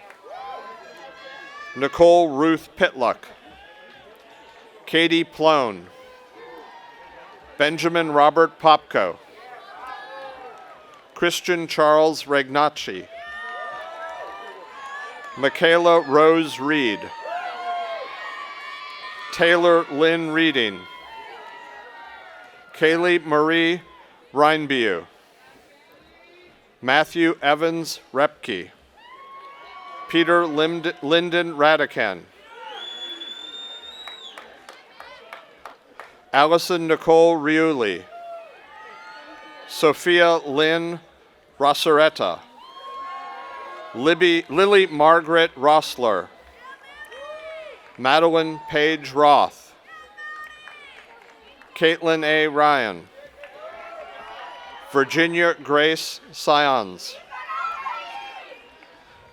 Nicole Ruth Pitluck, Katie Plone, Benjamin Robert Popko, Christian Charles Regnacci, Michaela Rose Reed, Taylor Lynn Reading, Kaylee Marie Reinbew, Matthew Evans Repke, Peter Linden Radican, Allison Nicole Riuli, Sophia Lynn Rosaretta, Lily Margaret Rossler, Madeline Page Roth, Caitlin A. Ryan, Virginia Grace Sions,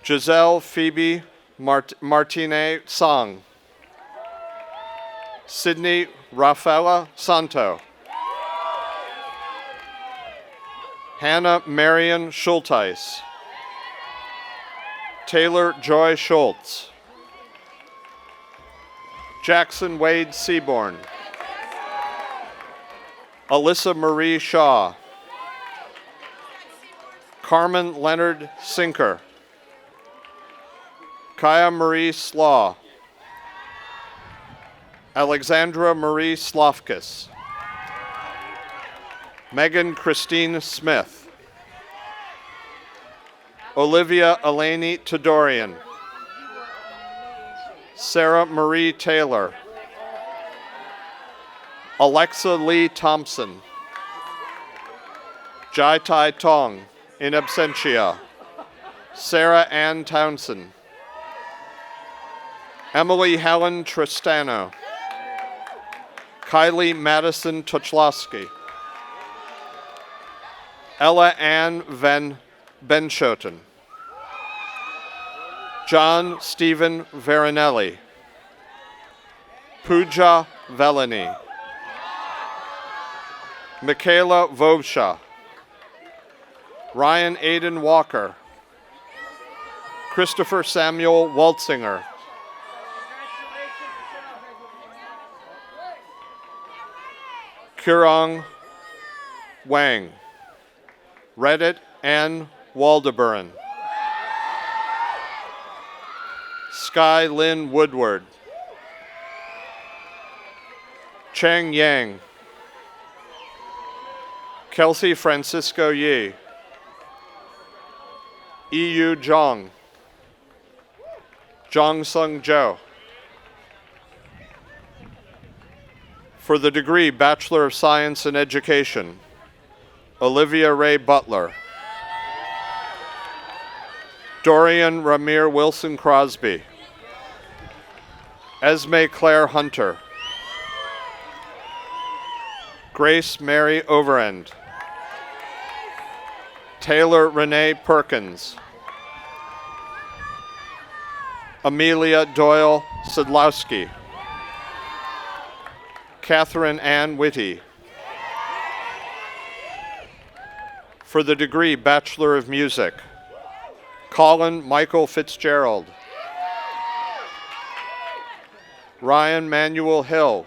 Giselle Phoebe Martine Song, Sydney Rafaela Santo, Hannah Marion Schulteis, Taylor Joy Schultz, Jackson Wade Seaborn, Alyssa Marie Shaw, Carmen Leonard Sinker, Kaya Marie Slaw, Alexandra Marie Slofkis, Megan Christine Smith, Olivia Eleni Todorian, Sarah Marie Taylor, Alexa Lee Thompson, Jai Tai Tong, in absentia, Sarah Ann Townsend, Emily Helen Tristano, Kylie Madison Tuchlowski, Ella Ann Van Benschoten, John Stephen Veronelli, Pooja Velani, Michaela Vovsha, Ryan Aiden Walker, Christopher Samuel Waltzinger, Kurong Wang, Reddit Ann Waldeburen, Sky Lynn Woodward, Cheng Yang, Kelsey Francisco Yi, Yu Zhang, Zhang Sung Zhou. For the degree Bachelor of Science in Education, Olivia Ray Butler, Dorian Ramir Wilson Crosby, Esme Claire Hunter, Grace Mary Overend, Taylor Renee Perkins. Amelia Doyle Sidlowski. Catherine Ann Whitty. For the degree Bachelor of Music, Colin Michael Fitzgerald. Ryan Manuel Hill.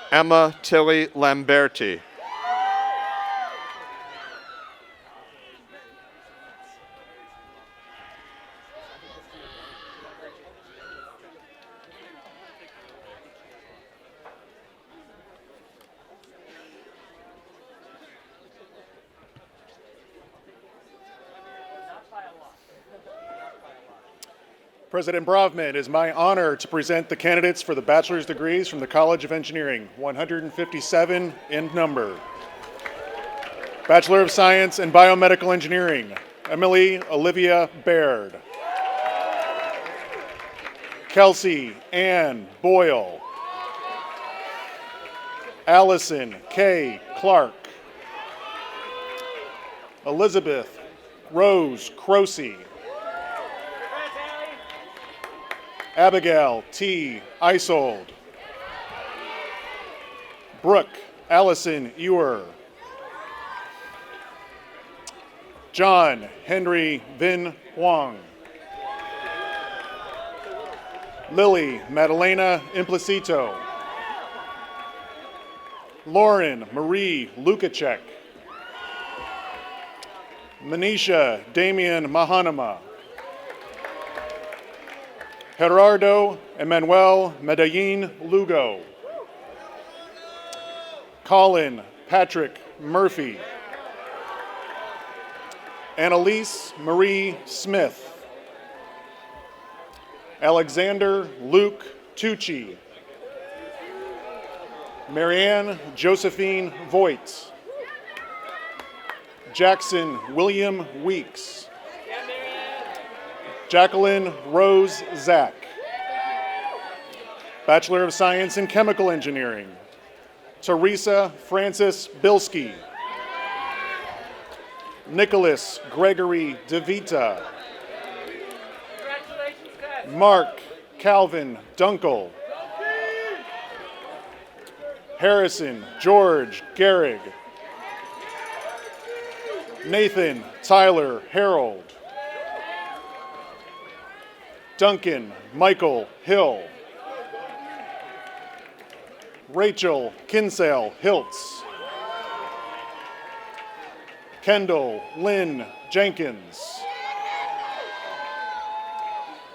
Emma Tilly Lamberti. President Bravman, it is my honor to present the candidates for the bachelor's degrees from the College of Engineering, 157 in number. Bachelor of Science in Biomedical Engineering, Emily Olivia Baird. Kelsey Ann Boyle. Allison K. Clark. Elizabeth Rose Crosey. Abigail T. Isold. Brooke Allison Ewer. John Henry Vin Huang. Lily Madalena Implicito. Lauren Marie Lukacek. Manisha Damian Mahanama. Gerardo Emmanuel Medellin Lugo. Colin Patrick Murphy. Annalise Marie Smith. Alexander Luke Tucci. Marianne Josephine Voigt. Jackson William Weeks. Jacqueline Rose Zach. Bachelor of Science in Chemical Engineering, Teresa Francis Bilski. Nicholas Gregory DeVita. Mark Calvin Dunkel. Harrison George Gehrig. Nathan Tyler Harold. Duncan Michael Hill. Rachel Kinsale Hiltz. Kendall Lynn Jenkins.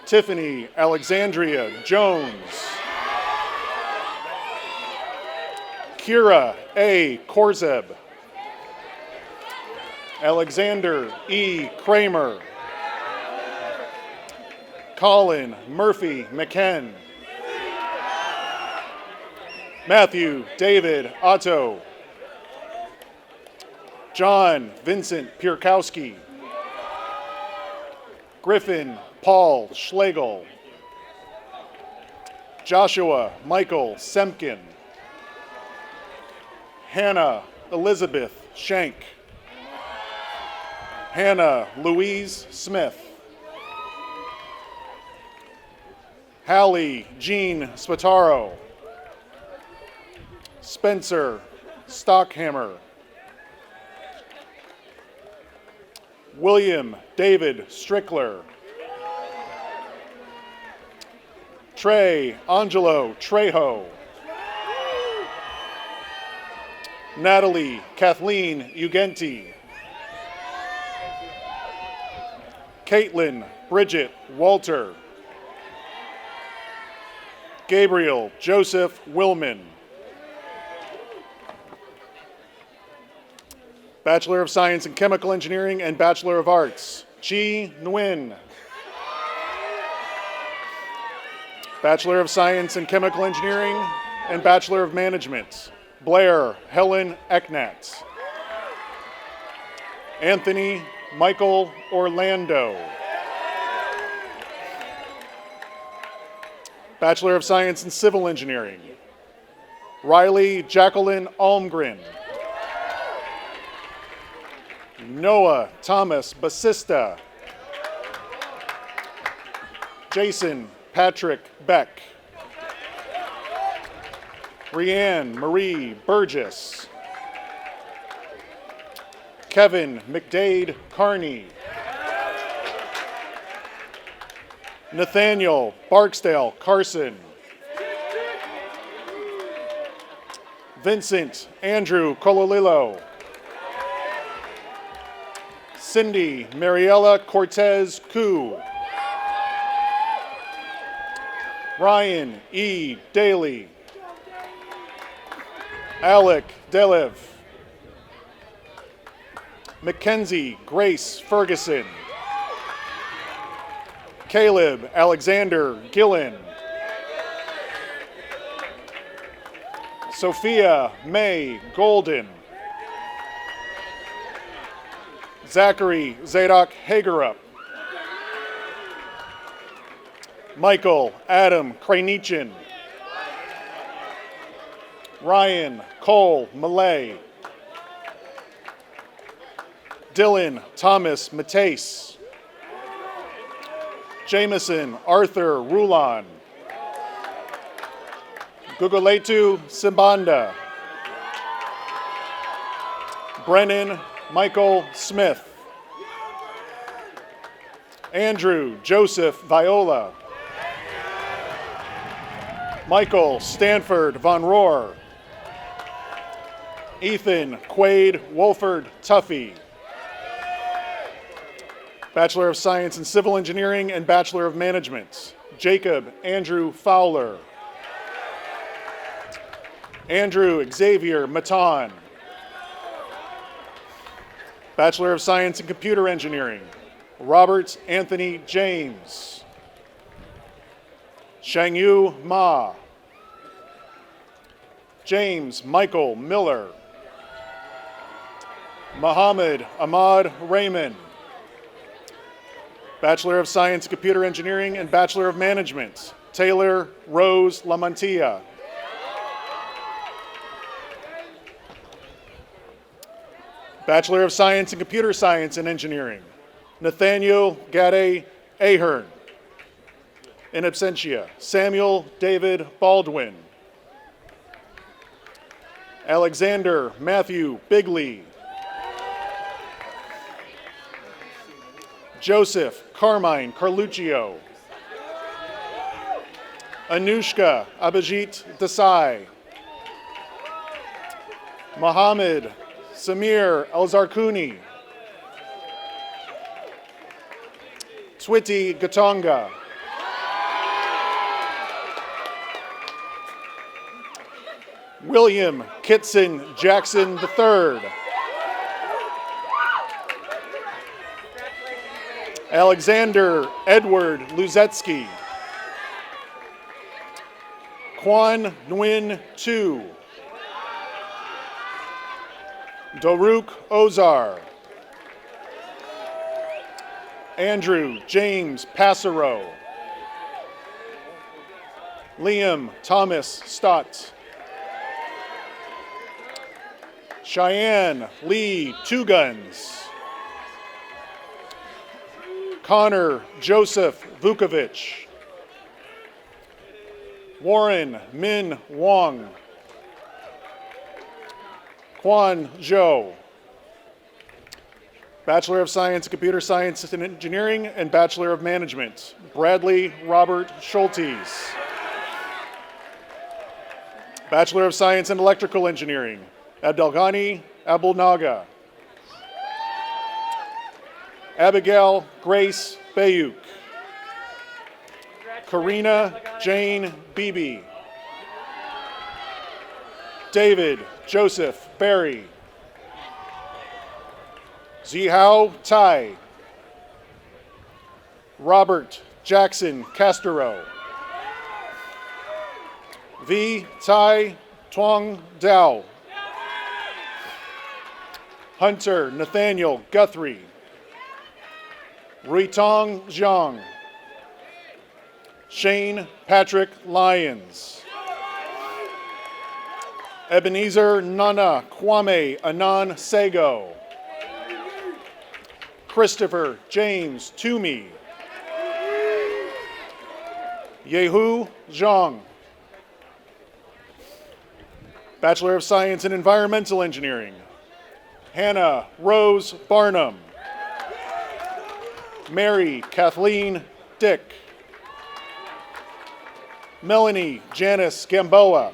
Tiffany Alexandria Jones. Kira A. Korzeb. Alexander E. Kramer. Colin Murphy McKen. Matthew David Otto. John Vincent Pierkowski. Griffin Paul Schlegel. Joshua Michael Semkin. Hannah Elizabeth Schenk. Hannah Louise Smith. Hallie Jean Spataro. Spencer Stockhammer. William David Strickler. Trey Angelo Trejo. Natalie Kathleen Ugenti. Caitlin Bridget Walter. Gabriel Joseph Willman. Bachelor of Science in Chemical Engineering and Bachelor of Arts, Chi Nguyen. Bachelor of Science in Chemical Engineering and Bachelor of Management, Blair Helen Eknat. Anthony Michael Orlando. Bachelor of Science in Civil Engineering, Riley Jacqueline Almgren. Noah Thomas Basista. Jason Patrick Beck. Rianne Marie Burgess. Kevin McDade Carney. Nathaniel Barksdale Carson. Vincent Andrew Cololillo. Cindy Mariella Cortez Koo. Ryan E. Daly. Alec Delev. Mackenzie Grace Ferguson. Caleb Alexander Gillen. Sophia May Golden. Zachary Zadok Hagerup. Michael Adam Krainichin. Ryan Cole Malay. Dylan Thomas Matase. Jameson Arthur Rulon. Guguletu Simbanda. Brennan Michael Smith. Andrew Joseph Viola. Michael Stanford Von Rohr. Ethan Quaid Wolford Tuffy. Bachelor of Science in Civil Engineering and Bachelor of Management, Jacob Andrew Fowler. Andrew Xavier Maton. Bachelor of Science in Computer Engineering, Robert Anthony James. Shangyu Ma. James Michael Miller. Muhammad Ahmad Raymond. Bachelor of Science in Computer Engineering and Bachelor of Management, Taylor Rose Lamantia. Bachelor of Science in Computer Science and Engineering, Nathaniel Gade Ahern. In absentia, Samuel David Baldwin. Alexander Matthew Bigley. Joseph Carmine Carluccio. Anushka Abhijit Desai. Mohammed Samir Elzarkuni. Twiti Gatonga. William Kitson Jackson III. Alexander Edward Luzetsky. Quan Nguyen Tu. Doruk Ozar. Andrew James Passero. Liam Thomas Stott. Cheyenne Lee Two Guns. Connor Joseph Vukovic. Warren Min Wong. Quan Zhou. Bachelor of Science in Computer Science and Engineering and Bachelor of Management, Bradley Robert Schultes. Bachelor of Science in Electrical Engineering, Abdelghani Abulnaga. Abigail Grace Bayuk. Karina Jane Beebe. David Joseph Berry. Zihao Tai. Robert Jackson Castro. V. Tai Tuong Dao. Hunter Nathaniel Guthrie. Ruitong Zhang. Shane Patrick Lyons. Ebenezer Nana Kwame Anan Sego. Christopher James Toomey. Yehu Zhang. Bachelor of Science in Environmental Engineering. Hannah Rose Barnum. Mary Kathleen Dick. Melanie Janice Gamboa.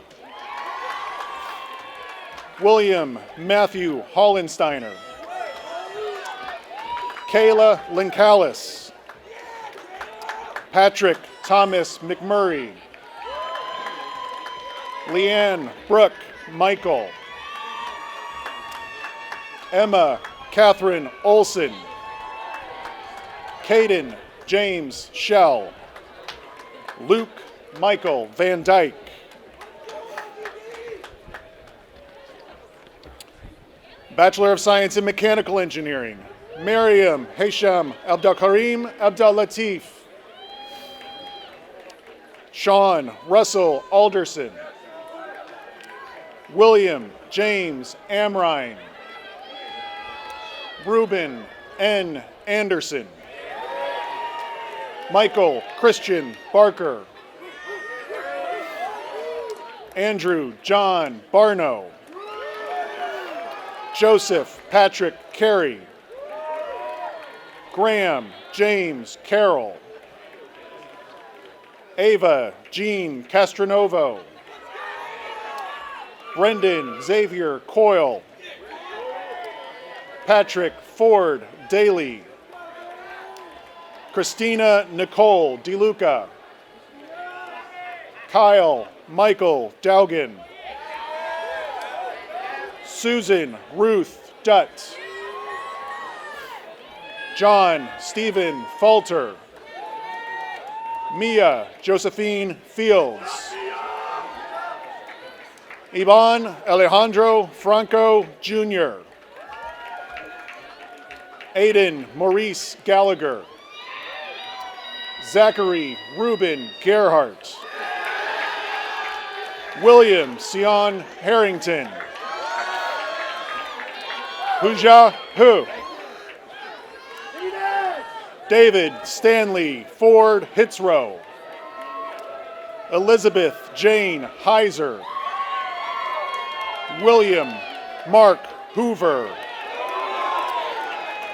William Matthew Hollensteiner. Kayla Lincalis. Patrick Thomas McMurray. Leanne Brooke Michael. Emma Catherine Olson. Caden James Shell. Luke Michael Van Dyke. Bachelor of Science in Mechanical Engineering. Miriam Hesham Abdelkarim Abdellatif. Sean Russell Alderson. William James Amrine. Reuben N. Anderson. Michael Christian Barker. Andrew John Barno. Joseph Patrick Carey. Graham James Carroll. Ava Jean Castronovo. Brendan Xavier Coyle. Patrick Ford Daly. Christina Nicole DeLuca. Kyle Michael Dowgan. Susan Ruth Dutt. John Stephen Falter. Mia Josephine Fields. Ivan Alejandro Franco Jr. Aiden Maurice Gallagher. Zachary Ruben Gerhart. William Sion Harrington. Huja Hu. David Stanley Ford Hitzrow. Elizabeth Jane Heiser. William Mark Hoover.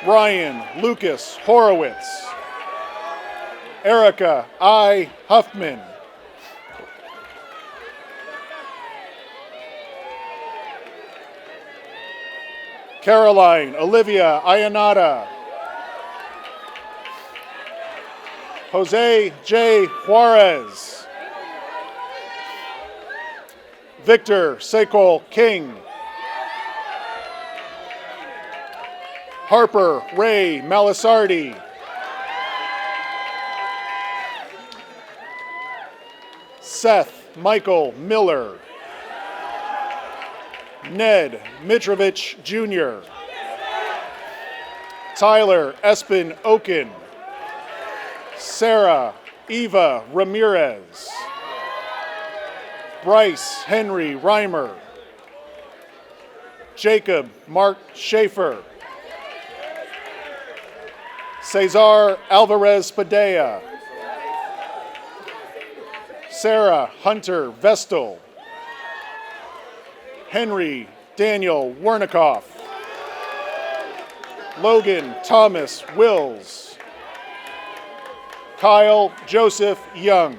Ryan Lucas Horowitz. Erica I. Huffman. Caroline Olivia Ayanada. Jose J. Juarez. Victor Sekol King. Harper Ray Malesardi. Seth Michael Miller. Ned Mitrovich Jr. Tyler Espin Oken. Sarah Eva Ramirez. Bryce Henry Reimer. Jacob Mark Schaefer. Cesar Alvarez Padilla. Sarah Hunter Vestal. Henry Daniel Wernikoff. Logan Thomas Wills. Kyle Joseph Young.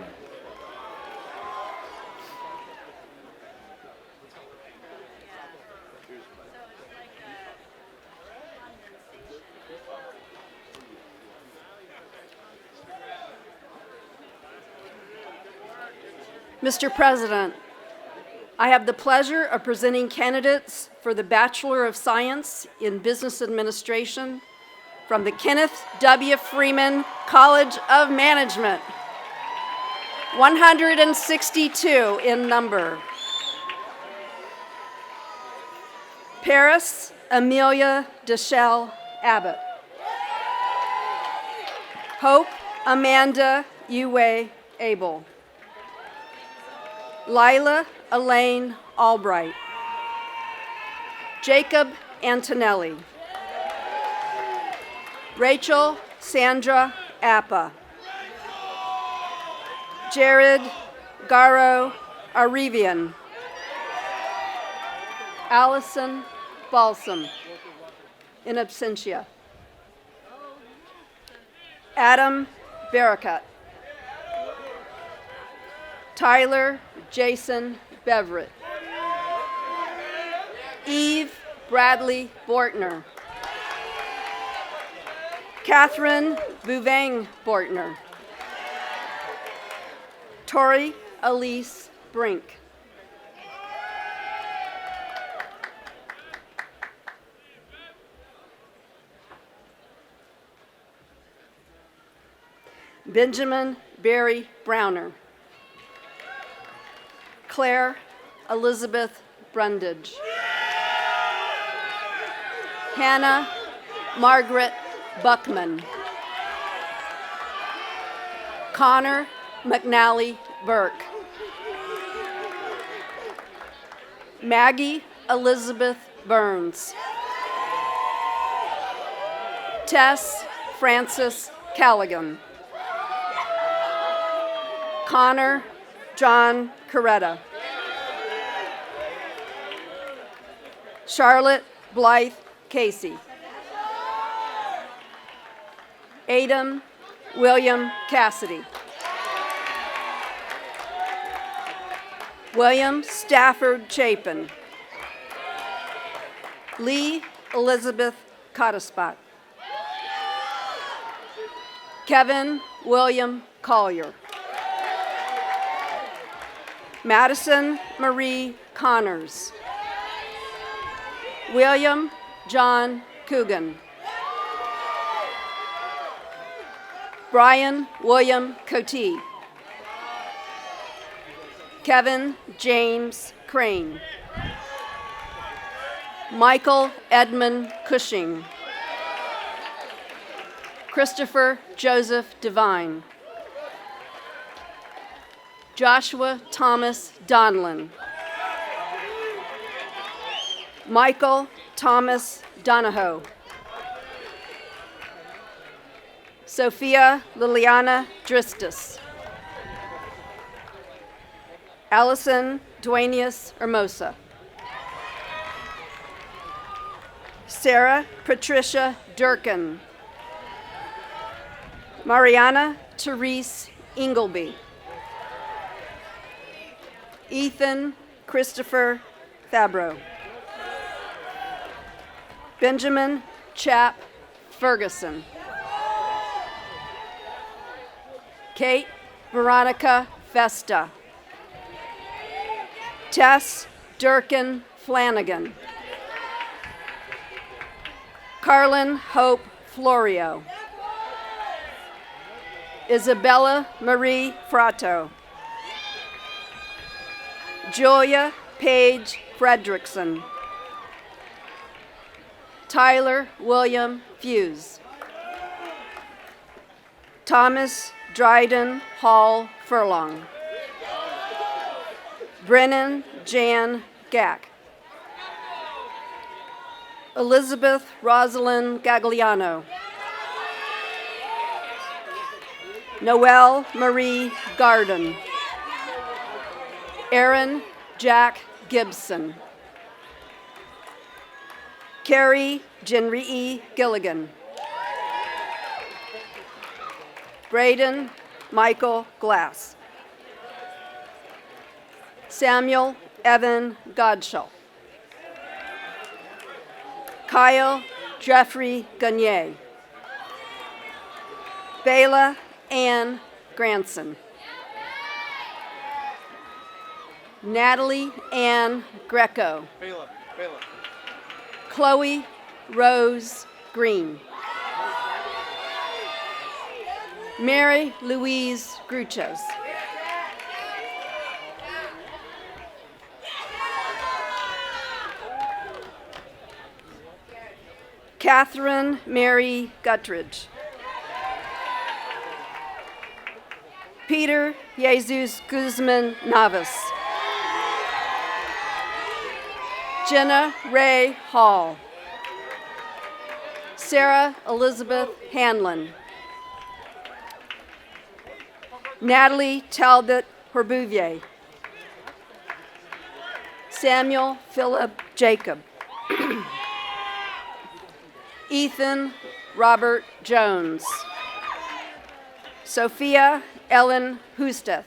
Mr. President, I have the pleasure of presenting candidates for the Bachelor of Science in Business Administration from the Kenneth W. Freeman College of Management, 162 in number. Paris Amelia Deschelle Abbott. Hope Amanda Yue Abel. Lila Elaine Albright. Jacob Antonelli. Rachel Sandra Appa. Jared Garo Arivian. Allison Balsam, in absentia. Adam Barakat. Tyler Jason Beverett. Eve Bradley Bortner. Catherine Buvang Bortner. Tori Elise Brink. Benjamin Barry Browner. Claire Elizabeth Brundage. Hannah Margaret Buckman. Connor McNally Burke. Maggie Elizabeth Burns. Tess Francis Callaghan. Connor John Coretta. Charlotte Blythe Casey. Adam William Cassidy. William Stafford Chapin. Lee Elizabeth Cottespot. Kevin William Collier. Madison Marie Connors. William John Coogan. Brian William Cote. Kevin James Crane. Michael Edmund Cushing. Christopher Joseph Devine. Joshua Thomas Donlin. Michael Thomas Donahoe. Sophia Liliana Dristis. Allison Duanius Hermosa. Sarah Patricia Durkin. Mariana Therese Ingleby. Ethan Christopher Fabro. Benjamin Chap Ferguson. Kate Veronica Festa. Tess Durkin Flanagan. Carlin Hope Florio. Isabella Marie Frato. Julia Paige Fredrickson. Tyler William Fuse. Thomas Dryden Hall Furlong. Brennan Jan Gack. Elizabeth Rosalind Gagliano. Noelle Marie Garden. Aaron Jack Gibson. Carrie Jenrii Gilligan. Braden Michael Glass. Samuel Evan Godshall. Kyle Jeffrey Gagnier. Bela Ann Granson. Natalie Ann Greco. Chloe Rose Green. Mary Louise Gruchos. Catherine Mary Guttridge. Peter Jesus Guzman Navas. Jenna Ray Hall. Sarah Elizabeth Hanlon. Natalie Talbot Herbouvier. Samuel Philip Jacob. Ethan Robert Jones. Sophia Ellen Husteth.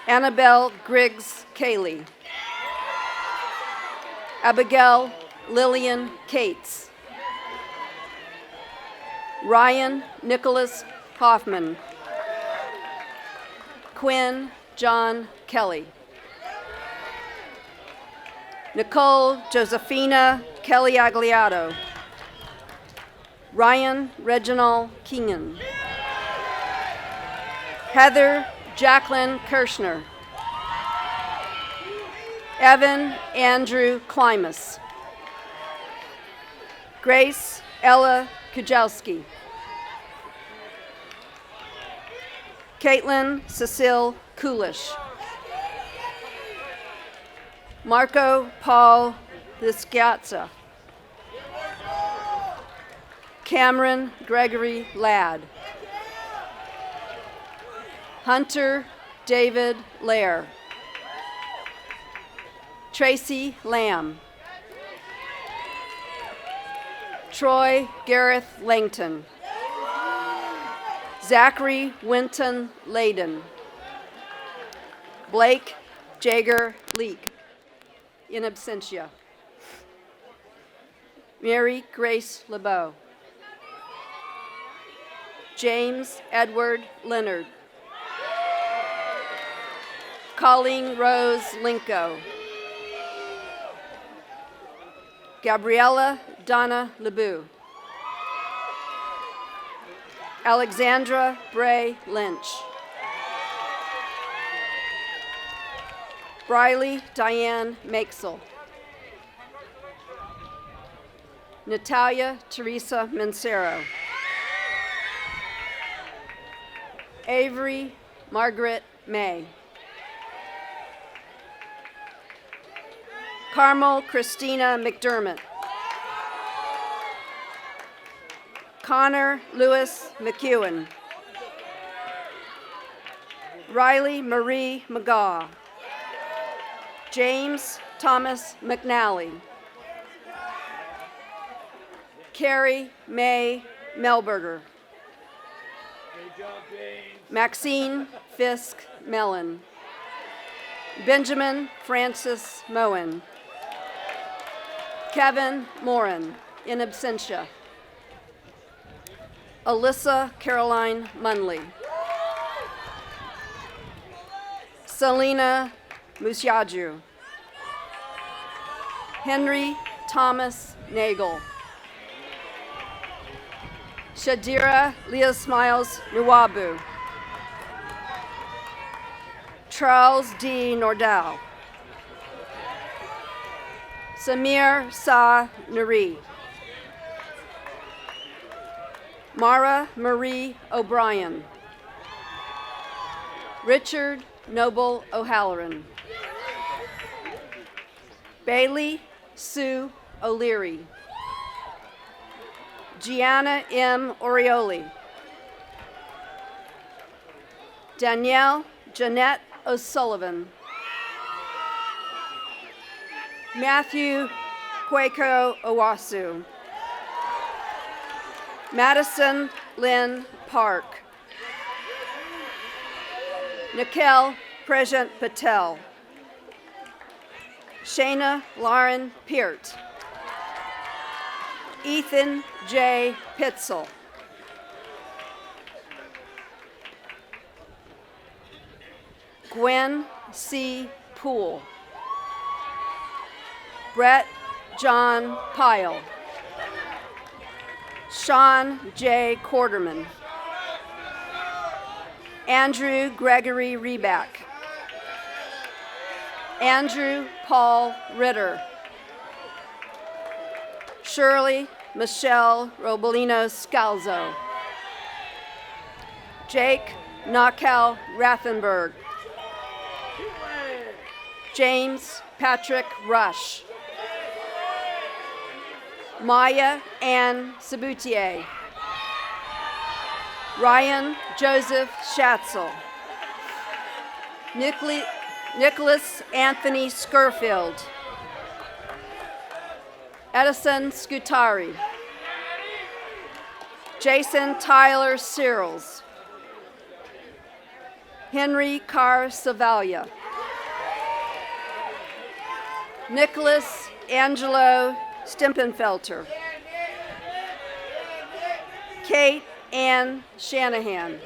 Annabelle Griggs Cayley. Abigail Lillian Cates. Ryan Nicholas Hoffman. Quinn John Kelly. Nicole Josephina Kelly Agliato. Ryan Reginald Keenan. Heather Jacqueline Kirschner. Evan Andrew Klimas. Grace Ella Kujelski. Caitlin Cecile Kulish. Marco Paul Viscazza. Cameron Gregory Ladd. Hunter David Lair. Tracy Lamb. Troy Gareth Langton. Zachary Winton Layden. Blake Jager Leek, in absentia. Mary Grace LeBeau. James Edward Leonard. Colleen Rose Linko. Gabriella Donna Lebeau. Alexandra Bray Lynch. Briley Diane Makesel. Natalia Teresa Mancero. Avery Margaret May. Carmel Christina McDermott. Connor Lewis McEwen. Riley Marie McGaw. James Thomas McNally. Carrie May Melberger. Maxine Fisk Mellon. Benjamin Francis Moen. Kevin Morin, in absentia. Alyssa Caroline Munley. Selena Musiaju. Henry Thomas Nagel. Shadira Leah Smiles Nuwabu. Charles D. Nordau. Samir Sa Nuri. Mara Marie O'Brien. Richard Noble O'Halloran. Bailey Sue O'Leary. Gianna M. Orioli. Danielle Jeanette O'Sullivan. Matthew Kweko Owasu. Madison Lynn Park. Nikhil Prajant Patel. Shayna Lauren Peart. Ethan J. Pitzel. Gwen C. Poole. Brett John Pyle. Sean J. Quarterman. Andrew Gregory Reback. Andrew Paul Ritter. Shirley Michelle Robolino Scalzo. Jake Knockow Rathenberg. James Patrick Rush. Maya Ann Sabutier. Ryan Joseph Schatzel. Nicholas Anthony Scurfield. Edison Scutari. Jason Tyler Searles. Henry Carr Savalia. Nicholas Angelo Stimpenfelter. Kate Ann Shanahan.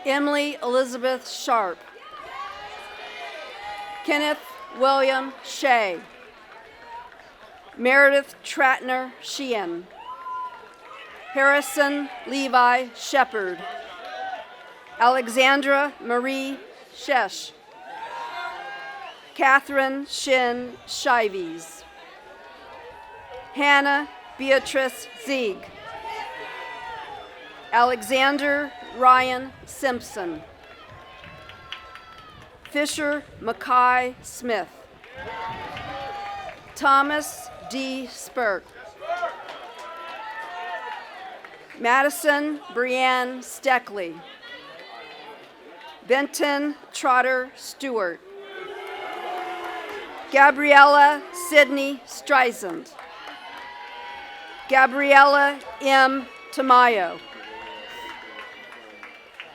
Emily Elizabeth Sharp. Kenneth William Shea. Meredith Tratner Sheehan. Harrison Levi Shepard. Alexandra Marie Shesh. Catherine Shin Shives. Hannah Beatrice Zieg. Alexander Ryan Simpson. Fisher Mackay Smith. Thomas D. Spurk. Madison Brianne Steckley. Benton Trotter Stewart. Gabriella Sidney Streisand. Gabriella M. Tamayo.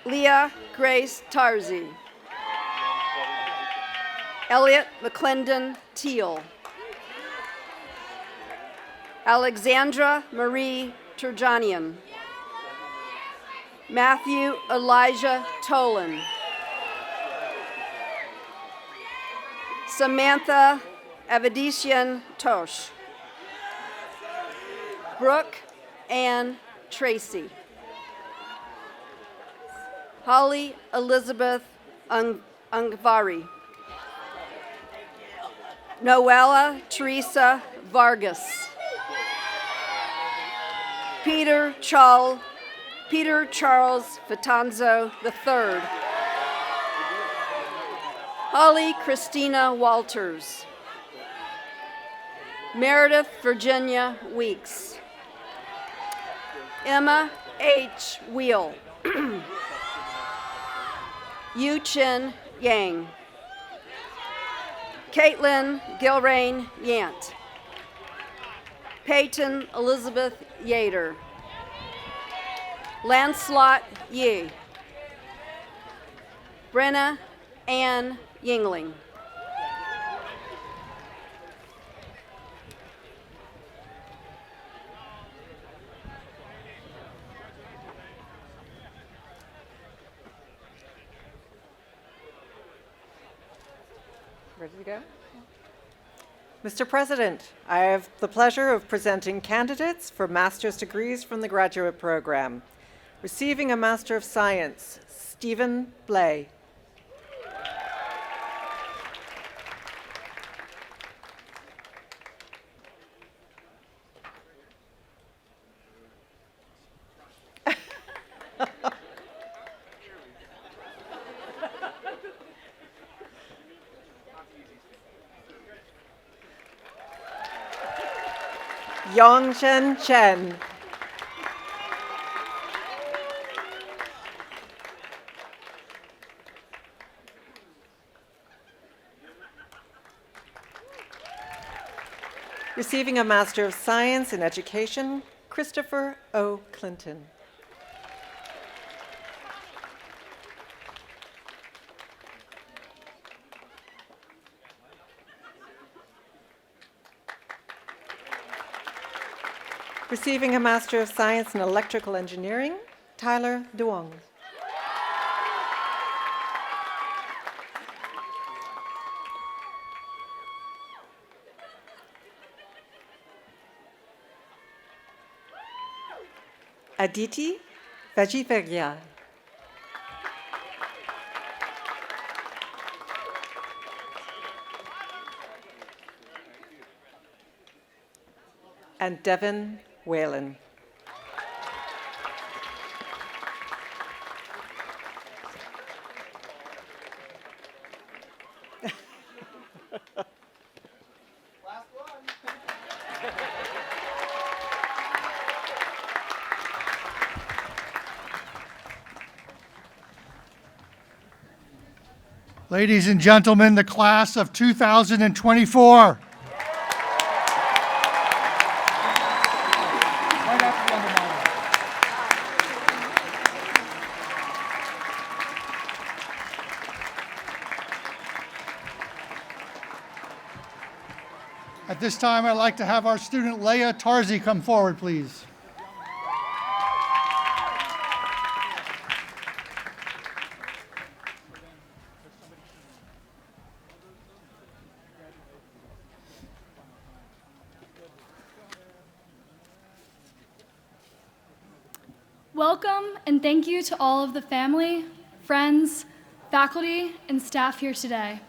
Lea Grace Tarzy. Elliot McClendon Teal. Alexandra Marie Turjanian. Matthew Elijah Tolan. Samantha Avadisian Tosh. Brooke Ann Tracy. Holly Elizabeth Ungvari. Noella Teresa Vargas. Peter Charles Vitanzo III. Holly Christina Walters. Meredith Virginia Weeks. Emma H. Wheel. Yu Chin Yang. Caitlin Gilrain Yant. Peyton Elizabeth Yater. Lancelot Yee. Brenna Ann Yingling. Ready to go? Mr. President, I have the pleasure of presenting candidates for master's degrees from the graduate program. Receiving a Master of Science, Stephen Blay. Yongchen Chen. Receiving a Master of Science in Education, Christopher O. Clinton. Receiving a Master of Science in Electrical Engineering, Tyler Duong. Aditi Vajivagia. And Devin Whalen. Ladies and gentlemen, the class of 2024. At this time, I'd like to have our student Lea Tarzy come forward, please. Welcome and thank you to all of the family, friends, faculty, and staff here today.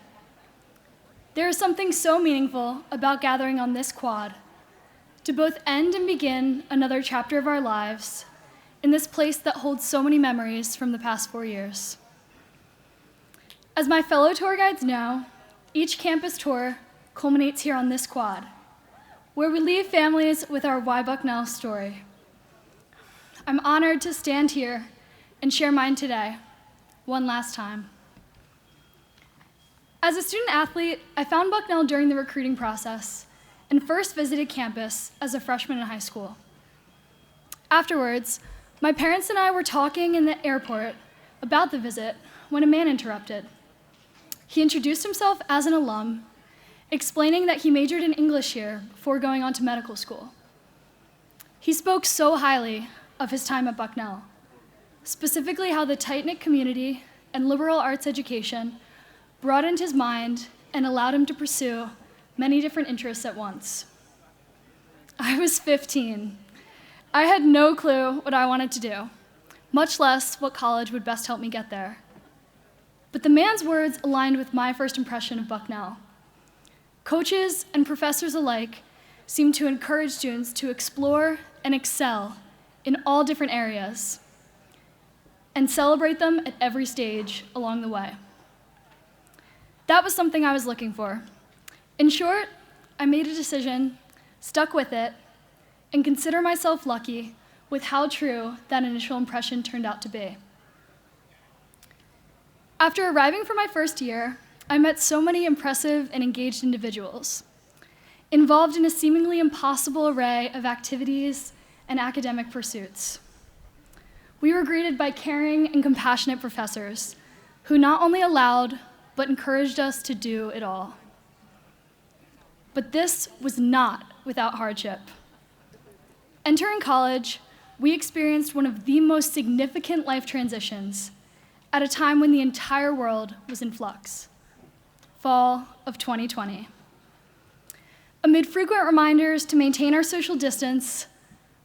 There is something so meaningful about gathering on this quad to both end and begin another chapter of our lives in this place that holds so many memories from the past 4 years. As my fellow tour guides know, each campus tour culminates here on this quad, where we leave families with our Why Bucknell story. I'm honored to stand here and share mine today, one last time. As a student athlete, I found Bucknell during the recruiting process and first visited campus as a freshman in high school. Afterwards, my parents and I were talking in the airport about the visit when a man interrupted. He introduced himself as an alum, explaining that he majored in English here before going on to medical school. He spoke so highly of his time at Bucknell, specifically how the tight-knit community and liberal arts education broadened his mind and allowed him to pursue many different interests at once. I was 15. I had no clue what I wanted to do, much less what college would best help me get there. But the man's words aligned with my first impression of Bucknell. Coaches and professors alike seemed to encourage students to explore and excel in all different areas and celebrate them at every stage along the way. That was something I was looking for. In short, I made a decision, stuck with it, and consider myself lucky with how true that initial impression turned out to be. After arriving for my first year, I met so many impressive and engaged individuals, involved in a seemingly impossible array of activities and academic pursuits. We were greeted by caring and compassionate professors who not only allowed but encouraged us to do it all. But this was not without hardship. Entering college, we experienced one of the most significant life transitions at a time when the entire world was in flux, fall of 2020. Amid frequent reminders to maintain our social distance,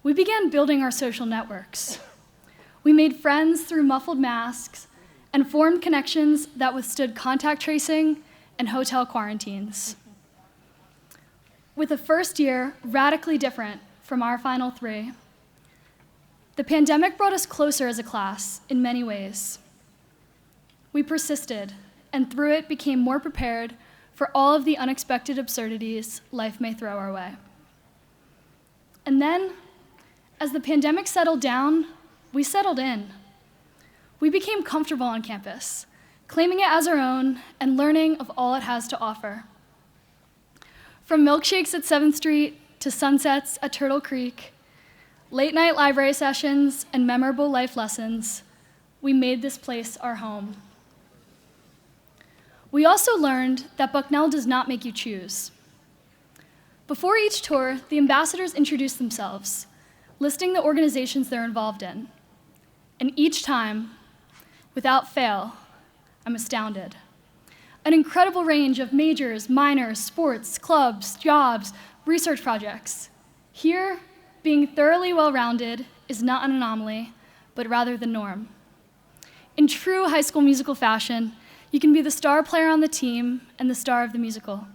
we began building our social networks. We made friends through muffled masks and formed connections that withstood contact tracing and hotel quarantines. With a first year radically different from our final 3, the pandemic brought us closer as a class in many ways. We persisted, and through it became more prepared for all of the unexpected absurdities life may throw our way. And then, as the pandemic settled down, we settled in. We became comfortable on campus, claiming it as our own and learning of all it has to offer. From milkshakes at 7th Street to sunsets at Turtle Creek, late-night library sessions and memorable life lessons, we made this place our home. We also learned that Bucknell does not make you choose. Before each tour, the ambassadors introduced themselves, listing the organizations they're involved in. And each time, without fail, I'm astounded. An incredible range of majors, minors, sports, clubs, jobs, research projects. Here, being thoroughly well-rounded is not an anomaly, but rather the norm. In true High School Musical fashion, you can be the star player on the team and the star of the musical.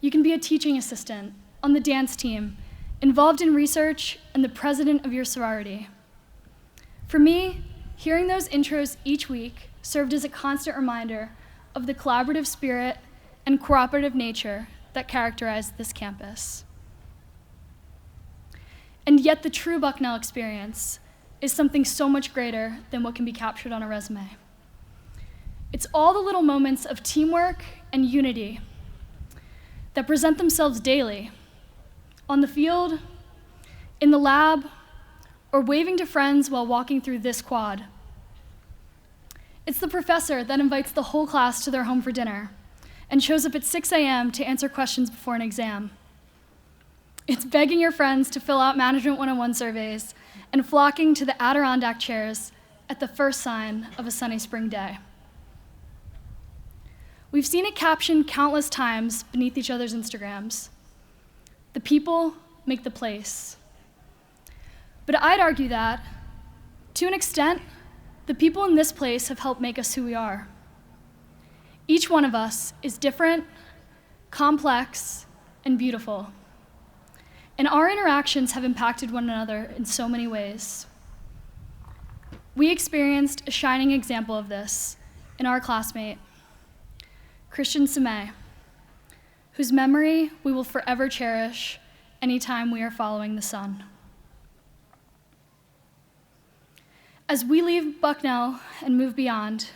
You can be a teaching assistant, on the dance team, involved in research, and the president of your sorority. For me, hearing those intros each week served as a constant reminder of the collaborative spirit and cooperative nature that characterized this campus. And yet the true Bucknell experience is something so much greater than what can be captured on a resume. It's all the little moments of teamwork and unity that present themselves daily on the field, in the lab, or waving to friends while walking through this quad. It's the professor that invites the whole class to their home for dinner and shows up at 6 a.m. to answer questions before an exam. It's begging your friends to fill out Management 101 surveys and flocking to the Adirondack chairs at the first sign of a sunny spring day. We've seen it captioned countless times beneath each other's Instagrams. The people make the place. But I'd argue that, to an extent, the people in this place have helped make us who we are. Each one of us is different, complex, and beautiful. And our interactions have impacted one another in so many ways. We experienced a shining example of this in our classmate, Christian Semay, whose memory we will forever cherish anytime we are following the sun. As we leave Bucknell and move beyond,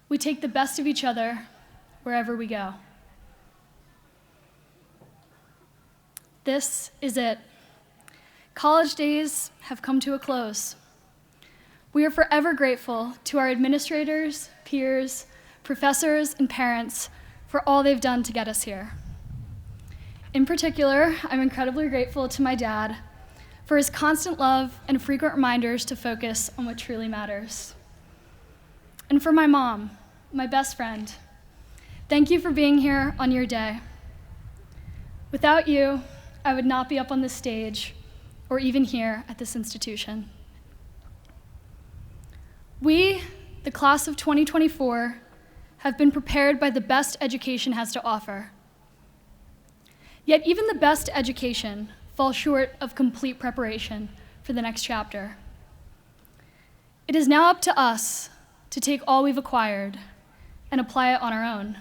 we take the best of each other wherever we go. This is it. College days have come to a close. We are forever grateful to our administrators, peers, professors, and parents for all they've done to get us here. In particular, I'm incredibly grateful to my dad for his constant love and frequent reminders to focus on what truly matters. And for my mom, my best friend, thank you for being here on your day. Without you, I would not be up on this stage or even here at this institution. We, the class of 2024, have been prepared by the best education has to offer. Yet even the best education falls short of complete preparation for the next chapter. It is now up to us to take all we've acquired and apply it on our own,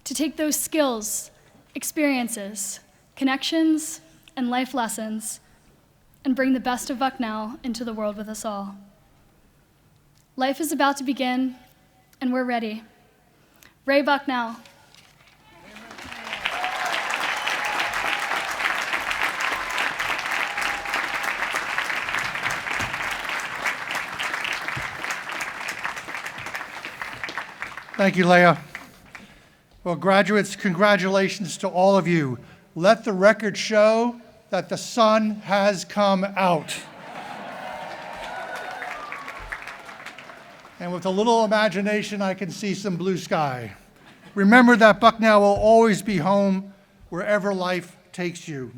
to take those skills, experiences, connections, and life lessons and bring the best of Bucknell into the world with us all. Life is about to begin, and we're ready. Ray Bucknell. Thank you, Lea. Well, graduates, congratulations to all of you. Let the record show that the sun has come out. And with a little imagination, I can see some blue sky. Remember that Bucknell will always be home wherever life takes you.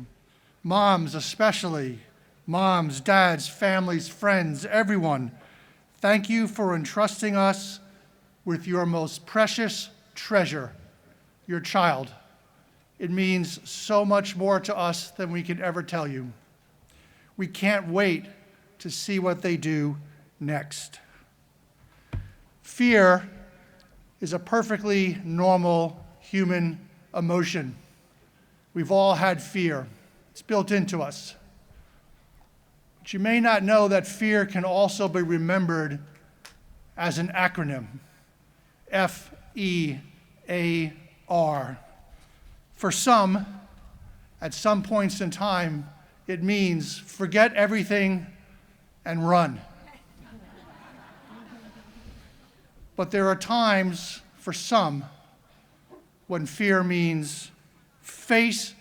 Moms especially, moms, dads, families, friends, everyone, thank you for entrusting us with your most precious treasure, your child. It means so much more to us than we can ever tell you. We can't wait to see what they do next. Fear is a perfectly normal human emotion. We've all had fear. It's built into us. But you may not know that fear can also be remembered as an acronym. FEAR. For some, at some points in time, it means forget everything and run. But there are times, for some, when fear means face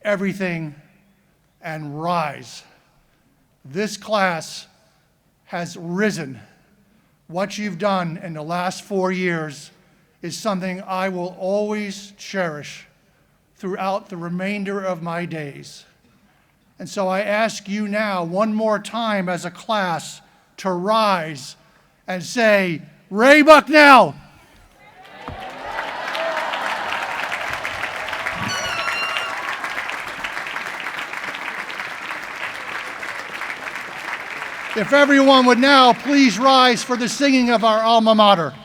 everything and rise. This class has risen. What you've done in the last 4 years is something I will always cherish throughout the remainder of my days. And so I ask you now, one more time as a class, to rise and say, Ray Bucknell! If everyone would now please rise for the singing of our alma mater.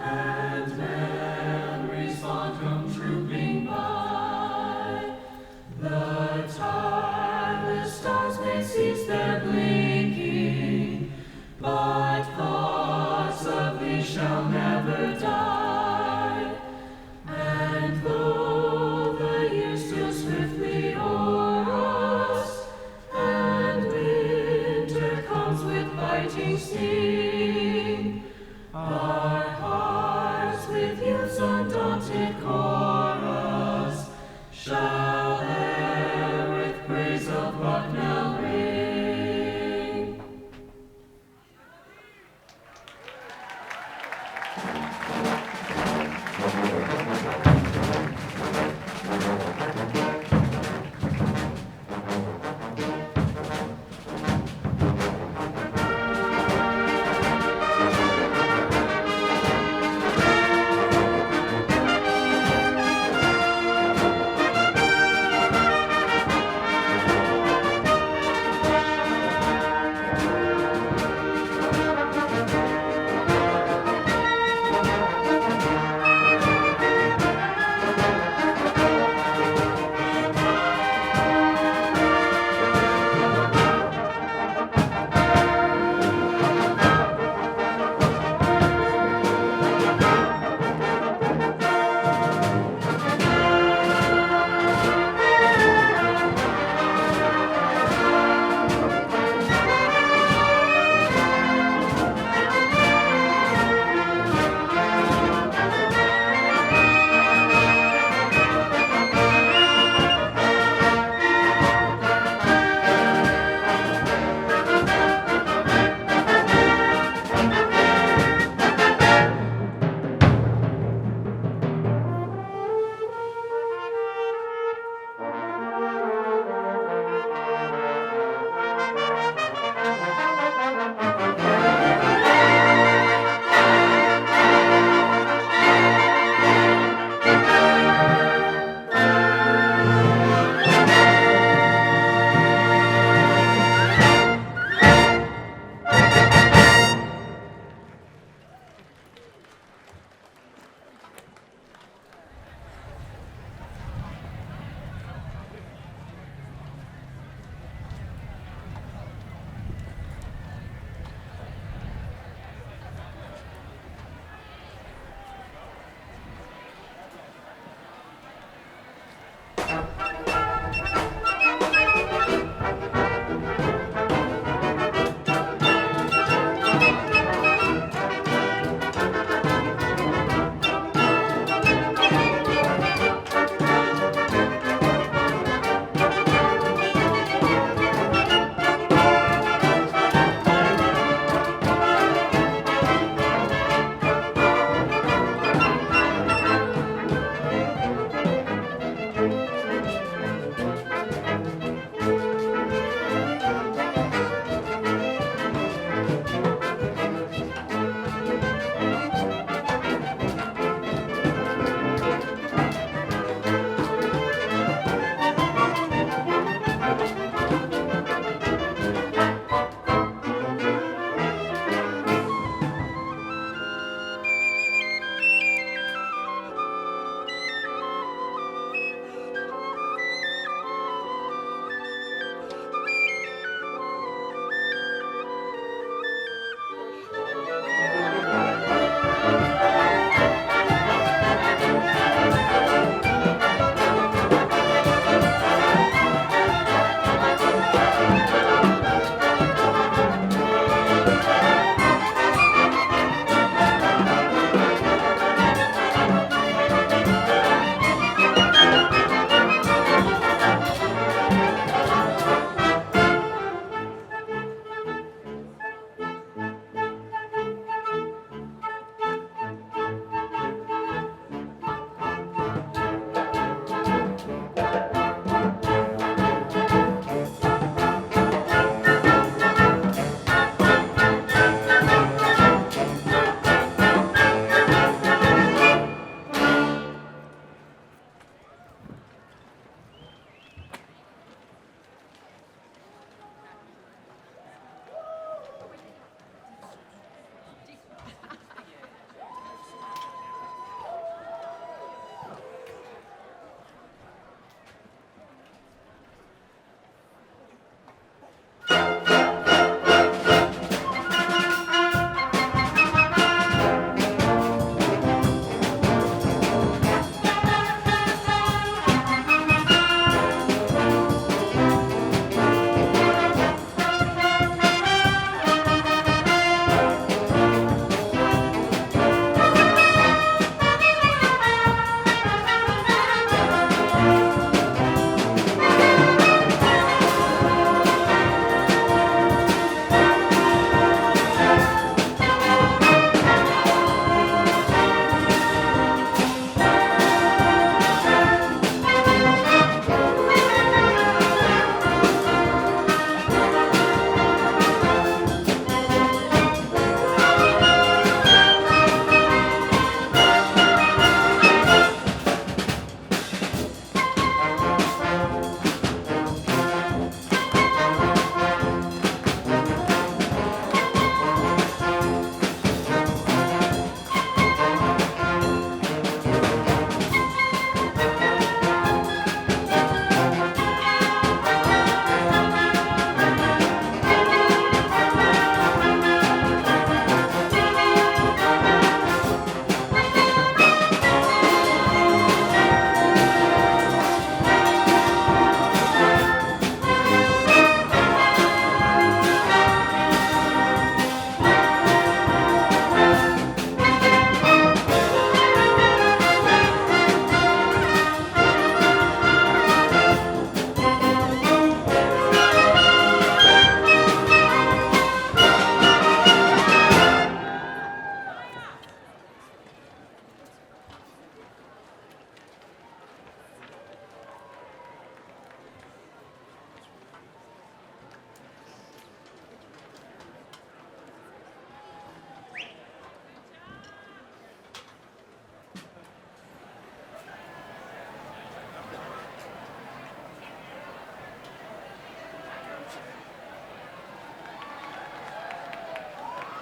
And memory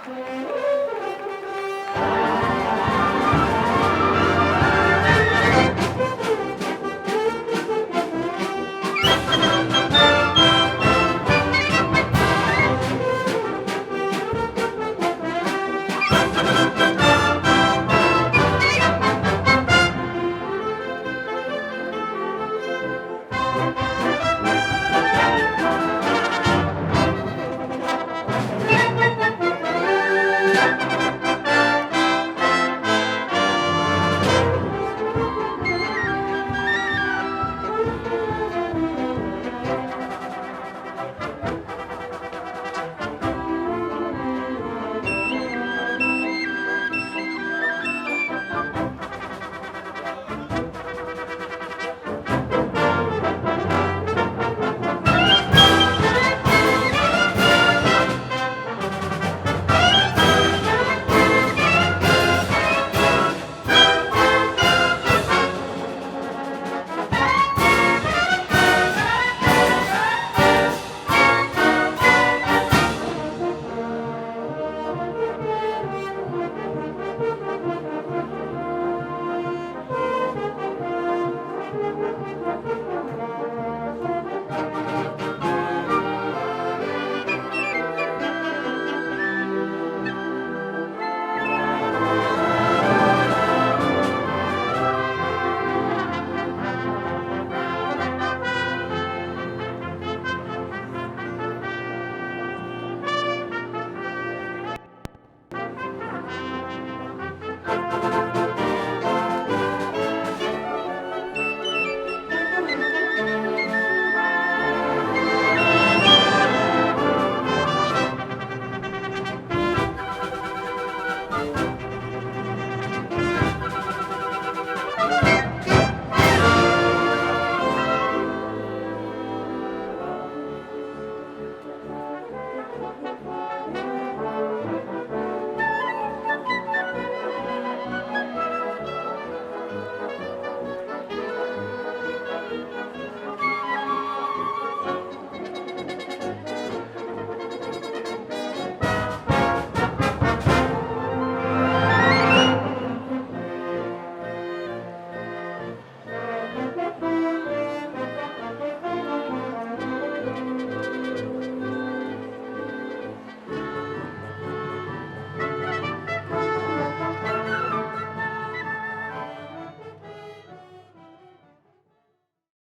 Thank you.